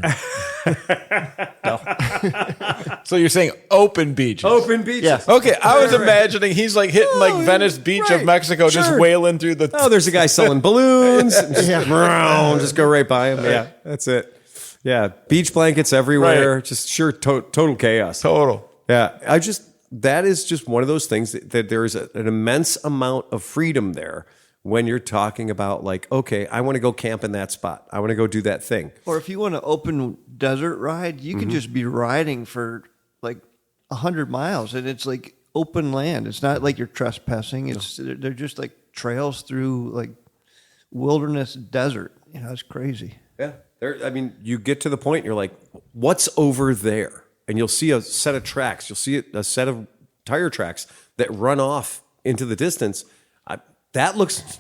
No. So you're saying open beaches? open beaches. Yeah. Okay, I was imagining he's like hitting like Venice Beach of Mexico, just sure. wailing through the. Oh, there's a guy selling balloons. Just go right by him. Yeah, that's it. Yeah, beach blankets everywhere. Right. Just total chaos. Total. Yeah, that is just one of those things that there is an immense amount of freedom there when you're talking about like, okay, I want to go camp in that spot. I want to go do that thing. Or if you want an open desert ride, you can just be riding for like 100 miles, and it's like open land. It's not like you're trespassing. They're just like trails through like wilderness desert. It's crazy. Yeah. You get to the point, you're like, what's over there? And you'll see a set of tracks. You'll see a set of tire tracks that run off into the distance. That looks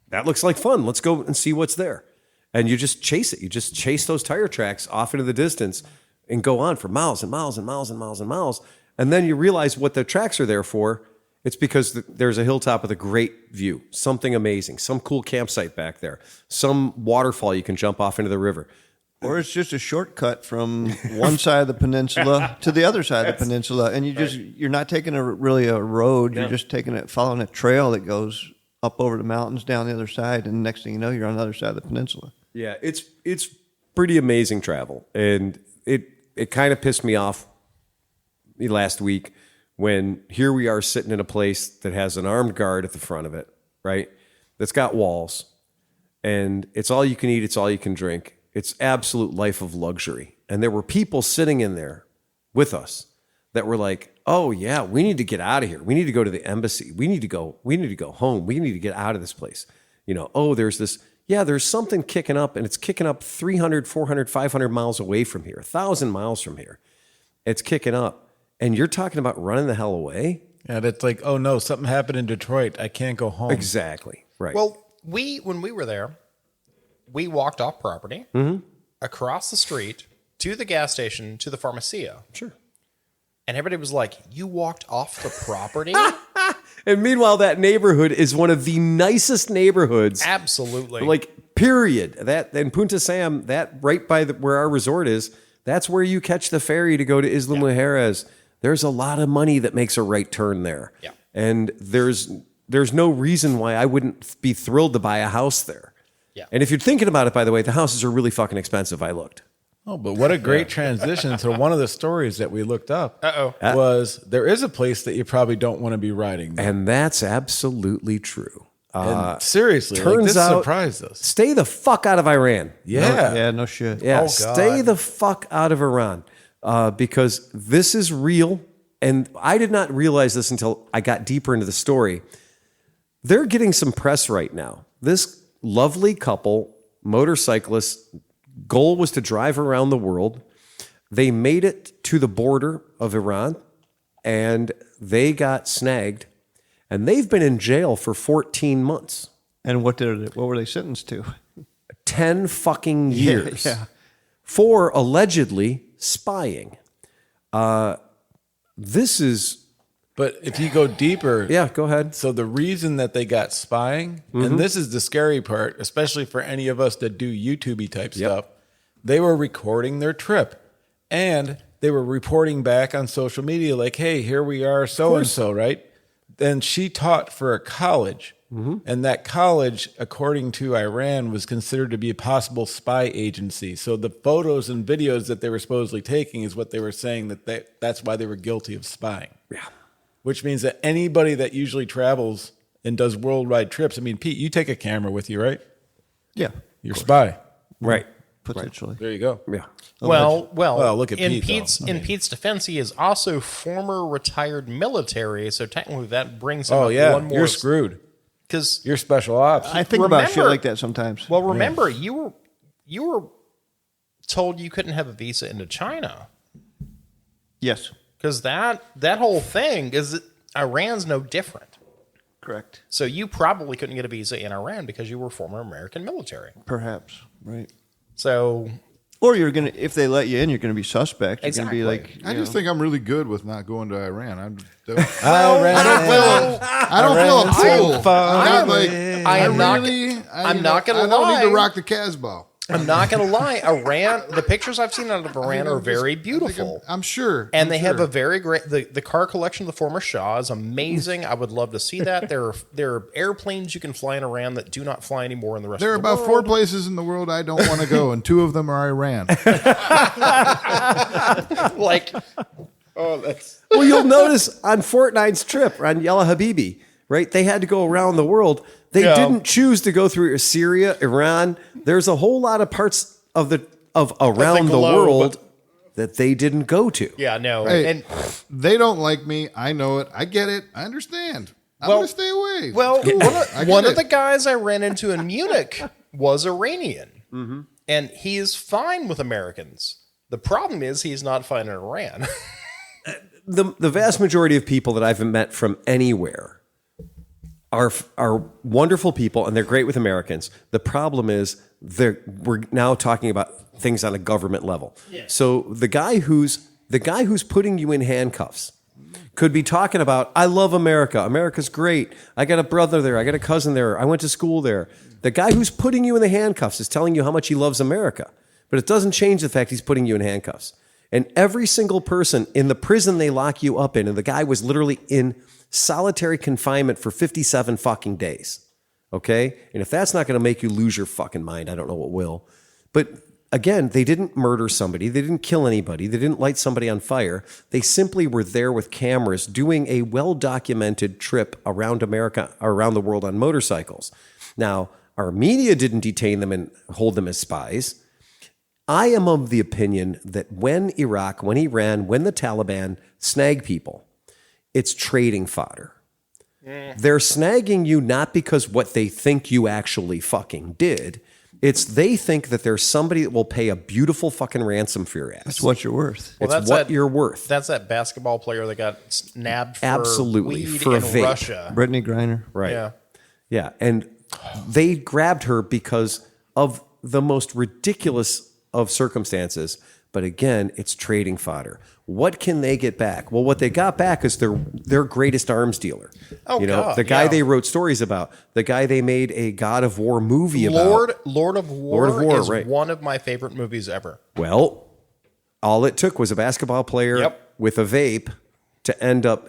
like fun. Let's go and see what's there. And you just chase it. You just chase those tire tracks off into the distance and go on for miles and miles and miles and miles and miles. And then you realize what the tracks are there for. It's because there's a hilltop with a great view, something amazing, some cool campsite back there, some waterfall you can jump off into the river. Or it's just a shortcut from one side of the peninsula to the other side of the peninsula, and you're not taking a road. You're just following a trail that goes up over the mountains down the other side, and next thing you know, you're on the other side of the peninsula. Yeah, it's pretty amazing travel, and it kind of pissed me off last week when here we are sitting in a place that has an armed guard at the front of it, right? That's got walls, and it's all you can eat, it's all you can drink. It's absolute life of luxury. And there were people sitting in there with us that were like, oh yeah, we need to get out of here. We need to go to the embassy. We need to go home. We need to get out of this place. There's something kicking up, and it's kicking up 300, 400, 500 miles away from here, 1,000 miles from here. It's kicking up. And you're talking about running the hell away? Yeah, that's like, oh no, something happened in Detroit. I can't go home. Exactly. Right. Well, when we were there, we walked off property, across the street, to the gas station, to the pharmacia. Sure. And everybody was like, you walked off the property? And meanwhile, that neighborhood is one of the nicest neighborhoods. Absolutely. Like, period. That in Punta Sam, that right by where our resort is, that's where you catch the ferry to go to Isla Mujeres. There's a lot of money that makes a right turn there. Yeah. And there's no reason why I wouldn't be thrilled to buy a house there. Yeah. And if you're thinking about it, by the way, the houses are really fucking expensive. I looked. Oh, but what a great transition to one of the stories that we looked up. Was there is a place that you probably don't want to be riding there. And that's absolutely true. And seriously, turns this out, surprised us. Stay the fuck out of Iran. Yeah. No shit. Yeah, Oh, stay the fuck out of Iran because this is real. And I did not realize this until I got deeper into the story. They're getting some press right now. This lovely couple, motorcyclists, goal was to drive around the world. They made it to the border of Iran and they got snagged. And they've been in jail for 14 months. And what were they sentenced to? 10 fucking years. Yeah. For allegedly spying. This is. But if you go deeper, Yeah, go ahead. So the reason that they got spying, and this is the scary part, especially for any of us that do YouTube type stuff, they were recording their trip, and they were reporting back on social media like, "Hey, here we are, so and so," right? Then she taught for a college, and that college, according to Iran, was considered to be a possible spy agency. So the photos and videos that they were supposedly taking is what they were saying that's why they were guilty of spying. Yeah. Which means that anybody that usually travels and does worldwide trips, I mean, Pete, you take a camera with you, right? Yeah. You're a spy. Right. Potentially. There you go. Yeah. Well, look at in Pete, Pete's though. in Pete's defense, he is also former retired military, so technically that brings him Oh, up yeah. one more. You're screwed. Because You're special ops. I think about shit like that sometimes. well, remember you were told you couldn't have a visa into China Yes. because that whole thing is Iran's no different. Correct. So you probably couldn't get a visa in Iran because you were former American military. Perhaps. Right. So Or you're gonna, if they let you in, you're gonna be suspect. You're Exactly. gonna be like, I just think I'm really good with not going to Iran. I I don't feel a pull. I I'm not like I'm not gonna I don't need to lie. rock the Casbah. I'm not going to lie. Iran, the pictures I've seen out of Iran are very beautiful. I'm sure. And they have a very great, the car collection of the former Shah is amazing. I would love to see that. There are airplanes you can fly in Iran that do not fly anymore in the rest There are of the about world. 4 places in the world I don't want to go, and 2 of them are Iran. Like, Well, you'll notice on Fortnite's trip on Yellow Habibi, right? They had to go around the world. They didn't choose to go through Syria, Iran. There's a whole lot of parts of around the globe. world that they didn't go to. yeah, no. Hey, And they don't like me. I know it. I get it. I understand. I'm going to stay away. well, I one get of the it. guys I ran into in Munich was Iranian. And he is fine with Americans. The problem is he's not fine in Iran. The vast majority of people that I've met from anywhere are wonderful people, and they're great with Americans. The problem is we're now talking about things on a government level. So the guy who's putting you in handcuffs could be talking about, I love America. America's great. I got a brother there. I got a cousin there. I went to school there. The guy who's putting you in the handcuffs is telling you how much he loves America. But it doesn't change the fact he's putting you in handcuffs. And every single person in the prison they lock you up in, and the guy was literally in solitary confinement for 57 fucking days. Okay? And if that's not going to make you lose your fucking mind, I don't know what will. But again, they didn't murder somebody. They didn't kill anybody. They didn't light somebody on fire. They simply were there with cameras doing a well-documented trip around America, around the world on motorcycles. Now, our media didn't detain them and hold them as spies. I am of the opinion that when Iraq, when Iran, when the Taliban snag people, it's trading fodder. They're snagging you not because what they think you actually fucking did. It's they think that there's somebody that will pay a beautiful fucking ransom for your ass. that's what you're worth. Well, It's that's what that- you're worth. That's that basketball player that got nabbed for Absolutely, weed for a in vape. Russia. Brittany Griner. Right. Yeah. Yeah. And they grabbed her because of the most ridiculous of circumstances. But again, it's trading fodder. What can they get back? Well, what they got back is their greatest arms dealer. Oh, God, the guy yeah. they wrote stories about, the guy they made a God of War movie about. Lord of War is right. one of my favorite movies ever. Well, all it took was a basketball player Yep. with a vape to end up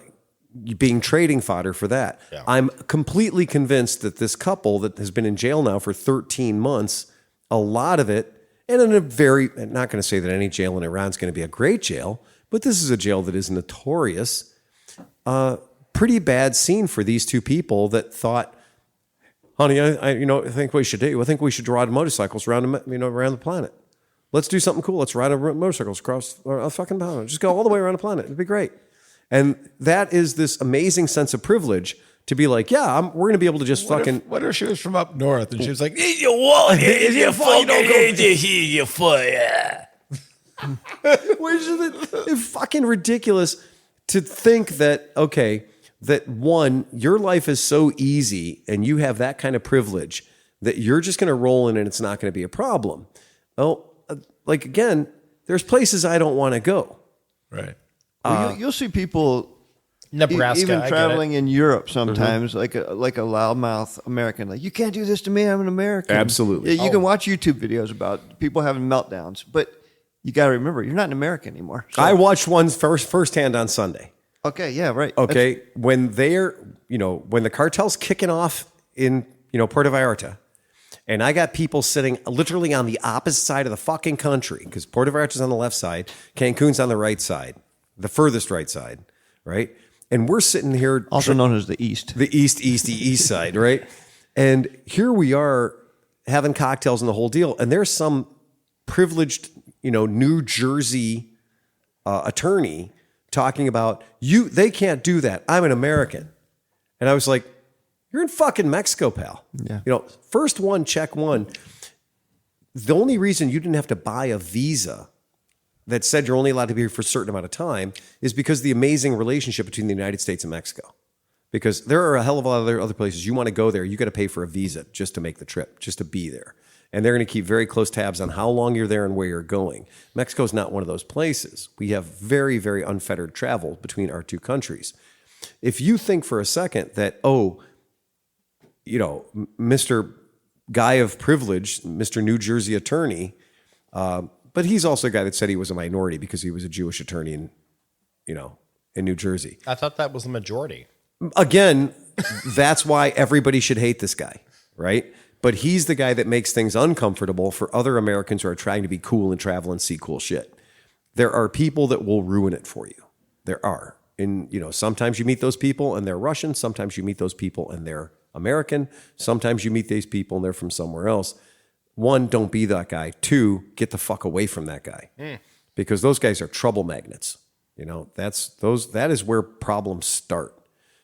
being trading fodder for that. Yeah. I'm completely convinced that this couple that has been in jail now for 13 months, a lot of it, and in a very, I'm not going to say that any jail in Iran is going to be a great jail, but this is a jail that is notorious. Pretty bad scene for these two people that thought, honey, I think we should do. I think we should ride motorcycles around the planet. Let's do something cool. Let's ride motorcycles across a fucking planet. Just go all the way around the planet. It'd be great. And that is this amazing sense of privilege to be like, yeah, we're going to be able to just fucking. What if she was from up north and she was like, "Is your wallet? Is your phone? Your foot?" Yeah. Which is fucking ridiculous to think that, okay, that one, your life is so easy and you have that kind of privilege that you're just going to roll in and it's not going to be a problem. Oh, like again, there's places I don't want to go. Right. Well, you'll see people Nebraska, even I get traveling in Europe sometimes, like a loudmouth American, like, you can't do this to me, I'm an American. Absolutely. Yeah, you can watch YouTube videos about people having meltdowns, but you got to remember, you're not an American anymore. So, I watched one firsthand on Sunday. okay, yeah, right. Okay, when the cartel's kicking off in Puerto Vallarta, and I got people sitting literally on the opposite side of the fucking country, because Puerto Vallarta's on the left side, Cancun's on the right side, the furthest right side, right? And we're sitting here, Also known as the East. the east side, right? And here we are having cocktails and the whole deal, and there's some privileged, New Jersey attorney talking about they can't do that. I'm an American. And I was like, you're in fucking Mexico, pal. Yeah. First one, check one. The only reason you didn't have to buy a visa that said you're only allowed to be here for a certain amount of time is because of the amazing relationship between the United States and Mexico. Because there are a hell of a lot of other places you want to go there, you got to pay for a visa just to make the trip, just to be there. And they're going to keep very close tabs on how long you're there and where you're going. Mexico's not one of those places. We have very, very unfettered travel between our two countries. If you think for a second that, Mr. Guy of Privilege, Mr. New Jersey attorney, but he's also a guy that said he was a minority because he was a Jewish attorney in New Jersey. I thought that was the majority. Again, that's why everybody should hate this guy, right? But he's the guy that makes things uncomfortable for other Americans who are trying to be cool and travel and see cool shit. There are people that will ruin it for you. There are. And, sometimes you meet those people and they're Russian. Sometimes you meet those people and they're American. Sometimes you meet these people and they're from somewhere else. One, don't be that guy. Two, get the fuck away from that guy. Because those guys are trouble magnets. That is where problems start.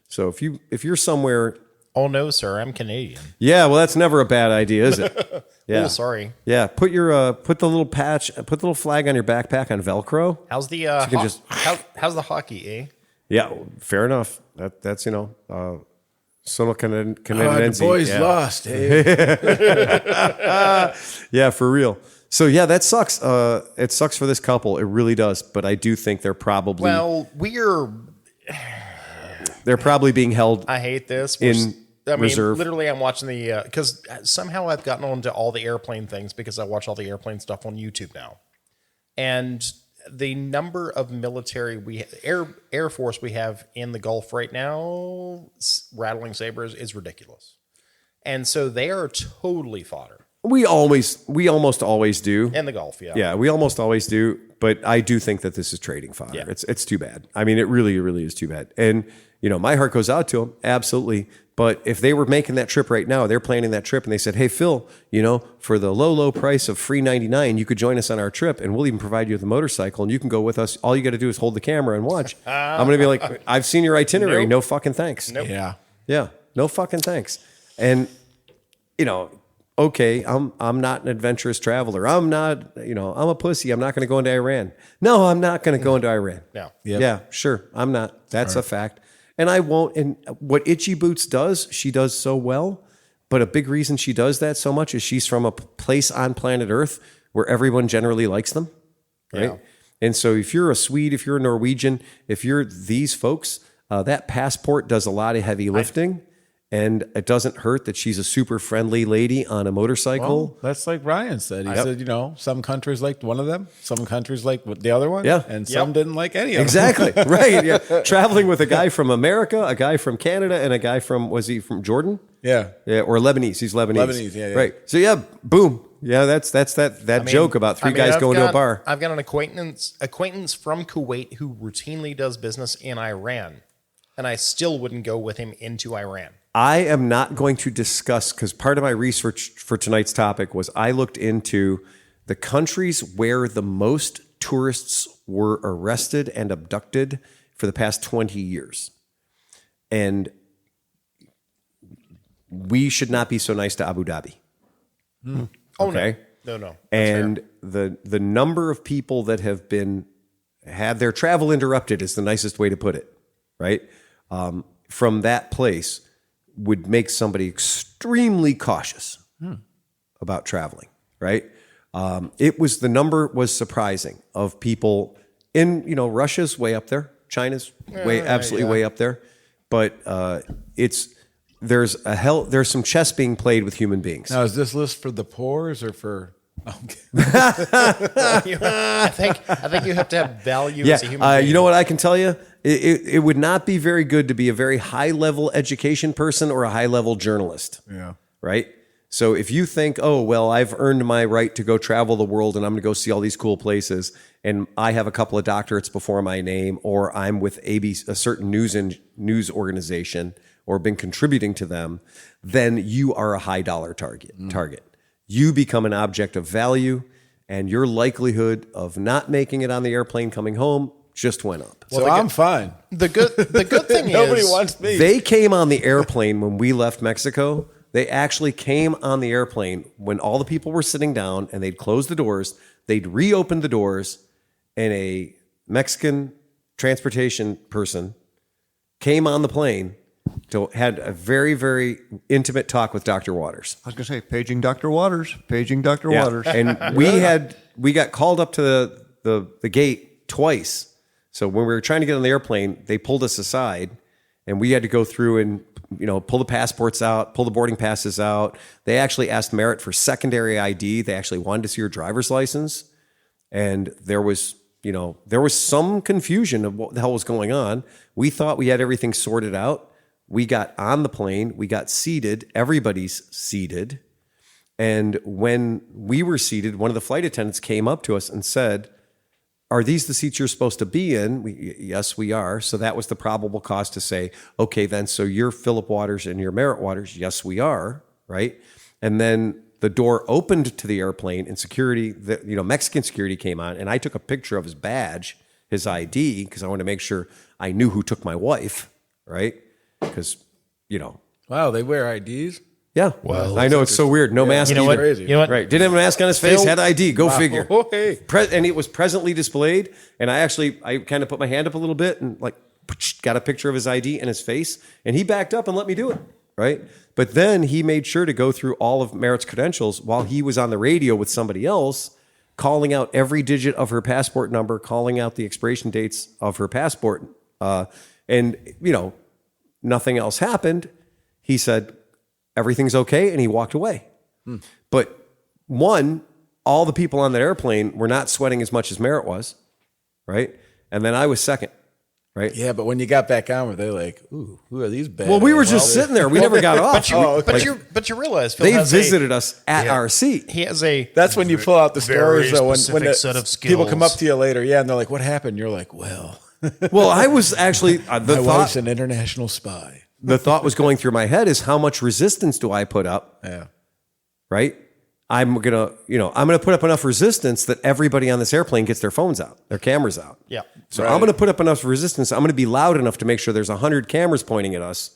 So if you're somewhere... Oh, no, sir, I'm Canadian. Yeah, well, that's never a bad idea, is it? Yeah. Oh, sorry. Yeah, put the little patch, put the little flag on your backpack on Velcro. How's the how's the hockey, eh? Yeah, fair enough. That's sono The boys lost. Yeah, for real. So yeah, that sucks. It sucks for this couple. It really does. But I do think they're probably they're probably being held. I hate this. Reserve. Literally, I'm watching because somehow I've gotten onto all the airplane things because I watch all the airplane stuff on YouTube now, and the number of military Air Force we have in the Gulf right now, rattling sabers, is ridiculous, and so they are totally fodder. We almost always do in the Gulf, yeah. Yeah, we almost always do, but I do think that this is trading fodder. Yeah. It's too bad. I mean, it really, really is too bad. And my heart goes out to them, absolutely. But if they were making that trip right now, they're planning that trip, and they said, "Hey, Phil, for the low price of $3.99, you could join us on our trip, and we'll even provide you with a motorcycle, and you can go with us. All you got to do is hold the camera and watch." I'm going to be like, "I've seen your itinerary. Nope. No fucking thanks." Nope. Yeah. No fucking thanks. And okay, I'm not an adventurous traveler. I'm not, I'm a pussy. I'm not going to go into Iran. No, I'm not going to go into Iran. No. Yep. Yeah, sure. I'm not. That's a fact. And I won't. And what Itchy Boots does, she does so well. But a big reason she does that so much is she's from a place on planet Earth where everyone generally likes them. Right. Yeah. And so if you're a Swede, if you're a Norwegian, if you're these folks, that passport does a lot of heavy lifting. And it doesn't hurt that she's a super friendly lady on a motorcycle. Well, that's like Ryan said. He said, some countries liked one of them, some countries liked the other one, and some didn't like any of them. Exactly, right. Yeah. Traveling with a guy from America, a guy from Canada, and a guy was he from Jordan? Yeah. Yeah, or Lebanese. He's Lebanese. Lebanese, yeah. Right. So yeah, boom. Yeah, that's that joke about three guys going to a bar. I've got an acquaintance from Kuwait who routinely does business in Iran, and I still wouldn't go with him into Iran. I am not going to discuss, because part of my research for tonight's topic was I looked into the countries where the most tourists were arrested and abducted for the past 20 years. And we should not be so nice to Abu Dhabi. Oh, okay? No. That's and the number of people that have had their travel interrupted is the nicest way to put it, right? From that place would make somebody extremely cautious about traveling, right? The number was surprising of people Russia's way up there. China's way up there. But there's some chess being played with human beings. Now, is this list for the poors or for? I think you have to have value as a human being. You know what I can tell you? It would not be very good to be a very high-level education person or a high-level journalist. Yeah. Right? So if you think, oh, well, I've earned my right to go travel the world and I'm going to go see all these cool places, and I have a couple of doctorates before my name, or I'm with a certain news organization, or been contributing to them, then you are a high-dollar target. You become an object of value, and your likelihood of not making it on the airplane coming home just went up. So I'm fine. The good thing Nobody is wants me. They came on the airplane when we left Mexico. They actually came on the airplane when all the people were sitting down, and they'd close the doors. They'd reopen the doors, and a Mexican transportation person came on the plane, had a very, very intimate talk with Dr. Waters. I was going to say, paging Dr. Waters. And we got called up to the gate twice. So when we were trying to get on the airplane, they pulled us aside, and we had to go through and pull the passports out, pull the boarding passes out. They actually asked Merritt for secondary ID. They actually wanted to see your driver's license. And there was some confusion of what the hell was going on. We thought we had everything sorted out. We got on the plane. We got seated. Everybody's seated. And when we were seated, one of the flight attendants came up to us and said, "Are these the seats you're supposed to be in?" Yes, we are. So that was the probable cause to say, okay, then, so you're Philip Waters and you're Merritt Waters. Yes, we are, right? And then the door opened to the airplane, and security, Mexican security came on, and I took a picture of his badge, his ID, because I wanted to make sure I knew who took my wife, right? Because, Wow, they wear IDs? Yeah. Well, I know it's so weird. No mask. You know what? Crazy. You know what? Right. Didn't have a mask on his face. Had ID. Go figure. Oh, hey. And it was presently displayed. And I kind of put my hand up a little bit and got a picture of his ID and his face. And he backed up and let me do it. Right. But then he made sure to go through all of Merritt's credentials while he was on the radio with somebody else, calling out every digit of her passport number, calling out the expiration dates of her passport. And nothing else happened. He said, "Everything's okay," and he walked away. But all the people on that airplane were not sweating as much as Merritt was, right? And then I was second, right? Yeah, but when you got back on, were they like, "Ooh, who are these bad?" Well, we were just sitting there. We never got off. But you realize Phil they has visited us at our seat. He has a. That's when you pull out the stories, though. When set of people come up skills. to you later, and they're like, "What happened?" You're like, "Well, Well, I was actually my wife's an international spy." The thought was going through my head is, how much resistance do I put up? Yeah. Right? I'm gonna put up enough resistance that everybody on this airplane gets their phones out, their cameras out. Yeah. So I'm gonna put up enough resistance. I'm gonna be loud enough to make sure there's 100 cameras pointing at us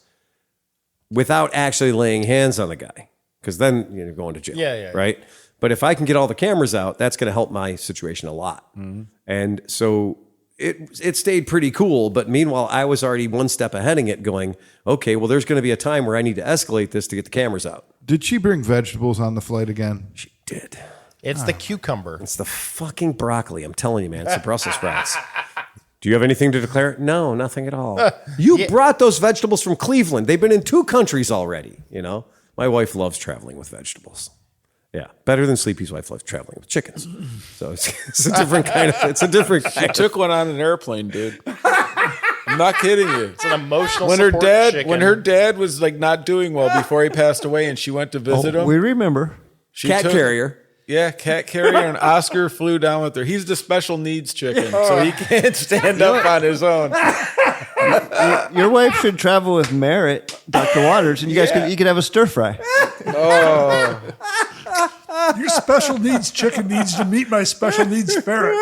without actually laying hands on the guy, because then you're going to jail. Yeah. Right. But if I can get all the cameras out, that's gonna help my situation a lot. Mm-hmm. And so it stayed pretty cool, but meanwhile, I was already one step ahead of it, going, okay, well, there's going to be a time where I need to escalate this to get the cameras out. Did she bring vegetables on the flight again? She did. It's the cucumber. It's the fucking broccoli. I'm telling you, man. It's the Brussels sprouts. Do you have anything to declare? No, nothing at all. You brought those vegetables from Cleveland. They've been in 2 countries already. My wife loves traveling with vegetables. Yeah, better than Sleepy's wife loves traveling with chickens. So it's a different kind of. It's a different. She took one on an airplane, dude. I'm not kidding you. It's an emotional. When her chicken. dad was like not doing well before he passed away, and she went to visit him. We remember. Cat carrier. Yeah, cat carrier, and Oscar flew down with her. He's the special needs chicken, so he can't stand up on his own. Your wife should travel with Merritt, Dr. Waters, and you could have a stir fry. Oh. Your special needs chicken needs to meet my special needs ferret.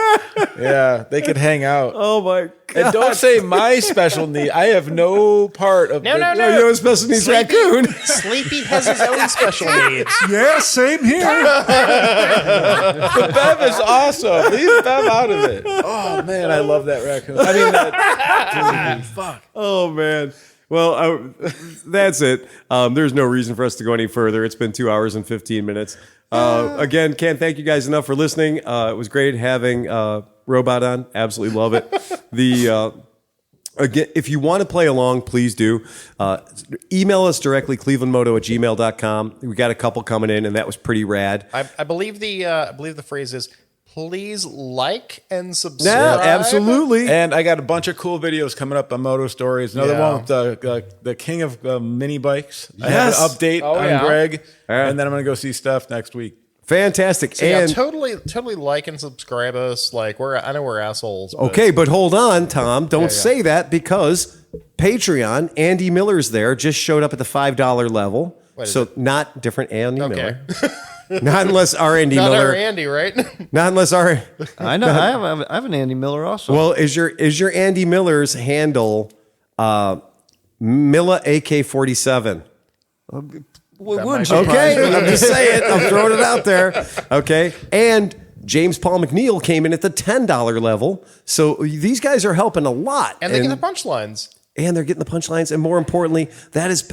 Yeah, they could hang out. Oh my god! And don't say my special need. I have no part of. No. You know, special needs raccoon. Sleepy has his own special needs. Yeah, same here. The Bev is awesome. Leave Bev out of it. Oh man, I love that raccoon. I mean, fuck. Oh man. Well, that's it. There's no reason for us to go any further. It's been 2 hours and 15 minutes. Again, can't thank you guys enough for listening. It was great having Robot on. Absolutely love it. Again, if you want to play along, please do. Email us directly, clevelandmoto@gmail.com. We got a couple coming in, and that was pretty rad. I believe the phrase is, please like and subscribe. Yeah, absolutely. And I got a bunch of cool videos coming up on Moto Stories. Another one with the king of mini bikes. I have an update on Greg, and then I'm going to go see Steph next week. Fantastic. So and totally like and subscribe us. Like I know we're assholes. But okay, but hold on, Tom. Don't say that, because Patreon, Andy Miller's there, just showed up at the $5 level. So not different Andy Miller. Not unless our Andy Miller. Not our Andy, right? Not unless our. I know. I have an Andy Miller also. Well, is your Andy Miller's handle Milla AK-47? Okay, I'm just saying. I'm throwing it out there. Okay, and James Paul McNeil came in at the $10 level. So these guys are helping a lot, and they get the punchlines. And they're getting the punchlines, and more importantly, that is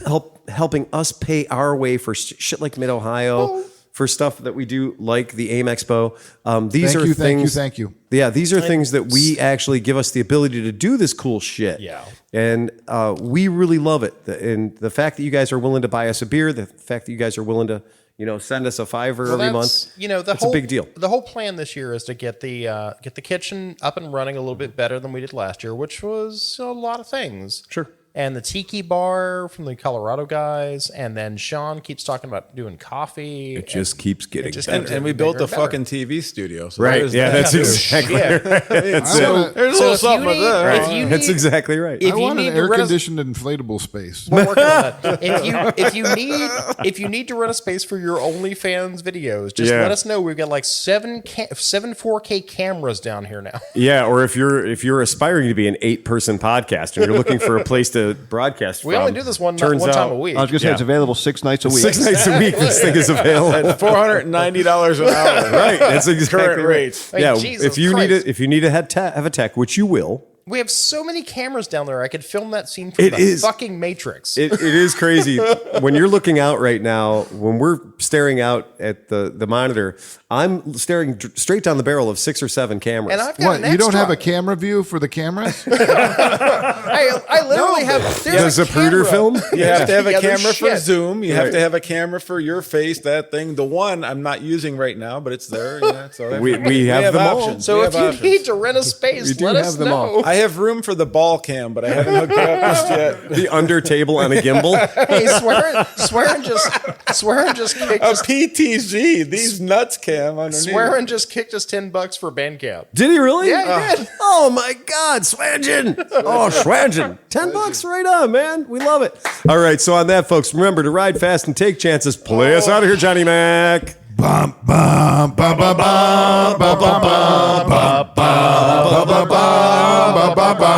helping us pay our way for shit like Mid Ohio. For stuff that we do, like the AIM Expo. Thank you. Yeah, these are things that we actually give us the ability to do this cool shit. Yeah. And we really love it. And the fact that you guys are willing to buy us a beer, the fact that you guys are willing to, send us a $5 every month. That's a big deal. The whole plan this year is to get the kitchen up and running a little bit better than we did last year, which was a lot of things. Sure. And the tiki bar from the Colorado guys, and then Sean keeps talking about doing coffee. It just keeps getting better. And we built a fucking TV studio. So right. Yeah, that's exactly right. There's a little something with that. That's exactly right. I want an air-conditioned inflatable space. We're working on that. If you need to rent a space for your OnlyFans videos, just let us know. We've got like seven 4K cameras down here now. Yeah, or if you're aspiring to be an 8-person podcast and you're looking for a place to broadcast we only do this one time a week. I was going to say it's available 6 nights a week. 6 nights a week this thing is available. At $490 an hour. Right. That's exactly current right. rates. I mean, if you need to have a tech, which you will. We have so many cameras down there. I could film that scene from the fucking Matrix. It is crazy. When you're looking out right now, when we're staring out at the monitor, I'm staring straight down the barrel of 6 or 7 cameras. And I've got you don't have a camera view for the cameras? I literally have. There's a Zapruder film? You have to have a camera for Zoom. You have to have a camera for your face. That thing, the one I'm not using right now, but it's there. Yeah, so we have them all. So if you need to rent a space, let us know. I have room for the ball cam, but I haven't hooked it up just yet. The under table on a gimbal. Hey, swearing just kicked a PTZ. These nuts cam underneath. Swearing just kicked us $10 for Bandcamp. Did he really? Yeah, he did. Oh my God, Swangen! Oh, Swangen! $10 right on, man. We love it. All right, so on that, folks, remember to ride fast and take chances. Play us out of here, Johnny Mac. Bum bum bum bum bum bum bum bum bum bum bum bum bum bum.